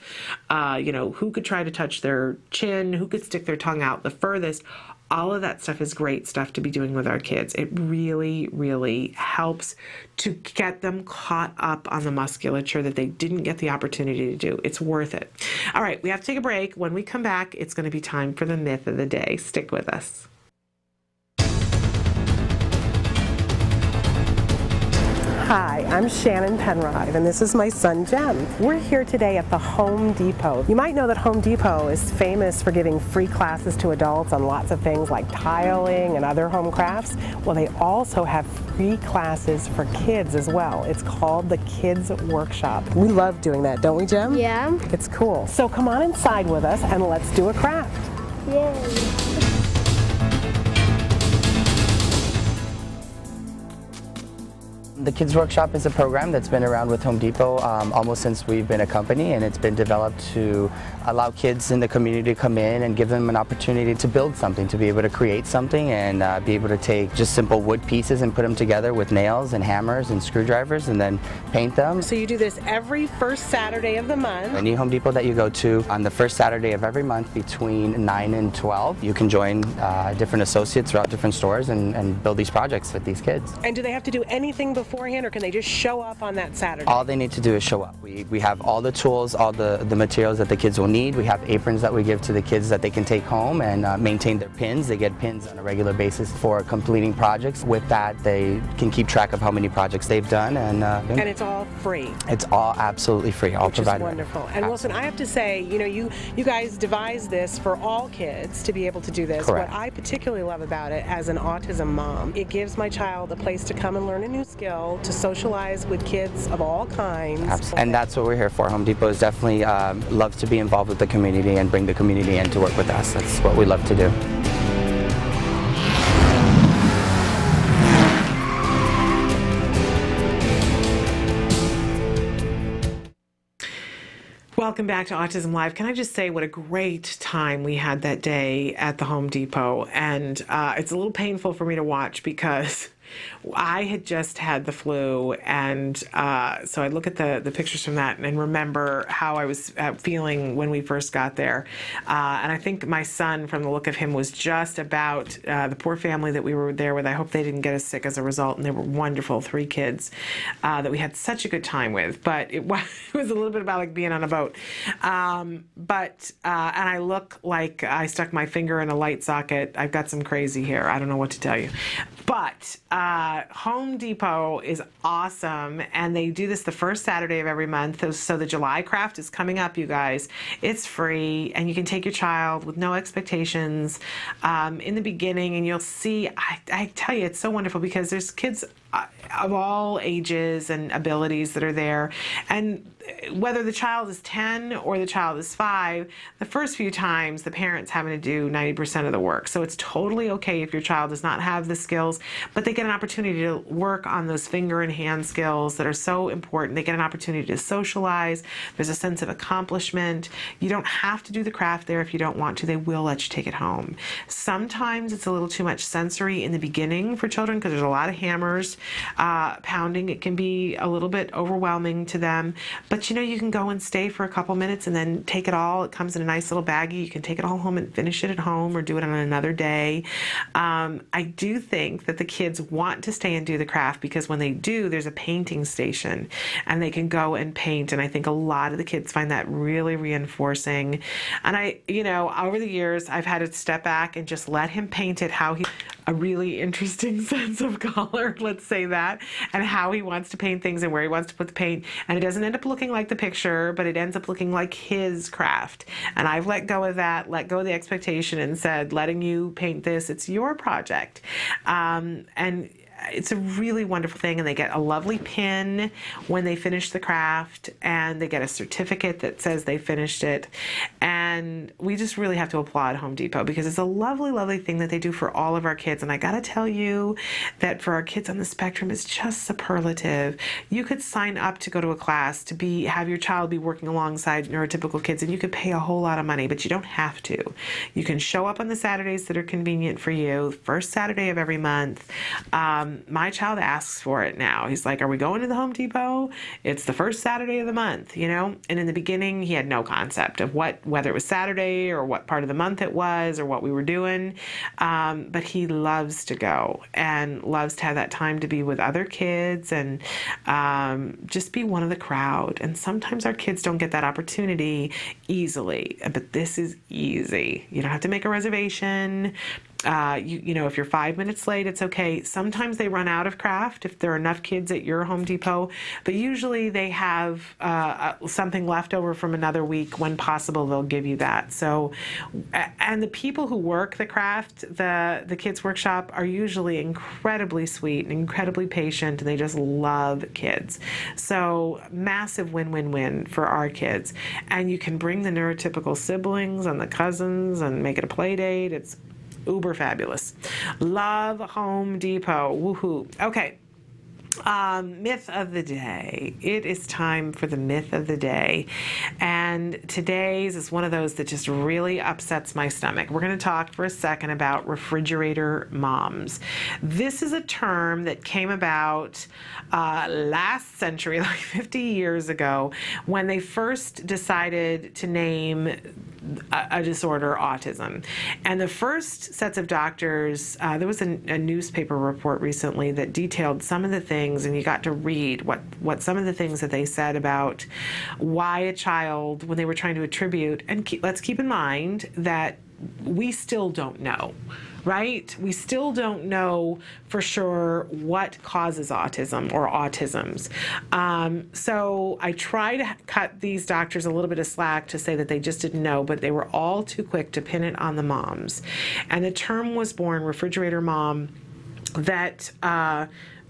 who could try to touch their chin, who could stick their tongue out the furthest. All of that stuff is great stuff to be doing with our kids. It really, really helps to get them caught up on the musculature that they didn't get the opportunity to do. It's worth it. All right, we have to take a break. When we come back, it's going to be time for the myth of the day. Stick with us. Hi, I'm Shannon Penrod, and this is my son Jem. We're here today at the Home Depot. You might know that Home Depot is famous for giving free classes to adults on lots of things like tiling and other home crafts. Well, they also have free classes for kids as well. It's called the Kids Workshop. We love doing that, don't we, Jem? Yeah. It's cool. So come on inside with us and let's do a craft. Yay. The Kids Workshop is a program that's been around with Home Depot almost since we've been a company, and it's been developed to allow kids in the community to come in and give them an opportunity to build something, to be able to create something, and be able to take just simple wood pieces and put them together with nails and hammers and screwdrivers and then paint them. So you do this every first Saturday of the month. Any Home Depot that you go to on the first Saturday of every month between 9 and 12, you can join different associates throughout different stores and build these projects with these kids. And do they have to do anything beforehand, or can they just show up on that Saturday? All they need to do is show up. We have all the tools, all the materials that the kids will need. We have aprons that we give to the kids that they can take home and maintain their pins. They get pins on a regular basis for completing projects. With that, they can keep track of how many projects they've done. And it's all free. It's all absolutely free, all provided. Which is wonderful. And listen, I have to say, you guys devised this for all kids to be able to do this. Correct. What I particularly love about it as an autism mom, it gives my child a place to come and learn a new skill, to socialize with kids of all kinds. Absolutely. And that's what we're here for. Home Depot is definitely loves to be involved with the community and bring the community in to work with us. That's what we love to do. Welcome back to Autism Live. Can I just say what a great time we had that day at the Home Depot? And it's a little painful for me to watch because I had just had the flu, and so I look at the pictures from that and remember how I was feeling when we first got there. And I think my son, from the look of him, was just about the poor family that we were there with. I hope they didn't get us sick as a result, and they were wonderful, 3 kids that we had such a good time with. But it was a little bit about like being on a boat. And I look like I stuck my finger in a light socket. I've got some crazy hair. I don't know what to tell you. But Home Depot is awesome, and they do this the first Saturday of every month. So the July craft is coming up, you guys. It's free, and you can take your child with no expectations in the beginning, and you'll see, I tell you, it's so wonderful because there's kids of all ages and abilities that are there. And whether the child is 10 or the child is 5, the first few times the parent's having to do 90% of the work. So it's totally okay if your child does not have the skills, but they get an opportunity to work on those finger and hand skills that are so important. They get an opportunity to socialize. There's a sense of accomplishment. You don't have to do the craft there if you don't want to. They will let you take it home. Sometimes it's a little too much sensory in the beginning for children because there's a lot of hammers pounding. It can be a little bit overwhelming to them, but you know, you can go and stay for a couple minutes and then take it all. It comes in a nice little baggie. You can take it all home and finish it at home or do it on another day. I do think that the kids want to stay and do the craft because when they do, there's a painting station and they can go and paint. And I think a lot of the kids find that really reinforcing. And you know, over the years, I've had to step back and just let him paint it how he, a really interesting sense of color, let's say that, and how he wants to paint things and where he wants to put the paint. And it doesn't end up looking like the picture, but it ends up looking like his craft. And I've let go of that, let go of the expectation and said, letting you paint this, it's your project. And it's a really wonderful thing, and they get a lovely pin when they finish the craft, and they get a certificate that says they finished it. And we just really have to applaud Home Depot because it's a lovely, lovely thing that they do for all of our kids. And I gotta tell you that for our kids on the spectrum, it's just superlative. You could sign up to go to a class to have your child be working alongside neurotypical kids, and you could pay a whole lot of money, but you don't have to. You can show up on the Saturdays that are convenient for you, first Saturday of every month. My child asks for it now. He's like, are we going to the Home Depot? It's the first Saturday of the month, you know? And in the beginning, he had no concept of whether it was Saturday or what part of the month it was or what we were doing. But he loves to go and loves to have that time to be with other kids and just be one of the crowd. And sometimes our kids don't get that opportunity easily, but this is easy. You don't have to make a reservation. You know, if you're 5 minutes late, it's okay. Sometimes they run out of craft if there are enough kids at your Home Depot, but usually they have something left over from another week. When possible, they'll give you that. So, and the people who work the craft, the kids workshop, are usually incredibly sweet and incredibly patient, and they just love kids. So massive win-win-win for our kids. And you can bring the neurotypical siblings and the cousins and make it a play date. It's uber fabulous. Love Home Depot. Woohoo. Okay. Myth of the day. It is time for the myth of the day. And today's is one of those that just really upsets my stomach. We're going to talk for a second about refrigerator moms. This is a term that came about last century, like 50 years ago, when they first decided to name a disorder autism. And the first sets of doctors, there was a newspaper report recently that detailed some of the things, and you got to read what some of the things that they said about why a child, when they were trying to attribute, and let's keep in mind that we still don't know, right? We still don't know for sure what causes autism or autisms. So I try to cut these doctors a little bit of slack to say that they just didn't know, but they were all too quick to pin it on the moms. And the term was born, refrigerator mom, that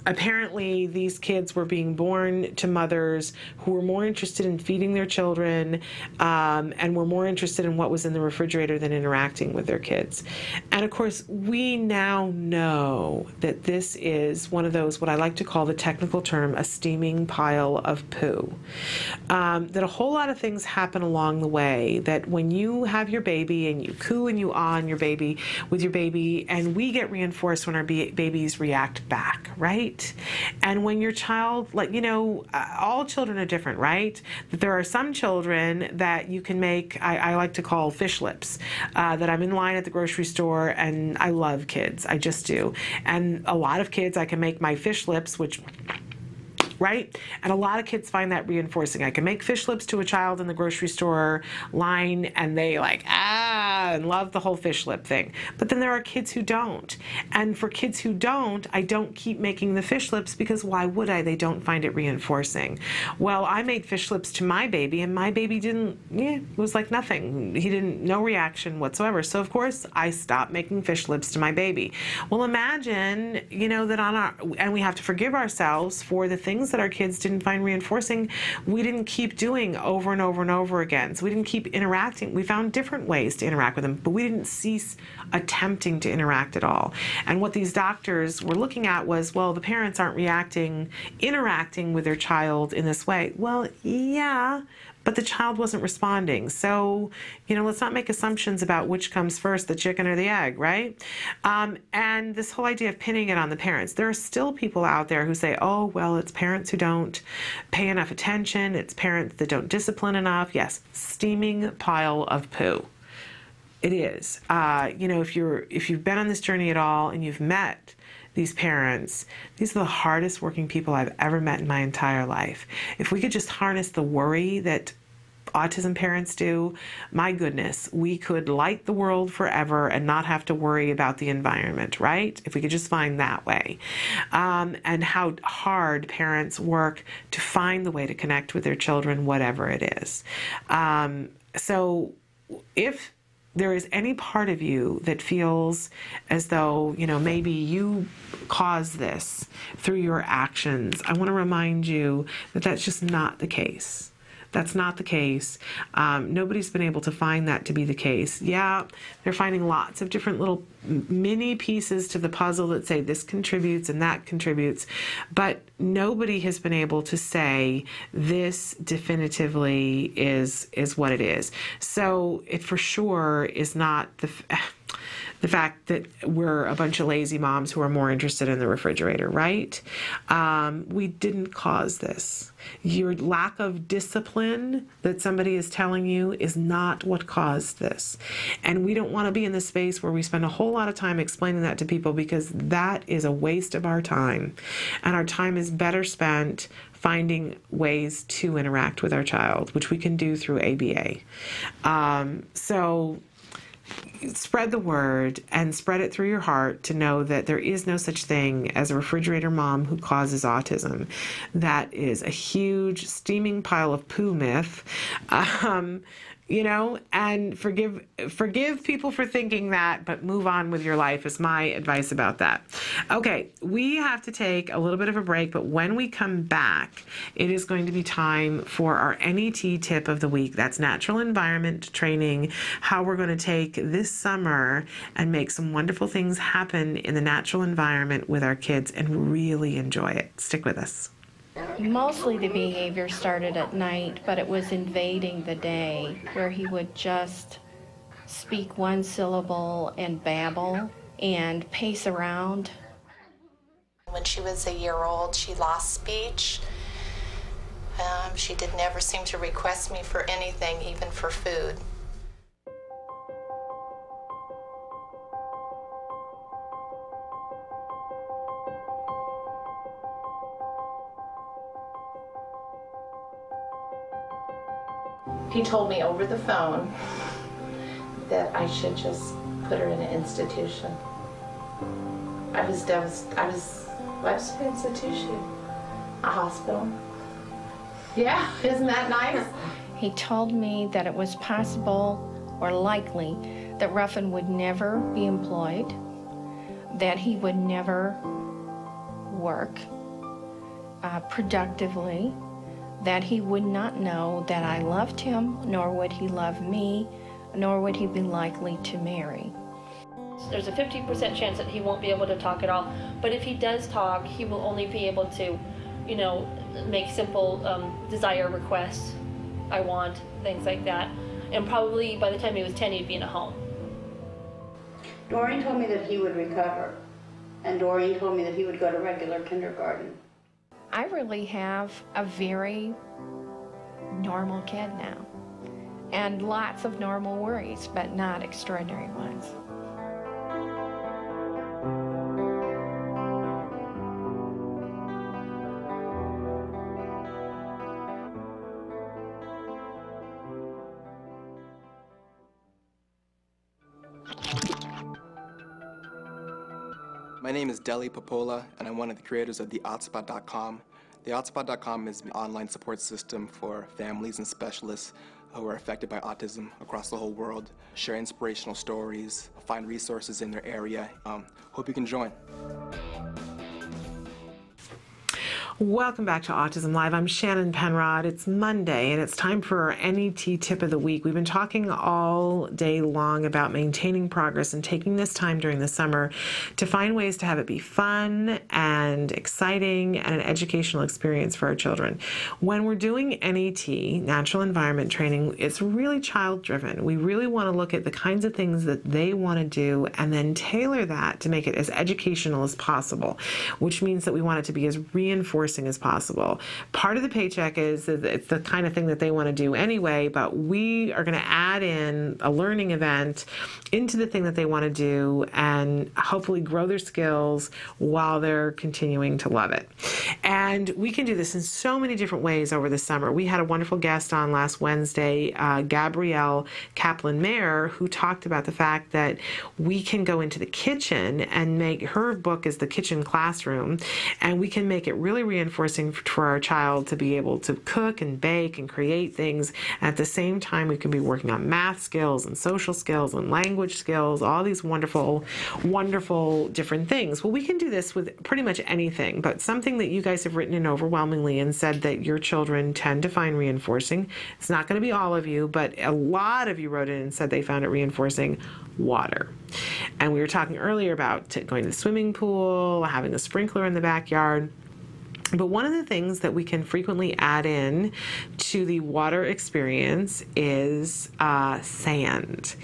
apparently these kids were being born to mothers who were more interested in feeding their children and were more interested in what was in the refrigerator than interacting with their kids. And of course, we now know that this is one of those, what I like to call the technical term, a steaming pile of poo. That a whole lot of things happen along the way, that when you have your baby and you coo and you ah on your baby with your baby, and we get reinforced when our babies react back, right? And when your child, like, you know, all children are different, right? That there are some children that you can make, I like to call fish lips, that I'm in line at the grocery store, and I love kids, I just do. And a lot of kids, I can make my fish lips, which, right? And a lot of kids find that reinforcing. I can make fish lips to a child in the grocery store line, and they like, and love the whole fish lip thing. But then there are kids who don't. And for kids who don't, I don't keep making the fish lips, because why would I? They don't find it reinforcing. Well, I made fish lips to my baby, and my baby didn't, it was like nothing. He didn't, no reaction whatsoever. So of course, I stopped making fish lips to my baby. Well, imagine, you know, that on our, and we have to forgive ourselves for the things that our kids didn't find reinforcing, we didn't keep doing over and over and over again. So we didn't keep interacting. We found different ways to interact with them, but we didn't cease attempting to interact at all. And what these doctors were looking at was, well, the parents aren't interacting with their child in this way. Well, yeah, but the child wasn't responding. So, you know, let's not make assumptions about which comes first, the chicken or the egg, right? And this whole idea of pinning it on the parents. There are still people out there who say, oh, well, it's parents who don't pay enough attention. It's parents that don't discipline enough. Yes, steaming pile of poo. It is. You know, if you've been on this journey at all and you've met these parents, these are the hardest working people I've ever met in my entire life. If we could just harness the worry that autism parents do, my goodness, we could light the world forever and not have to worry about the environment, right? If we could just find that way. And how hard parents work to find the way to connect with their children, whatever it is. So if there is any part of you that feels as though, you know, maybe you caused this through your actions, I want to remind you that that's just not the case. That's not the case. Nobody's been able to find that to be the case. Yeah, they're finding lots of different little mini pieces to the puzzle that say this contributes and that contributes, but nobody has been able to say this definitively is what it is. So it for sure is not the fact that we're a bunch of lazy moms who are more interested in the refrigerator, right? We didn't cause this. Your lack of discipline that somebody is telling you is not what caused this. And we don't want to be in this space where we spend a whole lot of time explaining that to people, because that is a waste of our time. And our time is better spent finding ways to interact with our child, which we can do through ABA. So spread the word and spread it through your heart to know that there is no such thing as a refrigerator mom who causes autism. That is a huge steaming pile of poo myth. You know, and forgive people for thinking that, but move on with your life is my advice about that. Okay, we have to take a little bit of a break, but when we come back, it is going to be time for our NET tip of the week. That's natural environment training, how we're going to take this summer and make some wonderful things happen in the natural environment with our kids and really enjoy it. Stick with us. Mostly the behavior started at night, but it was invading the day, where he would just speak one syllable and babble and pace around. When she was a year old, she lost speech. She did never seem to request me for anything, even for food. He told me over the phone that I should just put her in an institution. I was devastated. What's an institution? A hospital. Yeah, isn't that nice? He told me that it was possible or likely that Ruffin would never be employed, that he would never work, productively, that he would not know that I loved him, nor would he love me, nor would he be likely to marry. There's a 50% chance that he won't be able to talk at all, but if he does talk, he will only be able to, you know, make simple desire requests, I want, things like that. And probably by the time he was 10, he'd be in a home. Doreen told me that he would recover, and Doreen told me that he would go to regular kindergarten. I really have a very normal kid now, and lots of normal worries, but not extraordinary ones. My name is Deli Popola, and I'm one of the creators of theAutspot.com. TheAutspot.com is an online support system for families and specialists who are affected by autism across the whole world. Share inspirational stories, find resources in their area. Hope you can join. Welcome back to Autism Live. I'm Shannon Penrod. It's Monday, and it's time for our NET tip of the week. We've been talking all day long about maintaining progress and taking this time during the summer to find ways to have it be fun and exciting and an educational experience for our children. When we're doing NET, natural environment training, it's really child-driven. We really want to look at the kinds of things that they want to do and then tailor that to make it as educational as possible, which means that we want it to be as reinforcing as possible. Part of the paycheck is that it's the kind of thing that they want to do anyway, but we are going to add in a learning event into the thing that they want to do and hopefully grow their skills while they're continuing to love it. And we can do this in so many different ways over the summer. We had a wonderful guest on last Wednesday, Gabrielle Kaplan-Mayer, who talked about the fact that we can go into the kitchen and make, her book is The Kitchen Classroom, and we can make it really reinforcing for our child to be able to cook and bake and create things. At the same time, we can be working on math skills and social skills and language skills, all these wonderful, wonderful different things. Well, we can do this with pretty much anything, but something that you guys have written in overwhelmingly and said that your children tend to find reinforcing. It's not going to be all of you, but a lot of you wrote in and said they found it reinforcing. Water. And we were talking earlier about going to the swimming pool, having a sprinkler in the backyard. But one of the things that we can frequently add in to the water experience is sand.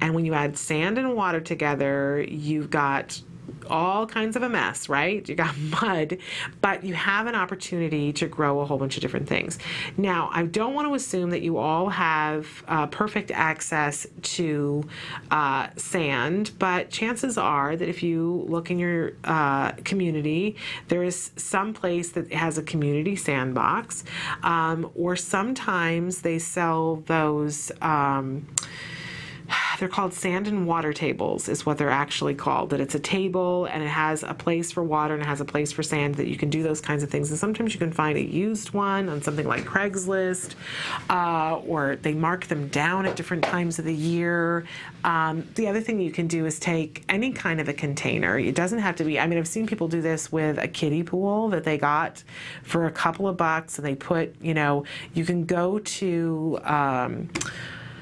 And when you add sand and water together, you've got all kinds of a mess, right? You got mud, but you have an opportunity to grow a whole bunch of different things. Now, I don't want to assume that you all have perfect access to sand, but chances are that if you look in your community, there is some place that has a community sandbox, or sometimes they sell those they're called sand and water tables is what they're actually called, that it's a table and it has a place for water and it has a place for sand, that you can do those kinds of things. And sometimes you can find a used one on something like Craigslist, or they mark them down at different times of the year. The other thing you can do is take any kind of a container. It doesn't have to be, I mean, I've seen people do this with a kiddie pool that they got for a couple of bucks, and they put, you know, you can go to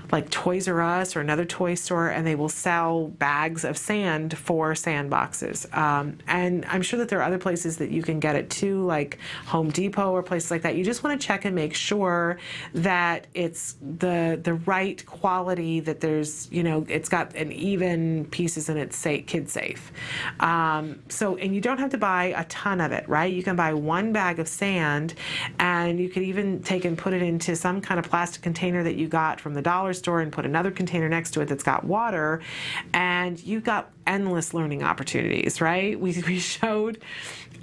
like Toys R Us or another toy store, and they will sell bags of sand for sandboxes. And I'm sure that there are other places that you can get it too, like Home Depot or places like that. You just want to check and make sure that it's the right quality, that there's, you know, it's got an even pieces and it's kid safe. And you don't have to buy a ton of it, right? You can buy one bag of sand, and you could even take and put it into some kind of plastic container that you got from the dollar store and put another container next to it that's got water, and you've got endless learning opportunities, right? We showed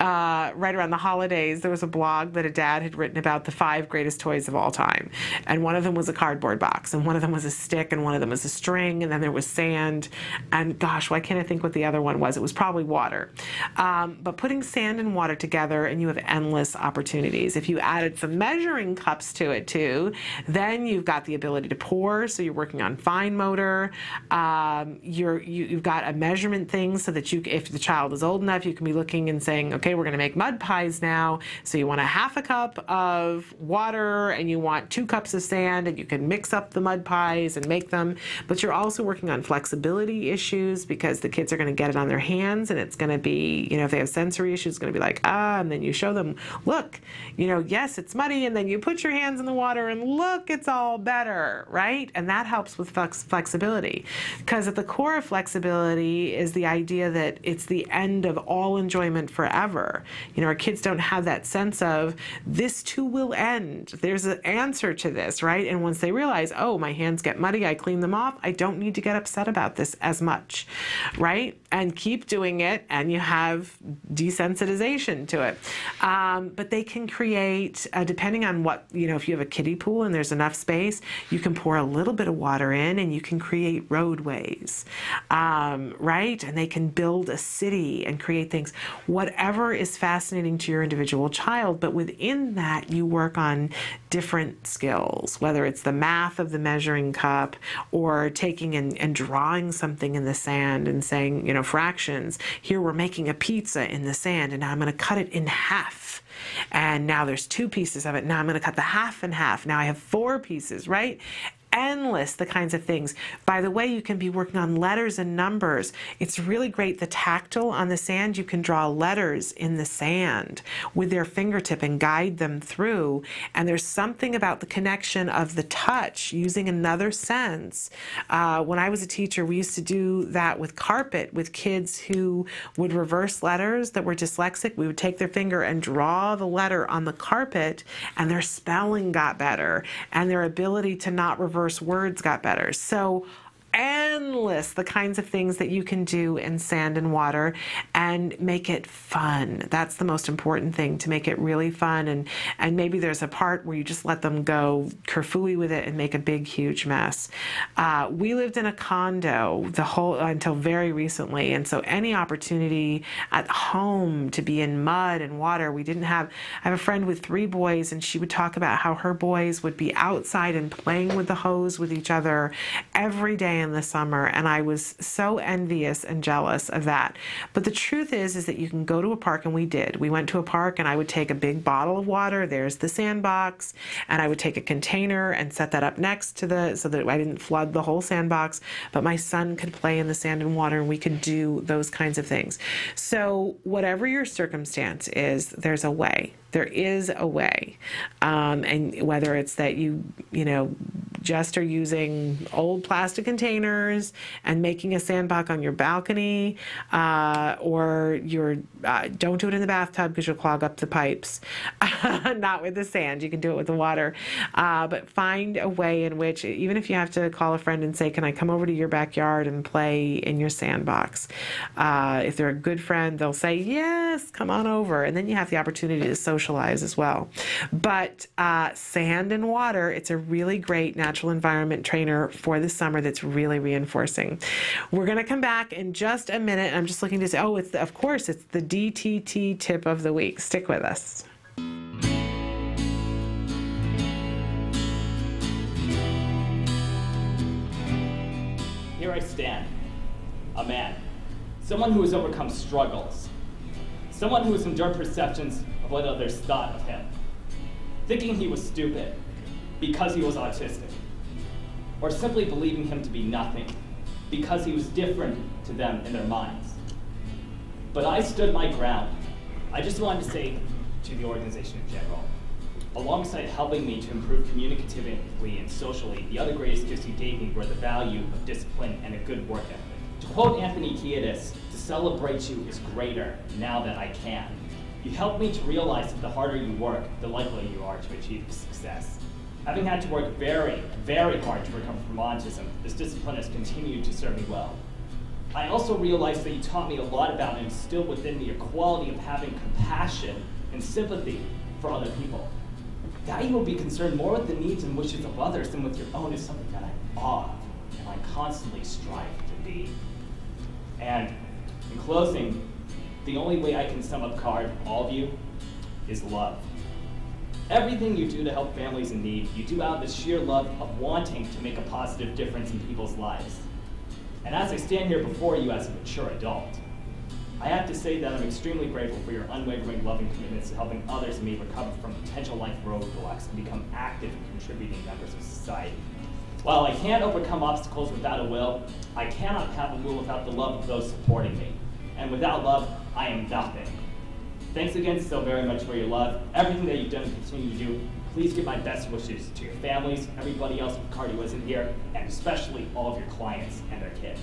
right around the holidays, there was a blog that a dad had written about the 5 greatest toys of all time. And one of them was a cardboard box, and one of them was a stick, and one of them was a string, and then there was sand, and gosh, why can't I think what the other one was? It was probably water. But putting sand and water together, and you have endless opportunities. If you added some measuring cups to it too, then you've got the ability to pour, so you're working on fine motor. You've got a measurement thing so that you, if the child is old enough, you can be looking and saying, okay, okay, we're gonna make mud pies now. So you want a half a cup of water and you want 2 cups of sand, and you can mix up the mud pies and make them. But you're also working on flexibility issues because the kids are gonna get it on their hands, and it's gonna be, you know, if they have sensory issues, it's gonna be like, and then you show them, look, you know, yes, it's muddy, and then you put your hands in the water and look, it's all better, right? And that helps with flexibility, because at the core of flexibility is the idea that it's the end of all enjoyment forever. You know, our kids don't have that sense of this too will end. There's an answer to this, right? And once they realize, oh, my hands get muddy, I clean them off, I don't need to get upset about this as much, right? And keep doing it, and you have desensitization to it. But they can create, depending on what, you know, if you have a kiddie pool and there's enough space, you can pour a little bit of water in and you can create roadways, right? And they can build a city and create things, whatever is fascinating to your individual child. But within that, you work on different skills, whether it's the math of the measuring cup or taking and drawing something in the sand and saying, you know, fractions. Here we're making a pizza in the sand, and now I'm going to cut it in half. And now there's 2 pieces of it. Now I'm going to cut the half in half. Now I have 4 pieces, right? Endless, the kinds of things. By the way, you can be working on letters and numbers. It's really great, the tactile on the sand. You can draw letters in the sand with their fingertip and guide them through. And there's something about the connection of the touch using another sense. When I was a teacher, we used to do that with carpet with kids who would reverse letters that were dyslexic. We would take their finger and draw the letter on the carpet, and their spelling got better, and their ability to not reverse words got better. So endless, the kinds of things that you can do in sand and water and make it fun. That's the most important thing, to make it really fun. And maybe there's a part where you just let them go kerfooey with it and make a big, huge mess. We lived in a condo until very recently. And so any opportunity at home to be in mud and water, we didn't have. I have a friend with 3 boys, and she would talk about how her boys would be outside and playing with the hose with each other every day in the summer, and I was so envious and jealous of that. But the truth is that you can go to a park, and we did. We went to a park, and I would take a big bottle of water, there's the sandbox, and I would take a container and set that up next to so that I didn't flood the whole sandbox, but my son could play in the sand and water, and we could do those kinds of things. So whatever your circumstance is, there's a way. There is a way. And whether it's that you just are using old plastic containers and making a sandbox on your balcony, or you're don't do it in the bathtub because you'll clog up the pipes. Not with the sand. You can do it with the water. But find a way in which, even if you have to call a friend and say, can I come over to your backyard and play in your sandbox? If they're a good friend, they'll say, yes, come on over. And then you have the opportunity to socialize as well. But sand and water, it's a really great natural environment trainer for the summer that's really reinforcing. We're going to come back in just a minute. I'm just looking to say, of course, it's the DTT tip of the week. Stick with us. Here I stand, a man, someone who has overcome struggles, someone who has endured perceptions of what others thought of him, thinking he was stupid because he was autistic, or simply believing him to be nothing because he was different to them in their minds. But I stood my ground. I just wanted to say to the organization in general, alongside helping me to improve communicatively and socially, the other greatest gifts you gave me were the value of discipline and a good work ethic. To quote Anthony Kiedis, to celebrate you is greater now that I can. You helped me to realize that the harder you work, the likelier you are to achieve success. Having had to work very, very hard to recover from autism, this discipline has continued to serve me well. I also realized that you taught me a lot about and instilled within me a quality of having compassion and sympathy for other people. That you will be concerned more with the needs and wishes of others than with your own is something that I'm awe of and I constantly strive to be. And in closing, the only way I can sum up card all of you is love. Everything you do to help families in need, you do out of the sheer love of wanting to make a positive difference in people's lives. And as I stand here before you as a mature adult, I have to say that I'm extremely grateful for your unwavering loving commitments to helping others and me recover from potential life roadblocks and become active and contributing members of society. While I can't overcome obstacles without a will, I cannot have a will without the love of those supporting me. And without love, I am nothing. Thanks again so very much for your love, everything that you've done and continue to do. Please give my best wishes to your families, everybody else with cardio isn't here, and especially all of your clients and their kids.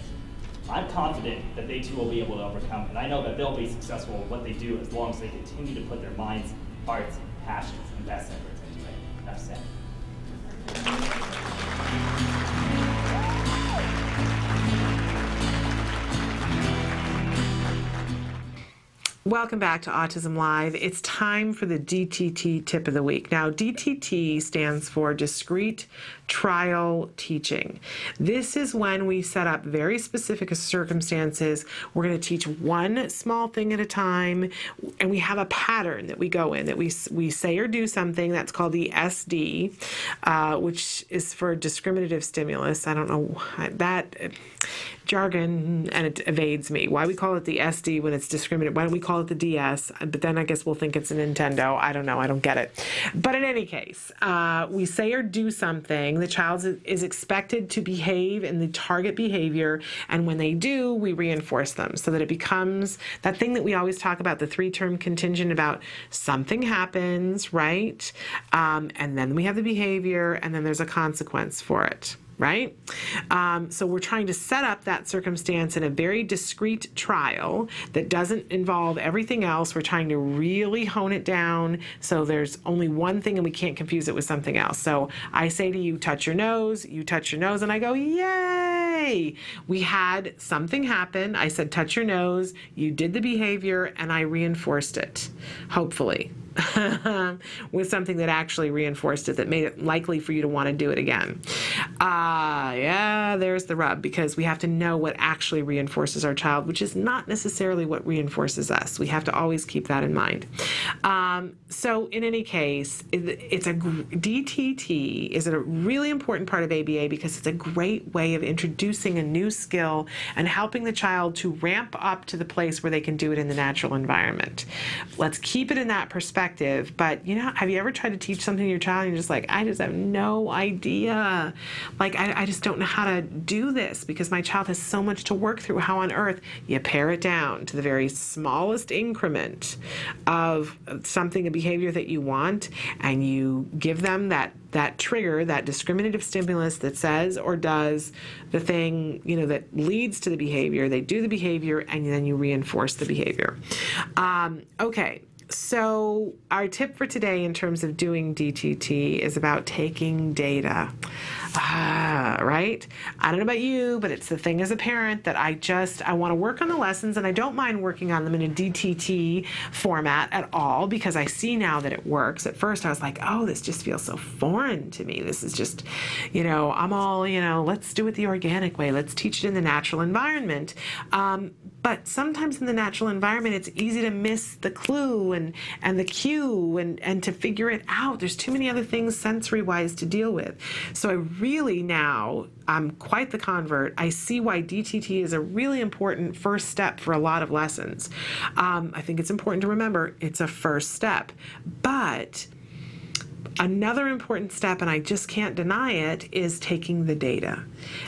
I'm confident that they too will be able to overcome, and I know that they'll be successful in what they do as long as they continue to put their minds, hearts, passions, and best efforts into it. Enough said. Welcome back to Autism Live. It's time for the DTT tip of the week. Now, DTT stands for Discrete Trial Teaching. This is when we set up very specific circumstances. We're going to teach one small thing at a time, and we have a pattern that we go in, that we say or do something. That's called the SD, which is for discriminative stimulus. I don't know that jargon, and it evades me. Why we call it the SD when it's discriminative? Why don't we call it the DS? But then I guess we'll think it's a Nintendo. I don't know. I don't get it. But in any case, we say or do something. The child is expected to behave in the target behavior, and when they do, we reinforce them so that it becomes that thing that we always talk about, the three-term contingent about something happens, right? And then we have the behavior, and then there's a consequence for it. Right? So we're trying to set up that circumstance in a very discrete trial that doesn't involve everything else. We're trying to really hone it down so there's only one thing and we can't confuse it with something else. So I say to you, touch your nose, you touch your nose, and I go, yay! We had something happen. I said, touch your nose, you did the behavior, and I reinforced it, hopefully. With something that actually reinforced it, that made it likely for you to want to do it again. Yeah, there's the rub, because we have to know what actually reinforces our child, which is not necessarily what reinforces us. We have to always keep that in mind. So in any case, DTT is a really important part of ABA because it's a great way of introducing a new skill and helping the child to ramp up to the place where they can do it in the natural environment. Let's keep it in that perspective. But, you know, have you ever tried to teach something to your child and you're just like, I just have no idea. Like, I just don't know how to do this because my child has so much to work through. How on earth? You pare it down to the very smallest increment of something, a behavior that you want, and you give them that trigger, that discriminative stimulus that says or does the thing, you know, that leads to the behavior. They do the behavior, and then you reinforce the behavior. Okay. So our tip for today in terms of doing DTT is about taking data. Right? I don't know about you, but it's the thing as a parent that I want to work on the lessons, and I don't mind working on them in a DTT format at all because I see now that it works. At first I was like, oh, this just feels so foreign to me. This is just, you know, I'm all, you know, let's do it the organic way. Let's teach it in the natural environment. But sometimes in the natural environment, it's easy to miss the clue and the cue and to figure it out. There's too many other things sensory-wise to deal with. So I really now, I'm quite the convert. I see why DTT is a really important first step for a lot of lessons. I think it's important to remember it's a first step. But another important step, and I just can't deny it, is taking the data.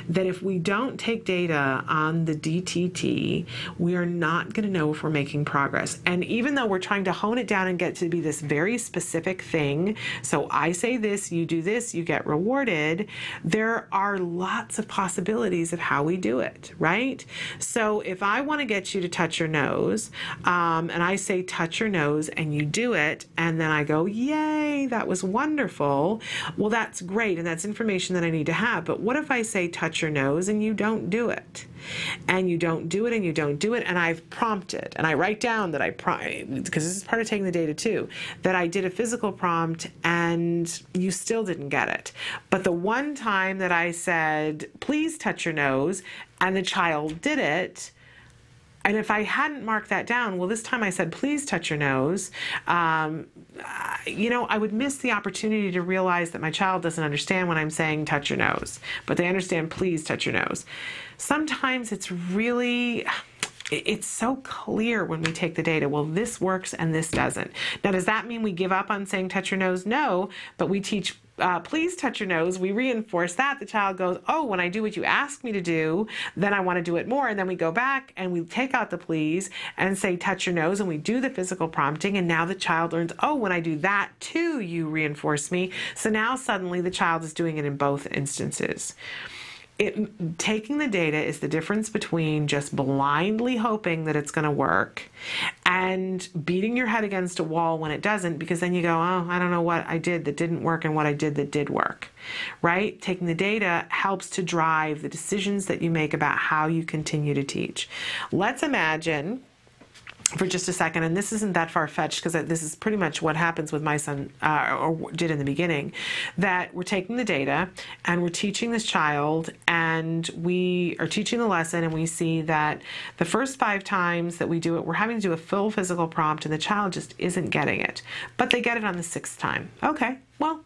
That if we don't take data on the DTT, we are not going to know if we're making progress. And even though we're trying to hone it down and get to be this very specific thing, so I say this, you do this, you get rewarded, there are lots of possibilities of how we do it, right? So if I want to get you to touch your nose, and I say touch your nose, and you do it, and then I go, yay, that was wonderful. Well, that's great, and that's information that I need to have. But what if I say touch your nose and you don't do it? And you don't do it, and you don't do it, and I've prompted, and I write down that because this is part of taking the data too, that I did a physical prompt and you still didn't get it. But the one time that I said, please touch your nose, and the child did it, and if I hadn't marked that down, well, this time I said, please touch your nose, you know, I would miss the opportunity to realize that my child doesn't understand when I'm saying touch your nose, but they understand please touch your nose. Sometimes it's really it's so clear when we take the data, well, this works and this doesn't. Now, does that mean we give up on saying touch your nose? No, but we teach please touch your nose. We reinforce that. The child goes, oh, when I do what you ask me to do, then I want to do it more. And then we go back and we take out the please and say touch your nose, and we do the physical prompting. And now the child learns, oh, when I do that too, you reinforce me. So now suddenly the child is doing it in both instances. Taking the data is the difference between just blindly hoping that it's going to work and beating your head against a wall when it doesn't, because then you go, oh, I don't know what I did that didn't work and what I did that did work, right? Taking the data helps to drive the decisions that you make about how you continue to teach. Let's imagine for just a second, and this isn't that far-fetched because this is pretty much what happens with my son, or did in the beginning, that we're taking the data and we're teaching this child, and we are teaching the lesson, and we see that the first 5 times that we do it, we're having to do a full physical prompt, and the child just isn't getting it. But they get it on the 6th time. Okay. Well,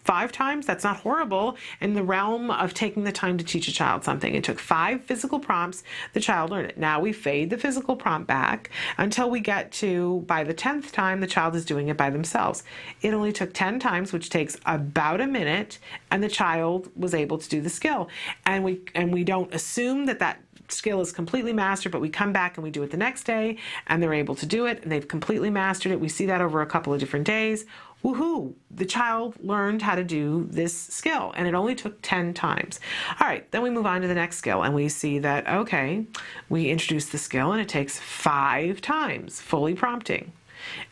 5 times, that's not horrible in the realm of taking the time to teach a child something. It took 5 physical prompts, the child learned it. Now we fade the physical prompt back until we get to, by the 10th time, the child is doing it by themselves. It only took 10 times, which takes about a minute, and the child was able to do the skill. And we don't assume that skill is completely mastered, but we come back and we do it the next day, and they're able to do it, and they've completely mastered it. We see that over a couple of different days. Woohoo! The child learned how to do this skill, and it only took 10 times. All right, then we move on to the next skill, and we see that, okay, we introduce the skill, and it takes 5 times, fully prompting.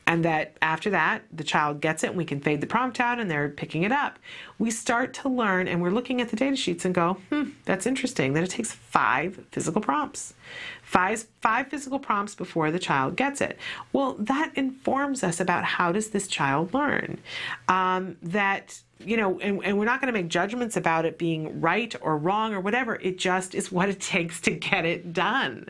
And that after that, the child gets it, and we can fade the prompt out, and they're picking it up. We start to learn, and we're looking at the data sheets and go, that's interesting, that it takes 5 physical prompts. 5 physical prompts before the child gets it. Well, that informs us about how does this child learn. And we're not going to make judgments about it being right or wrong or whatever. It just is what it takes to get it done.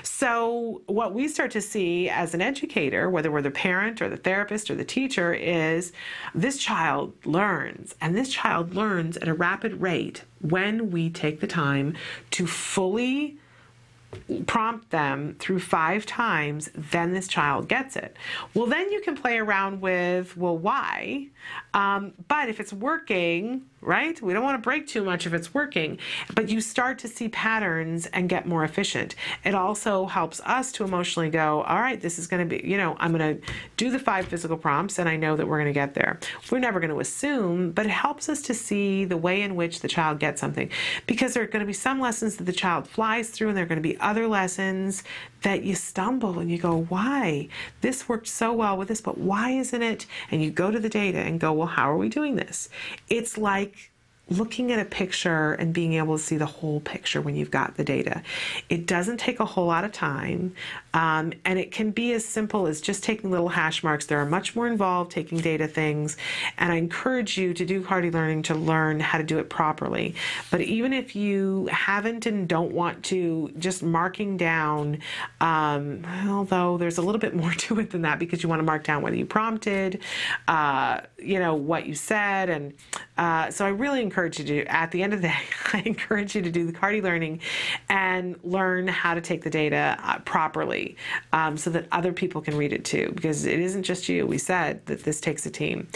So what we start to see as an educator, whether we're the parent or the therapist or the teacher, is this child learns, and this child learns at a rapid rate when we take the time to fully prompt them through 5 times, then this child gets it. Well, then you can play around with, well, why? But if it's working, right? We don't want to break too much if it's working, but you start to see patterns and get more efficient. It also helps us to emotionally go, all right, this is going to be, I'm going to do the 5 physical prompts, and I know that we're going to get there. We're never going to assume, but it helps us to see the way in which the child gets something, because there are going to be some lessons that the child flies through, and there are going to be other lessons that you stumble and you go, why? This worked so well with this, but why isn't it? And you go to the data and go, well, how are we doing this? It's like looking at a picture and being able to see the whole picture when you've got the data. It doesn't take a whole lot of time, and it can be as simple as just taking little hash marks. There are much more involved taking data things, and I encourage you to do Hardy Learning to learn how to do it properly. But even if you haven't and don't want to, just marking down, although there's a little bit more to it than that, because you want to mark down whether you prompted, what you said, and so I really encourage you to, at the end of the day, I encourage you to do the Hardy Learning and learn how to take the data properly, so that other people can read it too, because it isn't just you. We said that this takes a team.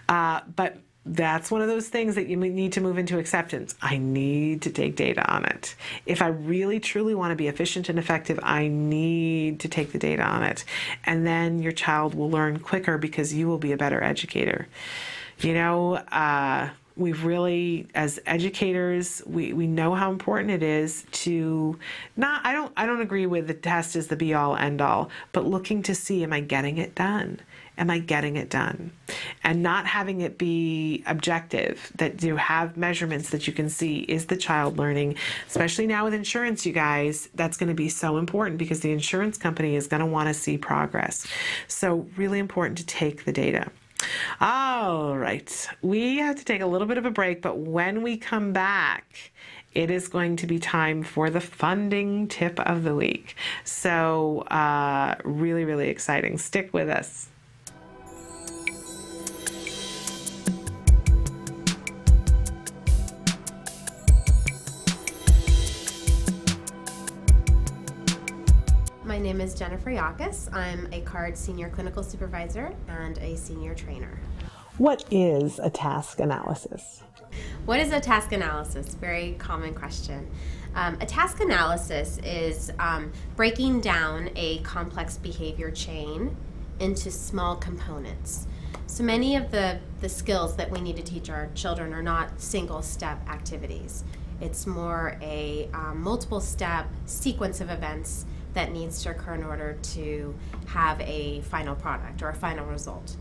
But that's one of those things that you need to move into acceptance. I need to take data on it. If I really truly want to be efficient and effective, I need to take the data on it. And then your child will learn quicker because you will be a better educator. We've really, as educators, we know how important it is to I don't agree with the test is the be all end all, but looking to see, am I getting it done? Am I getting it done? And not having it be objective, that you have measurements that you can see, is the child learning? Especially now with insurance, you guys, that's going to be so important, because the insurance company is going to want to see progress. So really important to take the data. All right, we have to take a little bit of a break, but when we come back, it is going to be time for the funding tip of the week. So really, really exciting. Stick with us. My name is Jennifer Yakas. I'm a CARD Senior Clinical Supervisor and a Senior Trainer. What is a task analysis? What is a task analysis? Very common question. A task analysis is breaking down a complex behavior chain into small components. So many of the skills that we need to teach our children are not single-step activities. It's more a multiple-step sequence of events that needs to occur in order to have a final product or a final result.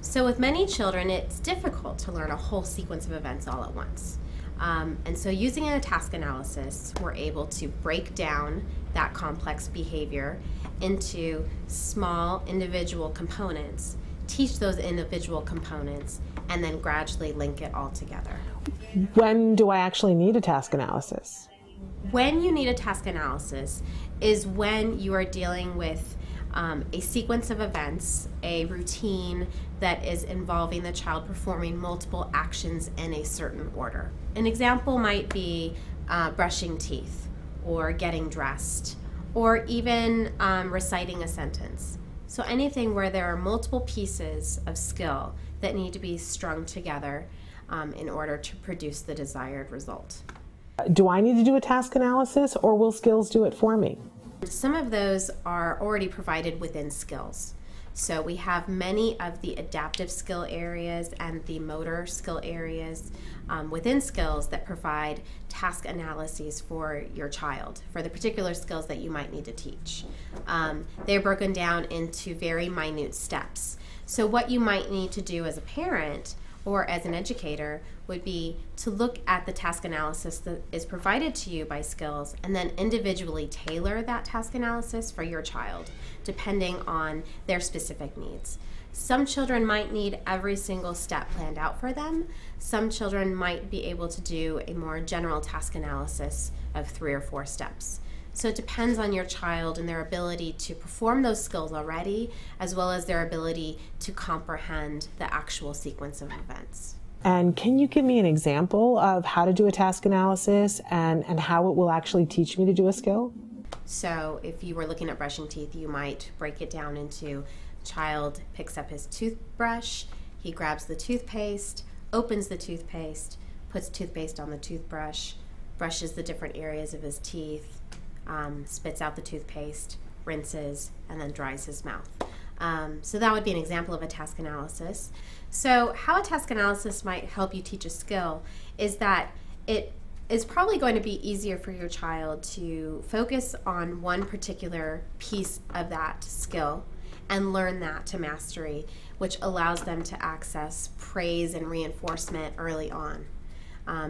So with many children, it's difficult to learn a whole sequence of events all at once. And so using a task analysis, we're able to break down that complex behavior into small individual components, teach those individual components, and then gradually link it all together. When do I actually need a task analysis? When you need a task analysis is when you are dealing with a sequence of events, a routine that is involving the child performing multiple actions in a certain order. An example might be brushing teeth, or getting dressed, or even reciting a sentence. So anything where there are multiple pieces of skill that need to be strung together in order to produce the desired result. Do I need to do a task analysis, or will skills do it for me? Some of those are already provided within skills. So we have many of the adaptive skill areas and the motor skill areas within skills that provide task analyses for your child, for the particular skills that you might need to teach. They're broken down into very minute steps. So what you might need to do as a parent or as an educator would be to look at the task analysis that is provided to you by skills and then individually tailor that task analysis for your child, depending on their specific needs. Some children might need every single step planned out for them. Some children might be able to do a more general task analysis of 3 or 4 steps. So it depends on your child and their ability to perform those skills already, as well as their ability to comprehend the actual sequence of events. And can you give me an example of how to do a task analysis and how it will actually teach me to do a skill? So if you were looking at brushing teeth, you might break it down into child picks up his toothbrush, he grabs the toothpaste, opens the toothpaste, puts toothpaste on the toothbrush, brushes the different areas of his teeth, spits out the toothpaste, rinses, and then dries his mouth. So that would be an example of a task analysis. So how a task analysis might help you teach a skill is that it is probably going to be easier for your child to focus on one particular piece of that skill and learn that to mastery, which allows them to access praise and reinforcement early on.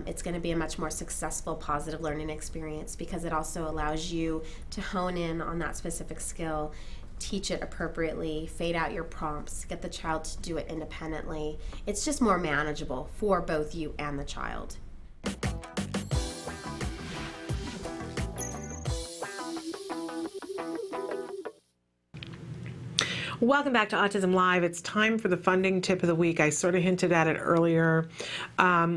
It's going to be a much more successful positive learning experience because it also allows you to hone in on that specific skill, teach it appropriately, fade out your prompts, get the child to do it independently. It's just more manageable for both you and the child. Welcome back to Autism Live. It's time for the funding tip of the week. I sort of hinted at it earlier.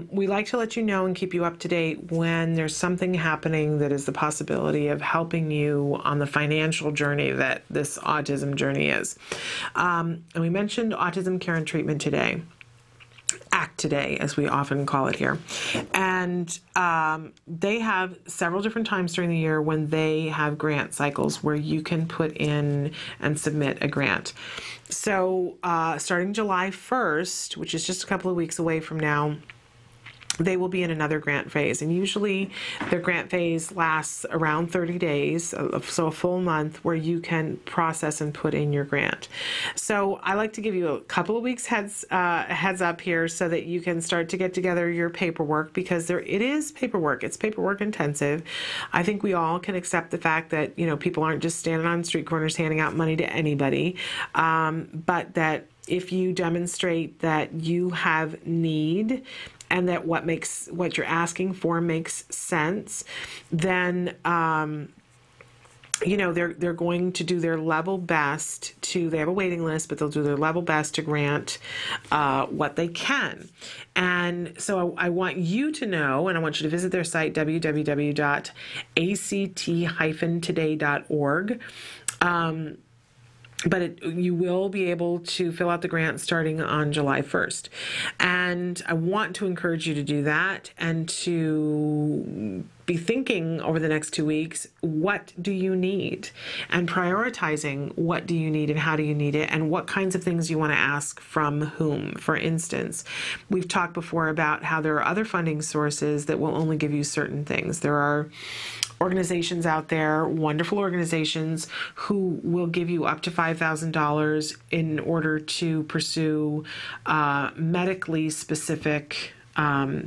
We like to let you know and keep you up to date when there's something happening that is the possibility of helping you on the financial journey that this autism journey is. And we mentioned Autism Care and Treatment today. ACT today, as we often call it here. And they have several different times during the year when they have grant cycles where you can put in and submit a grant. So starting July 1st, which is just a couple of weeks away from now, they will be in another grant phase. And usually their grant phase lasts around 30 days, so a full month where you can process and put in your grant. So I like to give you a couple of weeks heads up here so that you can start to get together your paperwork, because it is paperwork. It's paperwork intensive. I think we all can accept the fact that, people aren't just standing on street corners handing out money to anybody, but that if you demonstrate that you have need and that what you're asking for makes sense, then they're going to do their level best they have a waiting list, but they'll do their level best to grant what they can. And so I want you to know, and I want you to visit their site, www.act-today.org. But you will be able to fill out the grant starting on July 1st. And I want to encourage you to do that and to be thinking over the next 2 weeks, what do you need? And prioritizing what do you need and how do you need it and what kinds of things you want to ask from whom. For instance, we've talked before about how there are other funding sources that will only give you certain things. There are organizations out there, wonderful organizations, who will give you up to $5,000 in order to pursue medically specific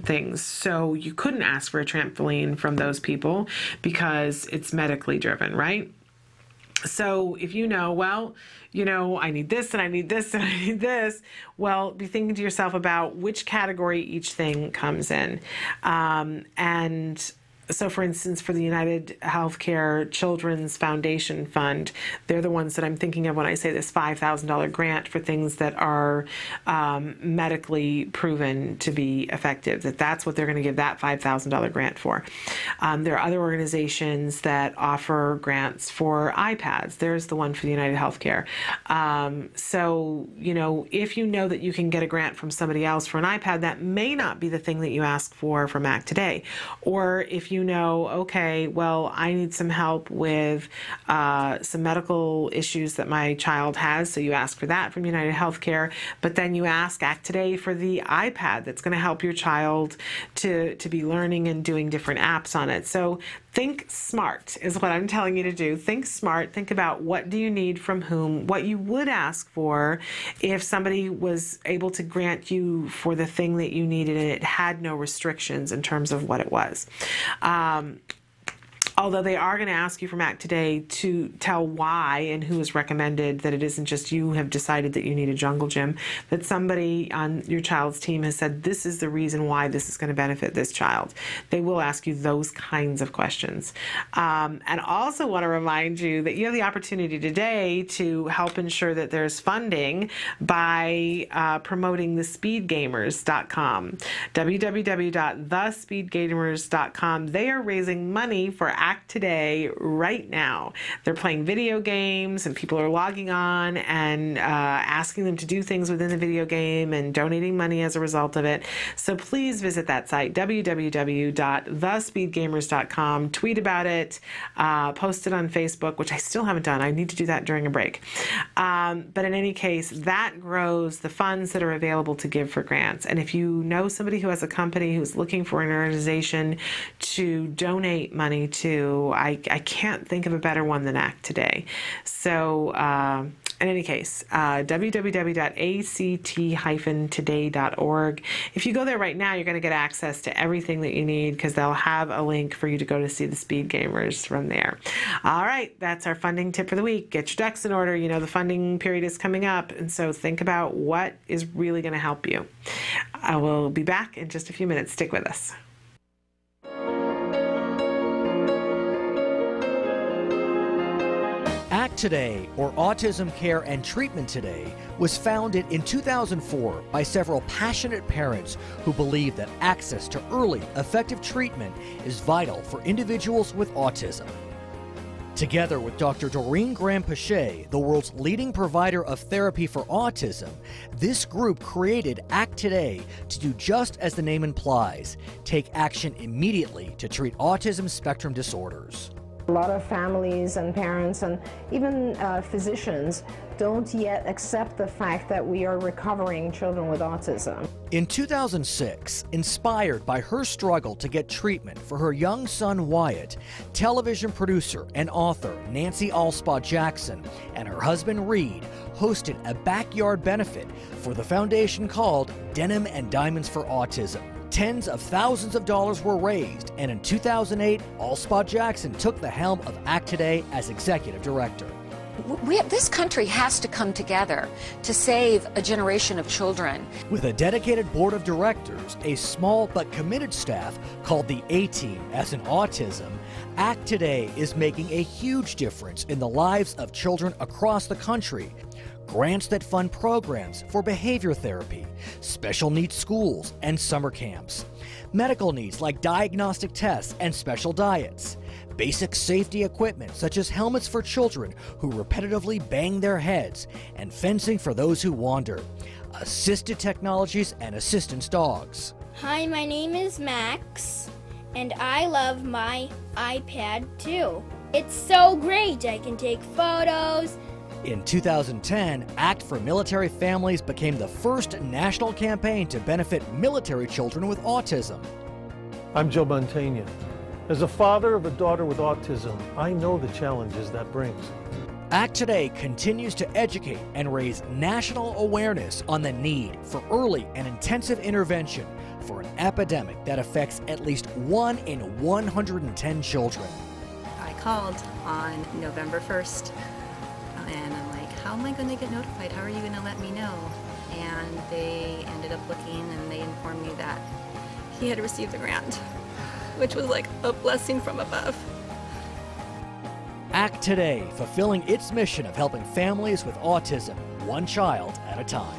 things. So you couldn't ask for a trampoline from those people because it's medically driven, right? So if you know, well, you know, I need this and I need this and I need this, well, be thinking to yourself about which category each thing comes in. And so, for instance, for the United Healthcare Children's Foundation Fund, they're the ones that I'm thinking of when I say this $5,000 grant for things that are medically proven to be effective, that's what they're going to give that $5,000 grant for. There are other organizations that offer grants for iPads. There's the one for the United Healthcare. So, you know, if you know that you can get a grant from somebody else for an iPad, that may not be the thing that you ask for from Act Today. Or if you know, okay, well, I need some help with some medical issues that my child has, so you ask for that from United Healthcare, but then you ask Act Today for the iPad that's going to help your child to be learning and doing different apps on it. So think smart is what I'm telling you to do. Think smart. Think about what do you need from whom, what you would ask for if somebody was able to grant you for the thing that you needed and it had no restrictions in terms of what it was. Although they are going to ask you from Act Today to tell why and who has recommended, that it isn't just you have decided that you need a jungle gym, that somebody on your child's team has said this is the reason why this is going to benefit this child. They will ask you those kinds of questions. And also want to remind you that you have the opportunity today to help ensure that there's funding by promoting thespeedgamers.com. www.thespeedgamers.com. They are raising money for Act Today right now. They're playing video games and people are logging on and asking them to do things within the video game and donating money as a result of it. So please visit that site, www.thespeedgamers.com. Tweet about it, post it on Facebook, which I still haven't done. I need to do that during a break. But in any case, that grows the funds that are available to give for grants. And if you know somebody who has a company who's looking for an organization to donate money to, I can't think of a better one than Act Today. So in any case, www.act-today.org. If you go there right now, you're going to get access to everything that you need because they'll have a link for you to go to see the Speed Gamers from there. All right, that's our funding tip for the week. Get your ducks in order. You know, the funding period is coming up, and so think about what is really going to help you. I will be back in just a few minutes. Stick with us. Act Today, or Autism Care and Treatment Today, was founded in 2004 by several passionate parents who believe that access to early, effective treatment is vital for individuals with autism. Together with Dr. Doreen Graham-Pache, the world's leading provider of therapy for autism, this group created Act Today to do just as the name implies, take action immediately to treat autism spectrum disorders. A lot of families and parents and even physicians don't yet accept the fact that we are recovering children with autism. In 2006, inspired by her struggle to get treatment for her young son Wyatt, television producer and author Nancy Alspaugh Jackson and her husband Reed hosted a backyard benefit for the foundation called Denim and Diamonds for Autism. Tens of thousands of dollars were raised, and in 2008, Alspaugh Jackson took the helm of Act Today as executive director. This country has to come together to save a generation of children. With a dedicated board of directors, a small but committed staff called the A-Team as in autism, Act Today is making a huge difference in the lives of children across the country. Grants that fund programs for behavior therapy, special needs schools, and summer camps. Medical needs like diagnostic tests and special diets. basic safety equipment such as helmets for children who repetitively bang their heads, and fencing for those who wander, assisted technologies, and assistance dogs. Hi, my name is Max, and I love my iPad too. It's so great. I can take photos. In 2010, Act for Military Families became the first national campaign to benefit military children with autism. I'm Joe Montaigne. As a father of a daughter with autism, I know the challenges that brings. ACT Today continues to educate and raise national awareness on the need for early and intensive intervention for an epidemic that affects at least 1 in 110 children. I called on November 1st, and I'm like, how am I going to get notified? How are you going to let me know? And they ended up looking, and they informed me that he had received the grant, which was like a blessing from above. ACT Today, fulfilling its mission of helping families with autism, one child at a time.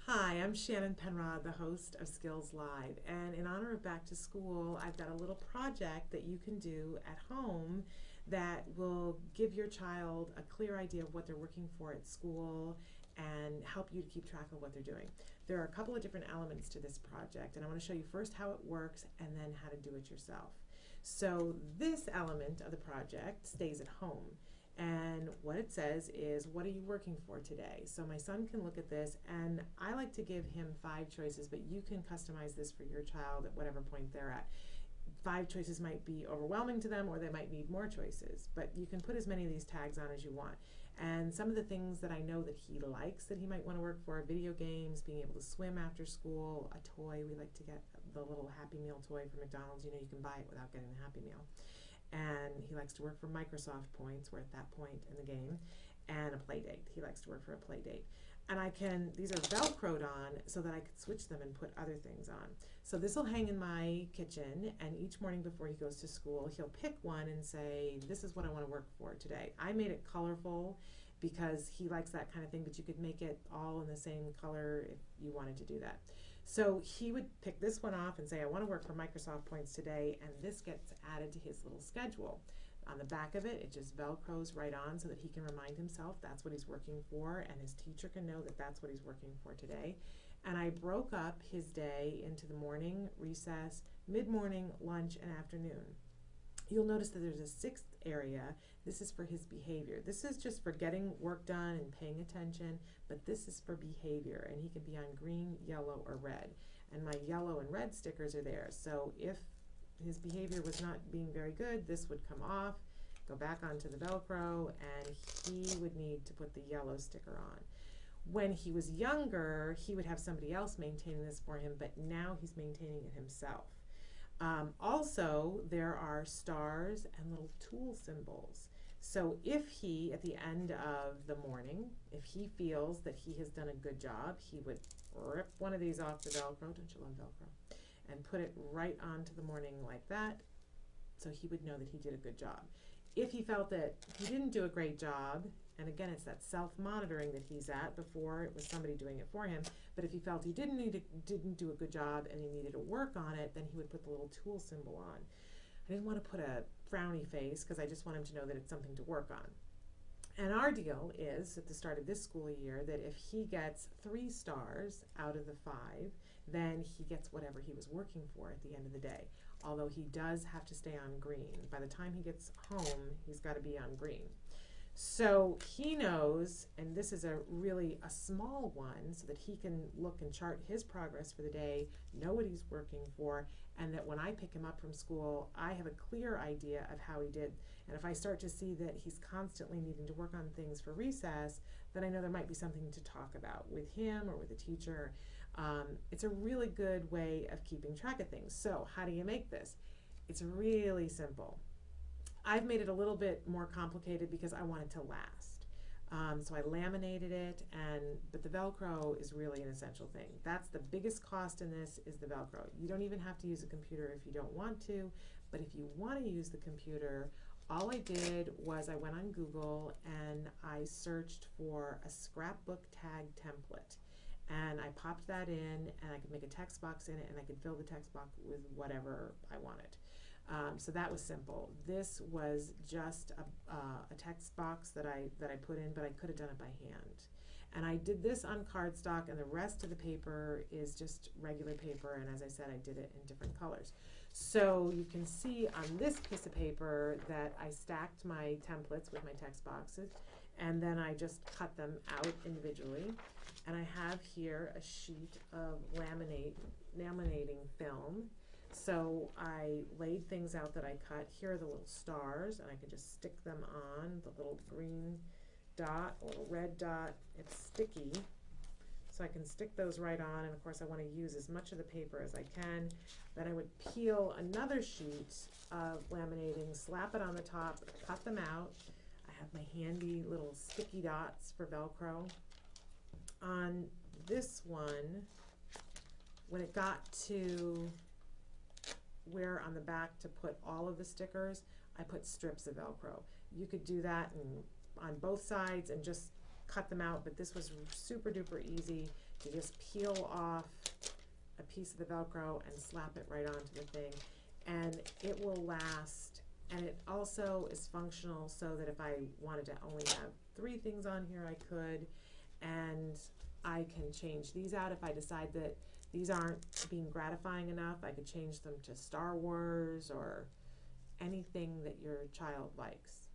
Hi, I'm Shannon Penrod, the host of Skills Live, and in honor of Back to School, I've got a little project that you can do at home that will give your child a clear idea of what they're working for at school and help you to keep track of what they're doing. There are a couple of different elements to this project, and I want to show you first how it works and then how to do it yourself. So this element of the project stays at home. And what it says is, what are you working for today? So my son can look at this, and I like to give him 5 choices, but you can customize this for your child at whatever point they're at. 5 choices might be overwhelming to them, or they might need more choices, but you can put as many of these tags on as you want. And some of the things that I know that he likes that he might want to work for are video games, being able to swim after school, a toy. We like to get the little Happy Meal toy from McDonald's. You know, you can buy it without getting the Happy Meal. And he likes to work for Microsoft points. We're at that point in the game. And a play date. He likes to work for a play date. And these are Velcroed on so that I could switch them and put other things on. So this will hang in my kitchen, and each morning before he goes to school, he'll pick one and say, this is what I want to work for today. I made it colorful because he likes that kind of thing, but you could make it all in the same color if you wanted to do that. So he would pick this one off and say, I want to work for Microsoft points today, and this gets added to his little schedule. On the back of it, it just Velcros right on so that he can remind himself that's what he's working for, and his teacher can know that that's what he's working for today. And I broke up his day into the morning, recess, mid-morning, lunch, and afternoon. You'll notice that there's a 6th area. This is for his behavior. This is just for getting work done and paying attention, but this is for behavior, and he can be on green, yellow, or red. And my yellow and red stickers are there. So if his behavior was not being very good, this would come off, go back onto the Velcro, and he would need to put the yellow sticker on. When he was younger, he would have somebody else maintaining this for him, but now he's maintaining it himself. Also, there are stars and little tool symbols. So if he, at the end of the morning, if he feels that he has done a good job, he would rip one of these off the Velcro, don't you love Velcro, and put it right onto the morning like that, so he would know that he did a good job. If he felt that he didn't do a great job, and again, it's that self-monitoring that he's at. Before it was somebody doing it for him, but if he felt he didn't do a good job and he needed to work on it, then he would put the little tool symbol on. I didn't want to put a frowny face because I just want him to know that it's something to work on. And our deal is, at the start of this school year, that if he gets 3 stars out of the 5, then he gets whatever he was working for at the end of the day. Although he does have to stay on green. By the time he gets home, he's got to be on green. So he knows, and this is a small one, so that he can look and chart his progress for the day, know what he's working for, and that when I pick him up from school, I have a clear idea of how he did. And if I start to see that he's constantly needing to work on things for recess, then I know there might be something to talk about with him or with a teacher. It's a really good way of keeping track of things. So how do you make this? It's really simple. I've made it a little bit more complicated because I want it to last. So I laminated it, but the Velcro is really an essential thing. That's the biggest cost in this, is the Velcro. You don't even have to use a computer if you don't want to, but if you want to use the computer, all I did was I went on Google and I searched for a scrapbook tag template. And I popped that in, and I could make a text box in it, and I could fill the text box with whatever I wanted. So that was simple. This was just a text box that I put in, but I could have done it by hand. And I did this on cardstock, and the rest of the paper is just regular paper, and as I said, I did it in different colors. So you can see on this piece of paper that I stacked my templates with my text boxes, and then I just cut them out individually. And I have here a sheet of laminating film. So I laid things out that I cut. Here are the little stars, and I can just stick them on, the little green dot, a little red dot. It's sticky, so I can stick those right on, and of course I want to use as much of the paper as I can. Then I would peel another sheet of laminating, slap it on the top, cut them out. I have my handy little sticky dots for Velcro. On this one, when it got to where on the back to put all of the stickers, I put strips of Velcro. You could do that on both sides and just cut them out, but this was super duper easy to just peel off a piece of the Velcro and slap it right onto the thing, and it will last. And it also is functional, so that if I wanted to only have 3 things on here, I could, and I can change these out if I decide that these aren't being gratifying enough. I could change them to Star Wars or anything that your child likes.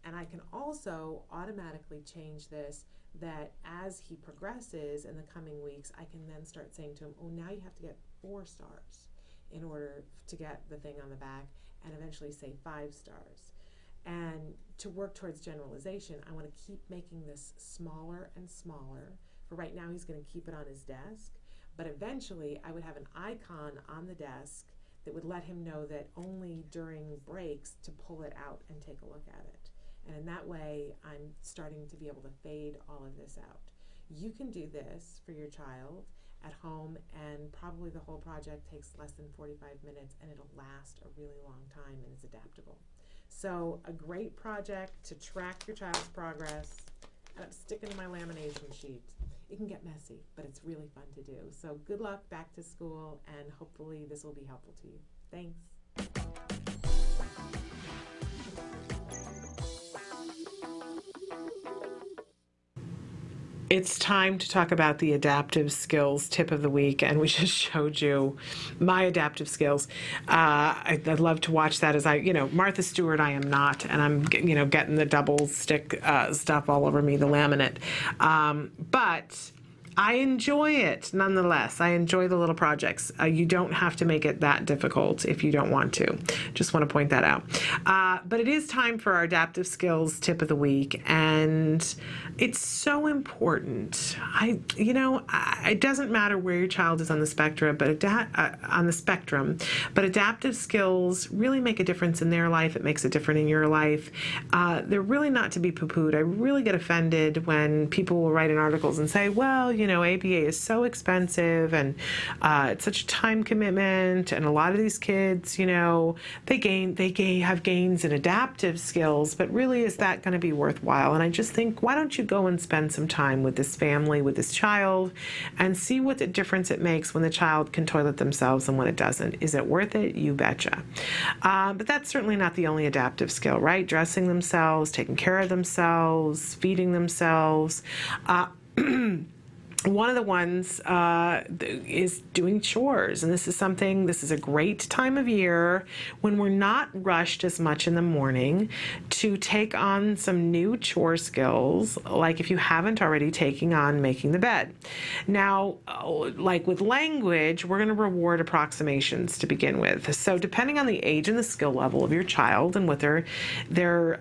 And I can also automatically change this, that as he progresses in the coming weeks, I can then start saying to him, oh, now you have to get 4 stars in order to get the thing on the back, and eventually say 5 stars. And to work towards generalization, I want to keep making this smaller and smaller. For right now, he's going to keep it on his desk, but eventually I would have an icon on the desk that would let him know that only during breaks to pull it out and take a look at it. And in that way, I'm starting to be able to fade all of this out. You can do this for your child at home, and probably the whole project takes less than 45 minutes, and it'll last a really long time, and it's adaptable. So a great project to track your child's progress. And I'm sticking to my lamination sheet. It can get messy, but it's really fun to do. So good luck back to school, and hopefully this will be helpful to you. Thanks. It's time to talk about the adaptive skills tip of the week, and we just showed you my adaptive skills. I'd love to watch that as Martha Stewart I am not, and I'm, getting the double stick stuff all over me, the laminate. But I enjoy it nonetheless. I enjoy the little projects. You don't have to make it that difficult if you don't want to. Just want to point that out. But it is time for our adaptive skills tip of the week, and it's so important. It doesn't matter where your child is on the spectrum, but adaptive skills really make a difference in their life. It makes a difference in your life. They're really not to be poo-pooed. I really get offended when people will write in articles and say, well, ABA is so expensive, and it's such a time commitment, and a lot of these kids, they have gains in adaptive skills, but really, is that going to be worthwhile? And I just think, why don't you go and spend some time with this family, with this child, and see what the difference it makes when the child can toilet themselves and when it doesn't. Is it worth it? You betcha. But that's certainly not the only adaptive skill, right? Dressing themselves, taking care of themselves, feeding themselves. One of the ones is doing chores, and this is a great time of year when we're not rushed as much in the morning to take on some new chore skills, like if you haven't already, taking on making the bed. Now, like with language, we're going to reward approximations to begin with. So depending on the age and the skill level of your child and what their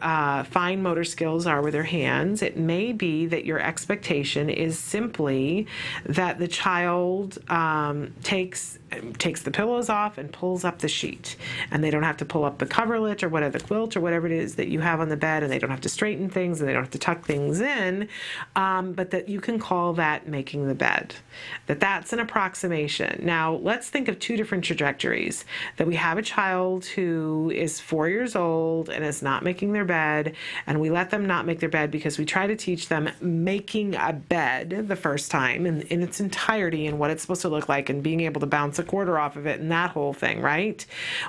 fine motor skills are with their hands, it may be that your expectation is simply be that the child takes the pillows off and pulls up the sheet, and they don't have to pull up the coverlet or whatever, the quilt or whatever it is that you have on the bed, and they don't have to straighten things, and they don't have to tuck things in, but that you can call that making the bed. That's an approximation. Now, let's think of two different trajectories. That we have a child who is 4 years old and is not making their bed, and we let them not make their bed because we try to teach them making a bed the first time in its entirety and what it's supposed to look like and being able to bounce a quarter off of it and that whole thing, right?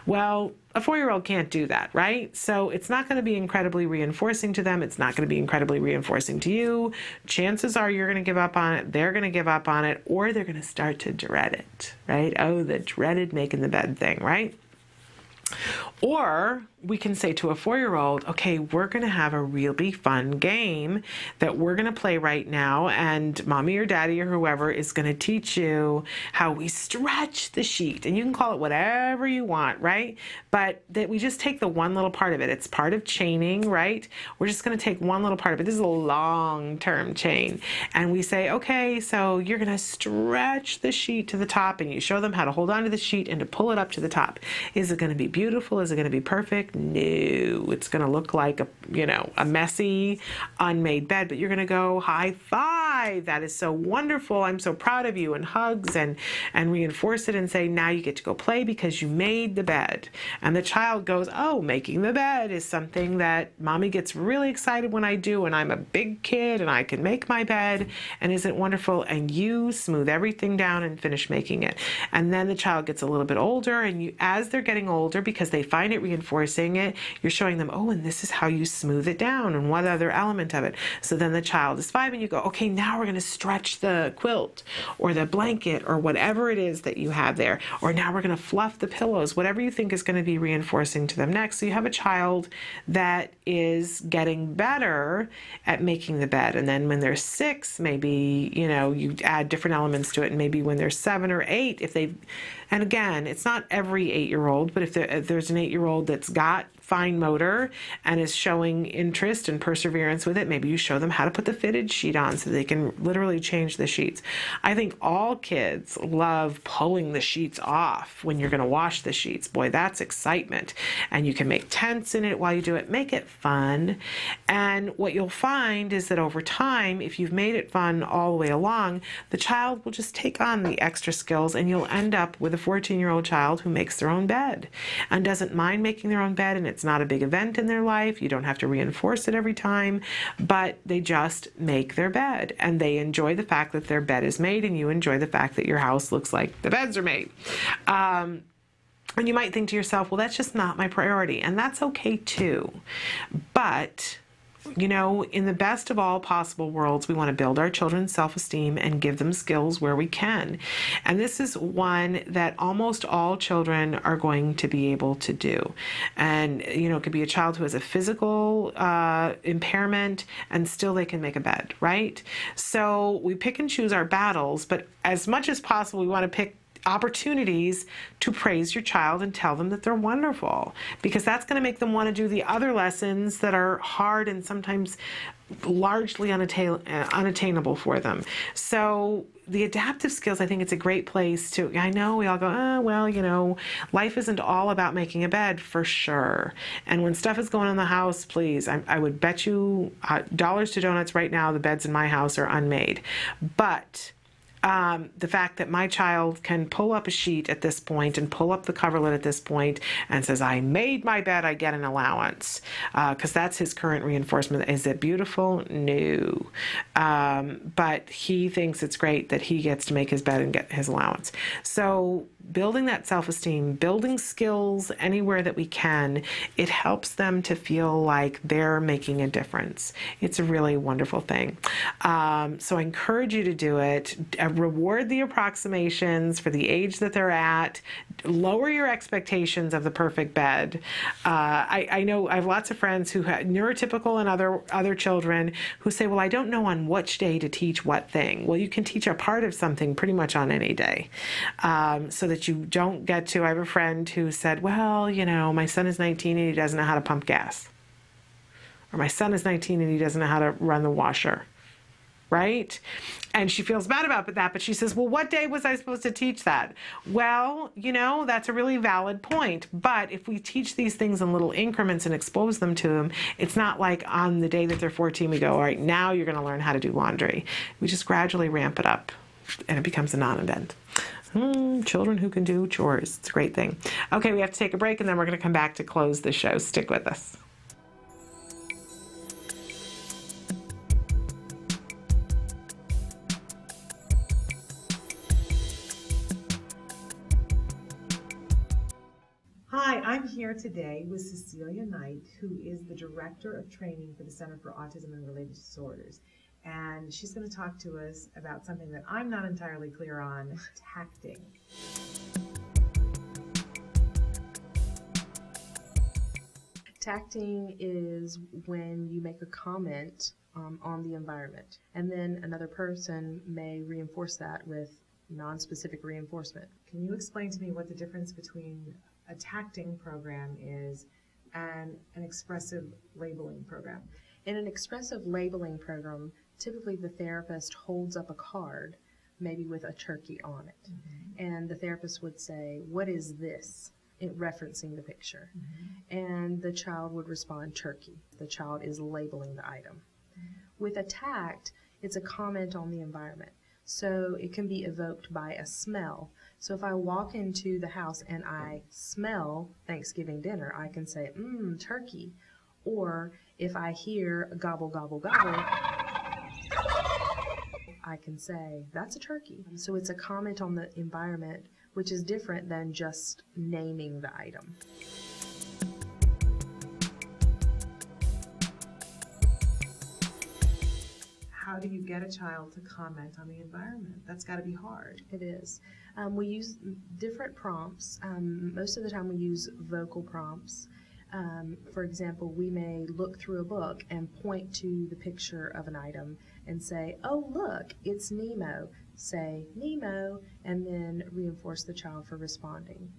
Well, a 4-year-old can't do that, right? So it's not going to be incredibly reinforcing to them. It's not going to be incredibly reinforcing to you. Chances are you're going to give up on it. They're going to give up on it, or they're going to start to dread it, right? Oh, the dreaded making the bed thing, right? Or we can say to a 4-year-old, okay, we're going to have a really fun game that we're going to play right now, and mommy or daddy or whoever is going to teach you how we stretch the sheet. And you can call it whatever you want, right? But that we just take the one little part of it. It's part of chaining, right? We're just going to take one little part of it. This is a long-term chain. And we say, okay, so you're going to stretch the sheet to the top, and you show them how to hold onto the sheet and to pull it up to the top. Is it going to be beautiful? Is it going to be perfect? No, it's going to look like a messy, unmade bed, but you're going to go high five. That is so wonderful. I'm so proud of you, and hugs and reinforce it and say, now you get to go play because you made the bed. And the child goes, oh, making the bed is something that mommy gets really excited when I do, and I'm a big kid and I can make my bed, and isn't it wonderful? And you smooth everything down and finish making it. And then the child gets a little bit older, and as they're getting older, because they find it reinforcing it, you're showing them, oh, and this is how you smooth it down and what other element of it. So then the child is 5 and you go, okay, now we're going to stretch the quilt or the blanket or whatever it is that you have there. Or now we're going to fluff the pillows, whatever you think is going to be reinforcing to them next. So you have a child that is getting better at making the bed. And then when they're 6, maybe, you add different elements to it. And maybe when they're 7 or 8, and again, it's not every 8-year-old, but if there's an 8-year-old that's got fine motor and is showing interest and perseverance with it, maybe you show them how to put the fitted sheet on so they can literally change the sheets. I think all kids love pulling the sheets off when you're going to wash the sheets. Boy, that's excitement. And you can make tents in it while you do it. Make it fun. And what you'll find is that over time, if you've made it fun all the way along, the child will just take on the extra skills, and you'll end up with a 14-year-old child who makes their own bed and doesn't mind making their own bed, and it's not a big event in their life. You don't have to reinforce it every time, but they just make their bed, and they enjoy the fact that their bed is made, and you enjoy the fact that your house looks like the beds are made. And you might think to yourself, well, that's just not my priority, and that's okay too. But in the best of all possible worlds, we want to build our children's self-esteem and give them skills where we can. And this is one that almost all children are going to be able to do. And, it could be a child who has a physical impairment and still they can make a bed, right? So we pick and choose our battles, but as much as possible, we want to pick opportunities to praise your child and tell them that they're wonderful, because that's going to make them want to do the other lessons that are hard and sometimes largely unattainable for them. So the adaptive skills, I think it's a great place to, I know we all go, oh, well, life isn't all about making a bed, for sure. And when stuff is going on in the house, please, I would bet you dollars to donuts right now, the beds in my house are unmade. But the fact that my child can pull up a sheet at this point and pull up the coverlet at this point and says, I made my bed, I get an allowance, because that's his current reinforcement. Is it beautiful? No. But he thinks it's great that he gets to make his bed and get his allowance. So building that self-esteem, building skills anywhere that we can, it helps them to feel like they're making a difference. It's a really wonderful thing. So I encourage you to do it. Reward the approximations for the age that they're at. Lower your expectations of the perfect bed. I know I have lots of friends who have neurotypical and other children who say, well, I don't know on which day to teach what thing. Well, you can teach a part of something pretty much on any day, so that you don't get to, I have a friend who said, well, my son is 19 and he doesn't know how to pump gas. Or my son is 19 and he doesn't know how to run the washer. right? And she feels bad about that, but she says, well, what day was I supposed to teach that? Well, you know, that's a really valid point. But if we teach these things in little increments and expose them to them, it's not like on the day that they're 14, we go, all right, now you're going to learn how to do laundry. We just gradually ramp it up, and it becomes a non-event. Children who can do chores. It's a great thing. Okay, we have to take a break, and then we're going to come back to close the show. Stick with us. Hi, I'm here today with Cecilia Knight, who is the Director of Training for the Center for Autism and Related Disorders. And she's going to talk to us about something that I'm not entirely clear on, tacting. Tacting is when you make a comment on the environment, and then another person may reinforce that with non-specific reinforcement. Can you explain to me what the difference between a tacting program is and an expressive labeling program? In an expressive labeling program, typically the therapist holds up a card, maybe with a turkey on it, and the therapist would say, what is this? Referencing the picture. And the child would respond, turkey. The child is labeling the item. With a tact, it's a comment on the environment. So it can be evoked by a smell. So if I walk into the house and I smell Thanksgiving dinner, I can say, turkey. Or if I hear gobble, gobble, gobble, I can say, that's a turkey. So it's a comment on the environment, which is different than just naming the item. How do you get a child to comment on the environment? That's got to be hard. It is. We use different prompts. Most of the time we use vocal prompts. For example, we may look through a book and point to the picture of an item and say, oh, look, it's Nemo. Say, Nemo, and then reinforce the child for responding.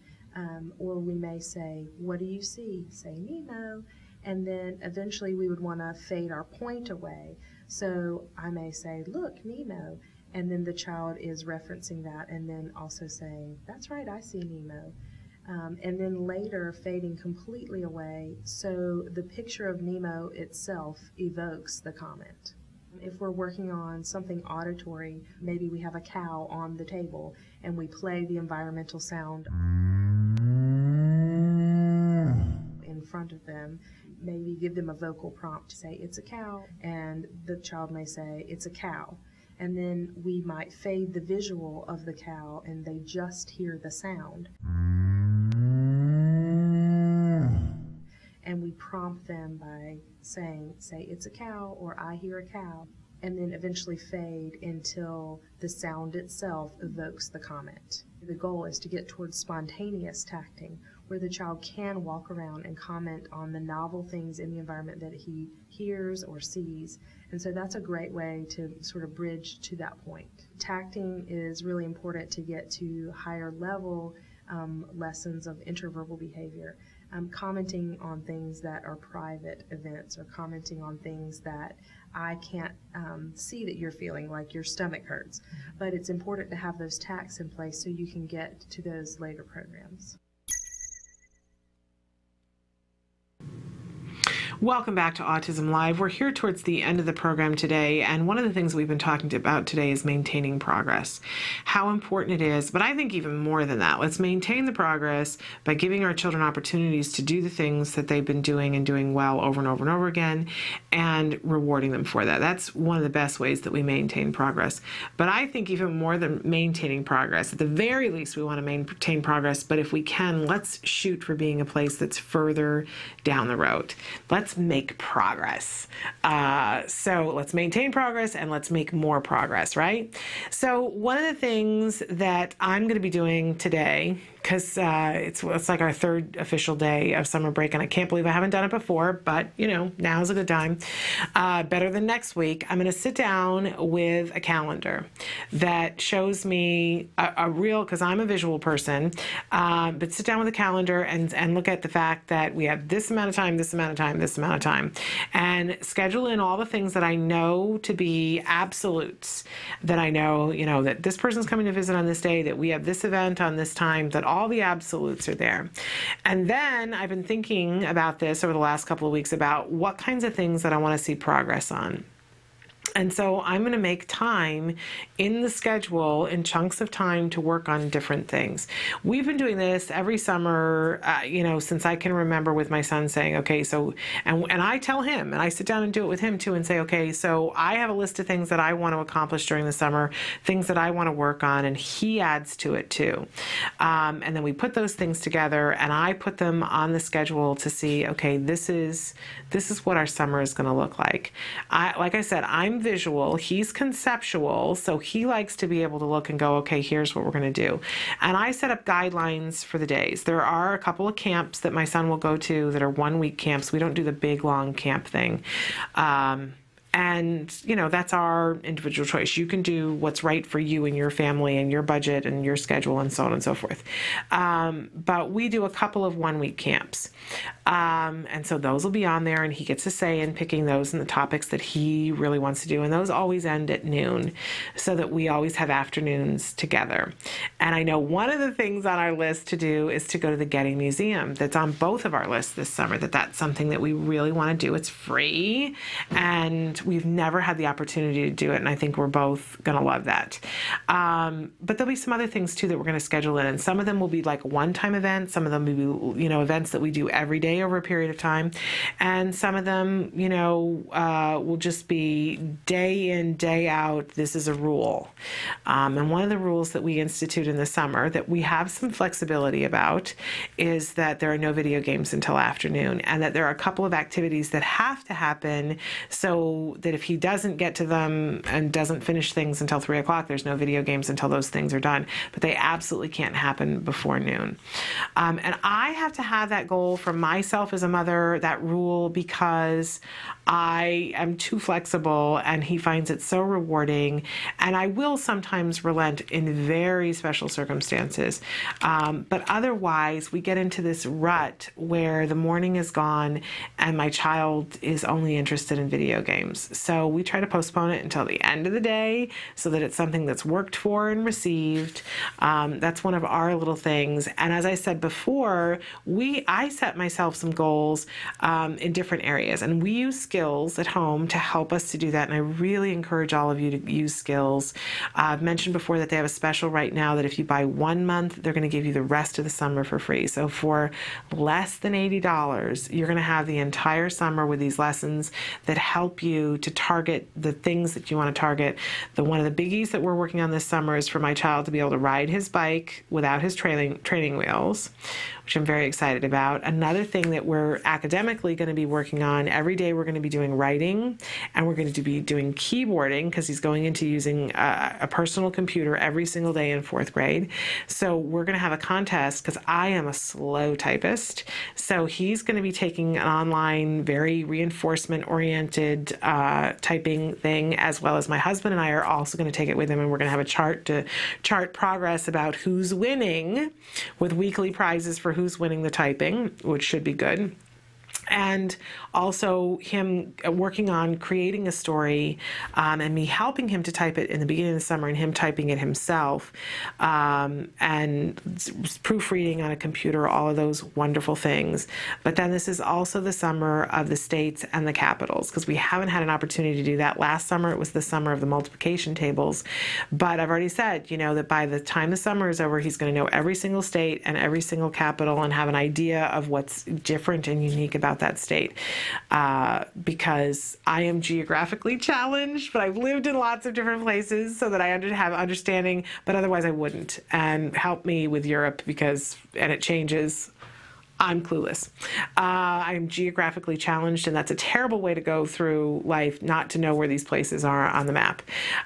Or we may say, what do you see? Say, Nemo. And then eventually we would want to fade our point away. So I may say, look, Nemo. And then the child is referencing that and then also saying, that's right, I see Nemo. And then later fading completely away so the picture of Nemo itself evokes the comment. If we're working on something auditory, maybe we have a cow on the table and we play the environmental sound in front of them, maybe give them a vocal prompt to say, it's a cow, and the child may say, it's a cow. And then we might fade the visual of the cow and they just hear the sound. And we prompt them by saying, say, it's a cow, or I hear a cow, and then eventually fade until the sound itself evokes the comment. The goal is to get towards spontaneous tacting, where the child can walk around and comment on the novel things in the environment that he hears or sees. And so that's a great way to sort of bridge to that point. Tacting is really important to get to higher level lessons of interverbal behavior. Commenting on things that are private events, or commenting on things that I can't see that you're feeling, like your stomach hurts. But it's important to have those tacts in place so you can get to those later programs. Welcome back to Autism Live. We're here towards the end of the program today, and one of the things we've been talking about today is maintaining progress. How important it is, but I think even more than that. Let's maintain the progress by giving our children opportunities to do the things that they've been doing and doing well over and over and over again, and rewarding them for that. That's one of the best ways that we maintain progress. But I think even more than maintaining progress, at the very least we want to maintain progress, but if we can, let's shoot for being a place that's further down the road. Let's make progress. So let's maintain progress and let's make more progress, right? So one of the things that I'm going to be doing today, because it's like our third official day of summer break, and I can't believe I haven't done it before, but you know, now's a good time. Better than next week, I'm going to sit down with a calendar that shows me a real, because I'm a visual person, but sit down with a calendar and look at the fact that we have this amount of time, this amount of time, this this amount of time, and schedule in all the things that I know to be absolutes, that I know, that this person's coming to visit on this day, that we have this event on this time, that all the absolutes are there. And then I've been thinking about this over the last couple of weeks about what kinds of things that I want to see progress on. And so I'm going to make time in the schedule, in chunks of time, to work on different things. We've been doing this every summer, since I can remember, with my son, saying, okay, so, and I tell him, and I sit down and do it with him too, and say, okay, so I have a list of things that I want to accomplish during the summer, things that I want to work on, and he adds to it too. And then we put those things together, and I put them on the schedule to see, okay, this is what our summer is going to look like. Like I said, I'm visual, he's conceptual, so he likes to be able to look and go, okay, here's what we're going to do. And I set up guidelines for the days. There are a couple of camps that my son will go to that are 1 week camps. We don't do the big long camp thing. And, that's our individual choice. You can do what's right for you and your family and your budget and your schedule and so on and so forth. But we do a couple of 1 week camps. And so those will be on there, and he gets a say in picking those and the topics that he really wants to do. And those always end at noon, so that we always have afternoons together. And I know one of the things on our list to do is to go to the Getty Museum. That's on both of our lists this summer, that's something that we really want to do. It's free, and we've never had the opportunity to do it, and I think we're both going to love that. But there'll be some other things too that we're going to schedule in, and some of them will be like one-time events. Some of them will be, events that we do every day over a period of time, and some of them, will just be day in, day out. This is a rule, and one of the rules that we institute in the summer that we have some flexibility about is that there are no video games until afternoon, and that there are a couple of activities that have to happen so that if he doesn't get to them and doesn't finish things until 3 o'clock, there's no video games until those things are done. But they absolutely can't happen before noon. And I have to have that goal for myself as a mother, that rule, because I am too flexible and he finds it so rewarding. And I will sometimes relent in very special circumstances. But otherwise, we get into this rut where the morning is gone and my child is only interested in video games. So we try to postpone it until the end of the day so that it's something that's worked for and received. That's one of our little things. And as I said before, I set myself some goals in different areas, and we use skills at home to help us to do that. And I really encourage all of you to use skills. I've mentioned before that they have a special right now that if you buy 1 month, they're going to give you the rest of the summer for free. So for less than $80, you're going to have the entire summer with these lessons that help you to target the things that you want to target. One of the biggies that we're working on this summer is for my child to be able to ride his bike without his training wheels, which I'm very excited about. Another thing that we're academically going to be working on, every day we're going to be doing writing, and we're going to be doing keyboarding, because he's going into using a personal computer every single day in 4th grade. So we're going to have a contest, because I am a slow typist. So he's going to be taking an online, very reinforcement-oriented typing thing, as well as my husband and I are also going to take it with him, and we're going to have a chart to chart progress about who's winning, with weekly prizes for who's winning the typing, which should be good. And also him working on creating a story, and me helping him to type it in the beginning of the summer, and him typing it himself, and proofreading on a computer, all of those wonderful things. But then this is also the summer of the states and the capitals, because we haven't had an opportunity to do that. Last summer it was the summer of the multiplication tables, but I've already said, that by the time the summer is over, he's going to know every single state and every single capital and have an idea of what's different and unique about that state, because I am geographically challenged, but I've lived in lots of different places so that I have understanding, but otherwise I wouldn't. And help me with Europe, and it changes. I'm clueless. I'm geographically challenged, and that's a terrible way to go through life, not to know where these places are on the map.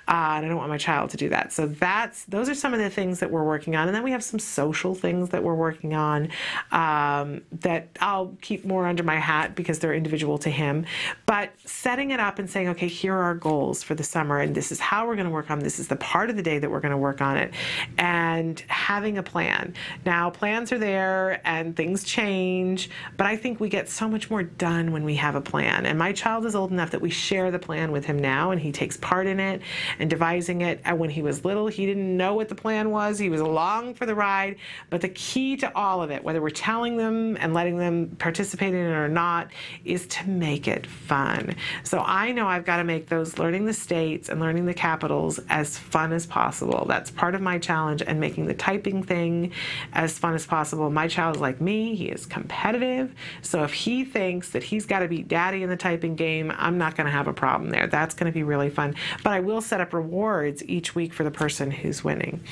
And I don't want my child to do that. So those are some of the things that we're working on. And then we have some social things that we're working on that I'll keep more under my hat because they're individual to him. But setting it up and saying, okay, here are our goals for the summer, and this is how we're going to work on this is the part of the day that we're going to work on it, and having a plan. Now, plans are there, and things change. change, but I think we get so much more done when we have a plan. And my child is old enough that we share the plan with him now, and he takes part in it and devising it. And when he was little, he didn't know what the plan was. He was along for the ride. But the key to all of it, whether we're telling them and letting them participate in it or not, is to make it fun. So I know I've got to make those learning the states and learning the capitals as fun as possible. That's part of my challenge, and making the typing thing as fun as possible. My child is like me. He is competitive. So if he thinks that he's got to beat daddy in the typing game, I'm not going to have a problem there. That's going to be really fun. But I will set up rewards each week for the person who's winning.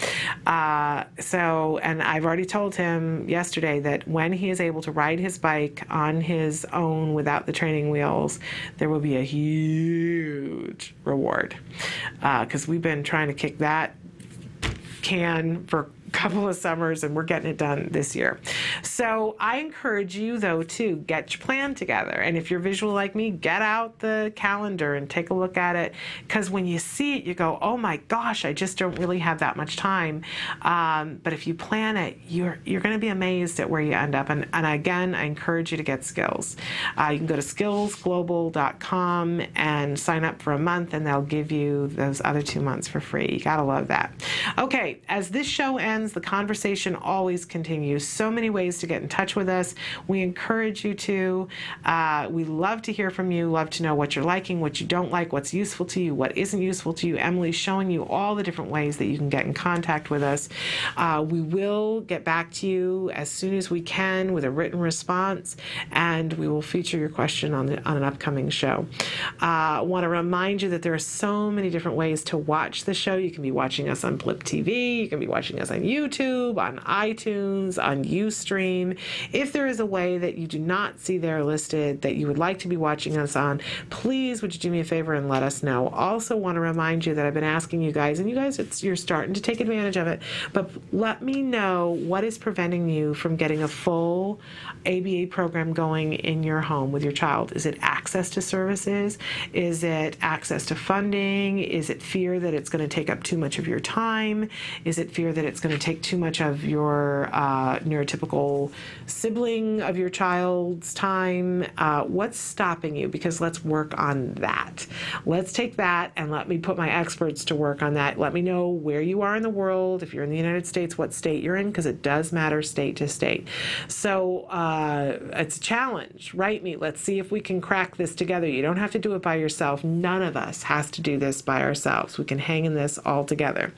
And I've already told him yesterday that when he is able to ride his bike on his own without the training wheels, there will be a huge reward. Because we've been trying to kick that can for a couple of summers, and we're getting it done this year. So I encourage you, though, to get your plan together. And if you're visual like me, get out the calendar and take a look at it, because when you see it, you go, oh my gosh, I just don't really have that much time. But if you plan it, you're going to be amazed at where you end up. And again, I encourage you to get skills. You can go to skillsglobal.com and sign up for a month, and they'll give you those other 2 months for free. You gotta love that. Okay, as this show ends, the conversation always continues. So many ways to get in touch with us. We encourage you to. We love to hear from you, love to know what you're liking, what you don't like, what's useful to you, what isn't useful to you. Emily's showing you all the different ways that you can get in contact with us. We will get back to you as soon as we can with a written response, and we will feature your question on an upcoming show. I want to remind you that there are so many different ways to watch the show. You can be watching us on Blip TV, you can be watching us on YouTube, on iTunes, on Ustream. If there is a way that you do not see there listed that you would like to be watching us on, please would you do me a favor and let us know. Also want to remind you that I've been asking you guys, and you guys, you're starting to take advantage of it, but let me know what is preventing you from getting a full ABA program going in your home with your child. Is it access to services? Is it access to funding? Is it fear that it's going to take up too much of your time? Is it fear that it's going to take too much of your neurotypical sibling of your child's time? What's stopping you? Because let's work on that. Let's take that and let me put my experts to work on that. Let me know where you are in the world. If you're in the United States, what state you're in, because it does matter state to state. So it's a challenge. Write me. Let's see if we can crack this together. You don't have to do it by yourself. None of us has to do this by ourselves. We can hang in this all together.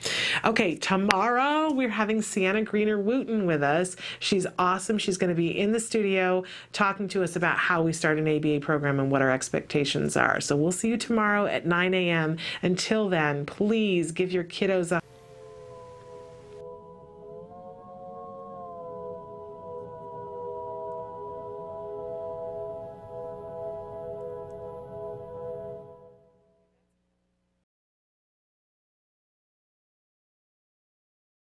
Okay, tomorrow we're having Sienna Greener-Wooten with us. She's awesome. She's going to be in the studio talking to us about how we start an ABA program and what our expectations are. So we'll see you tomorrow at 9 a.m. Until then, please give your kiddos a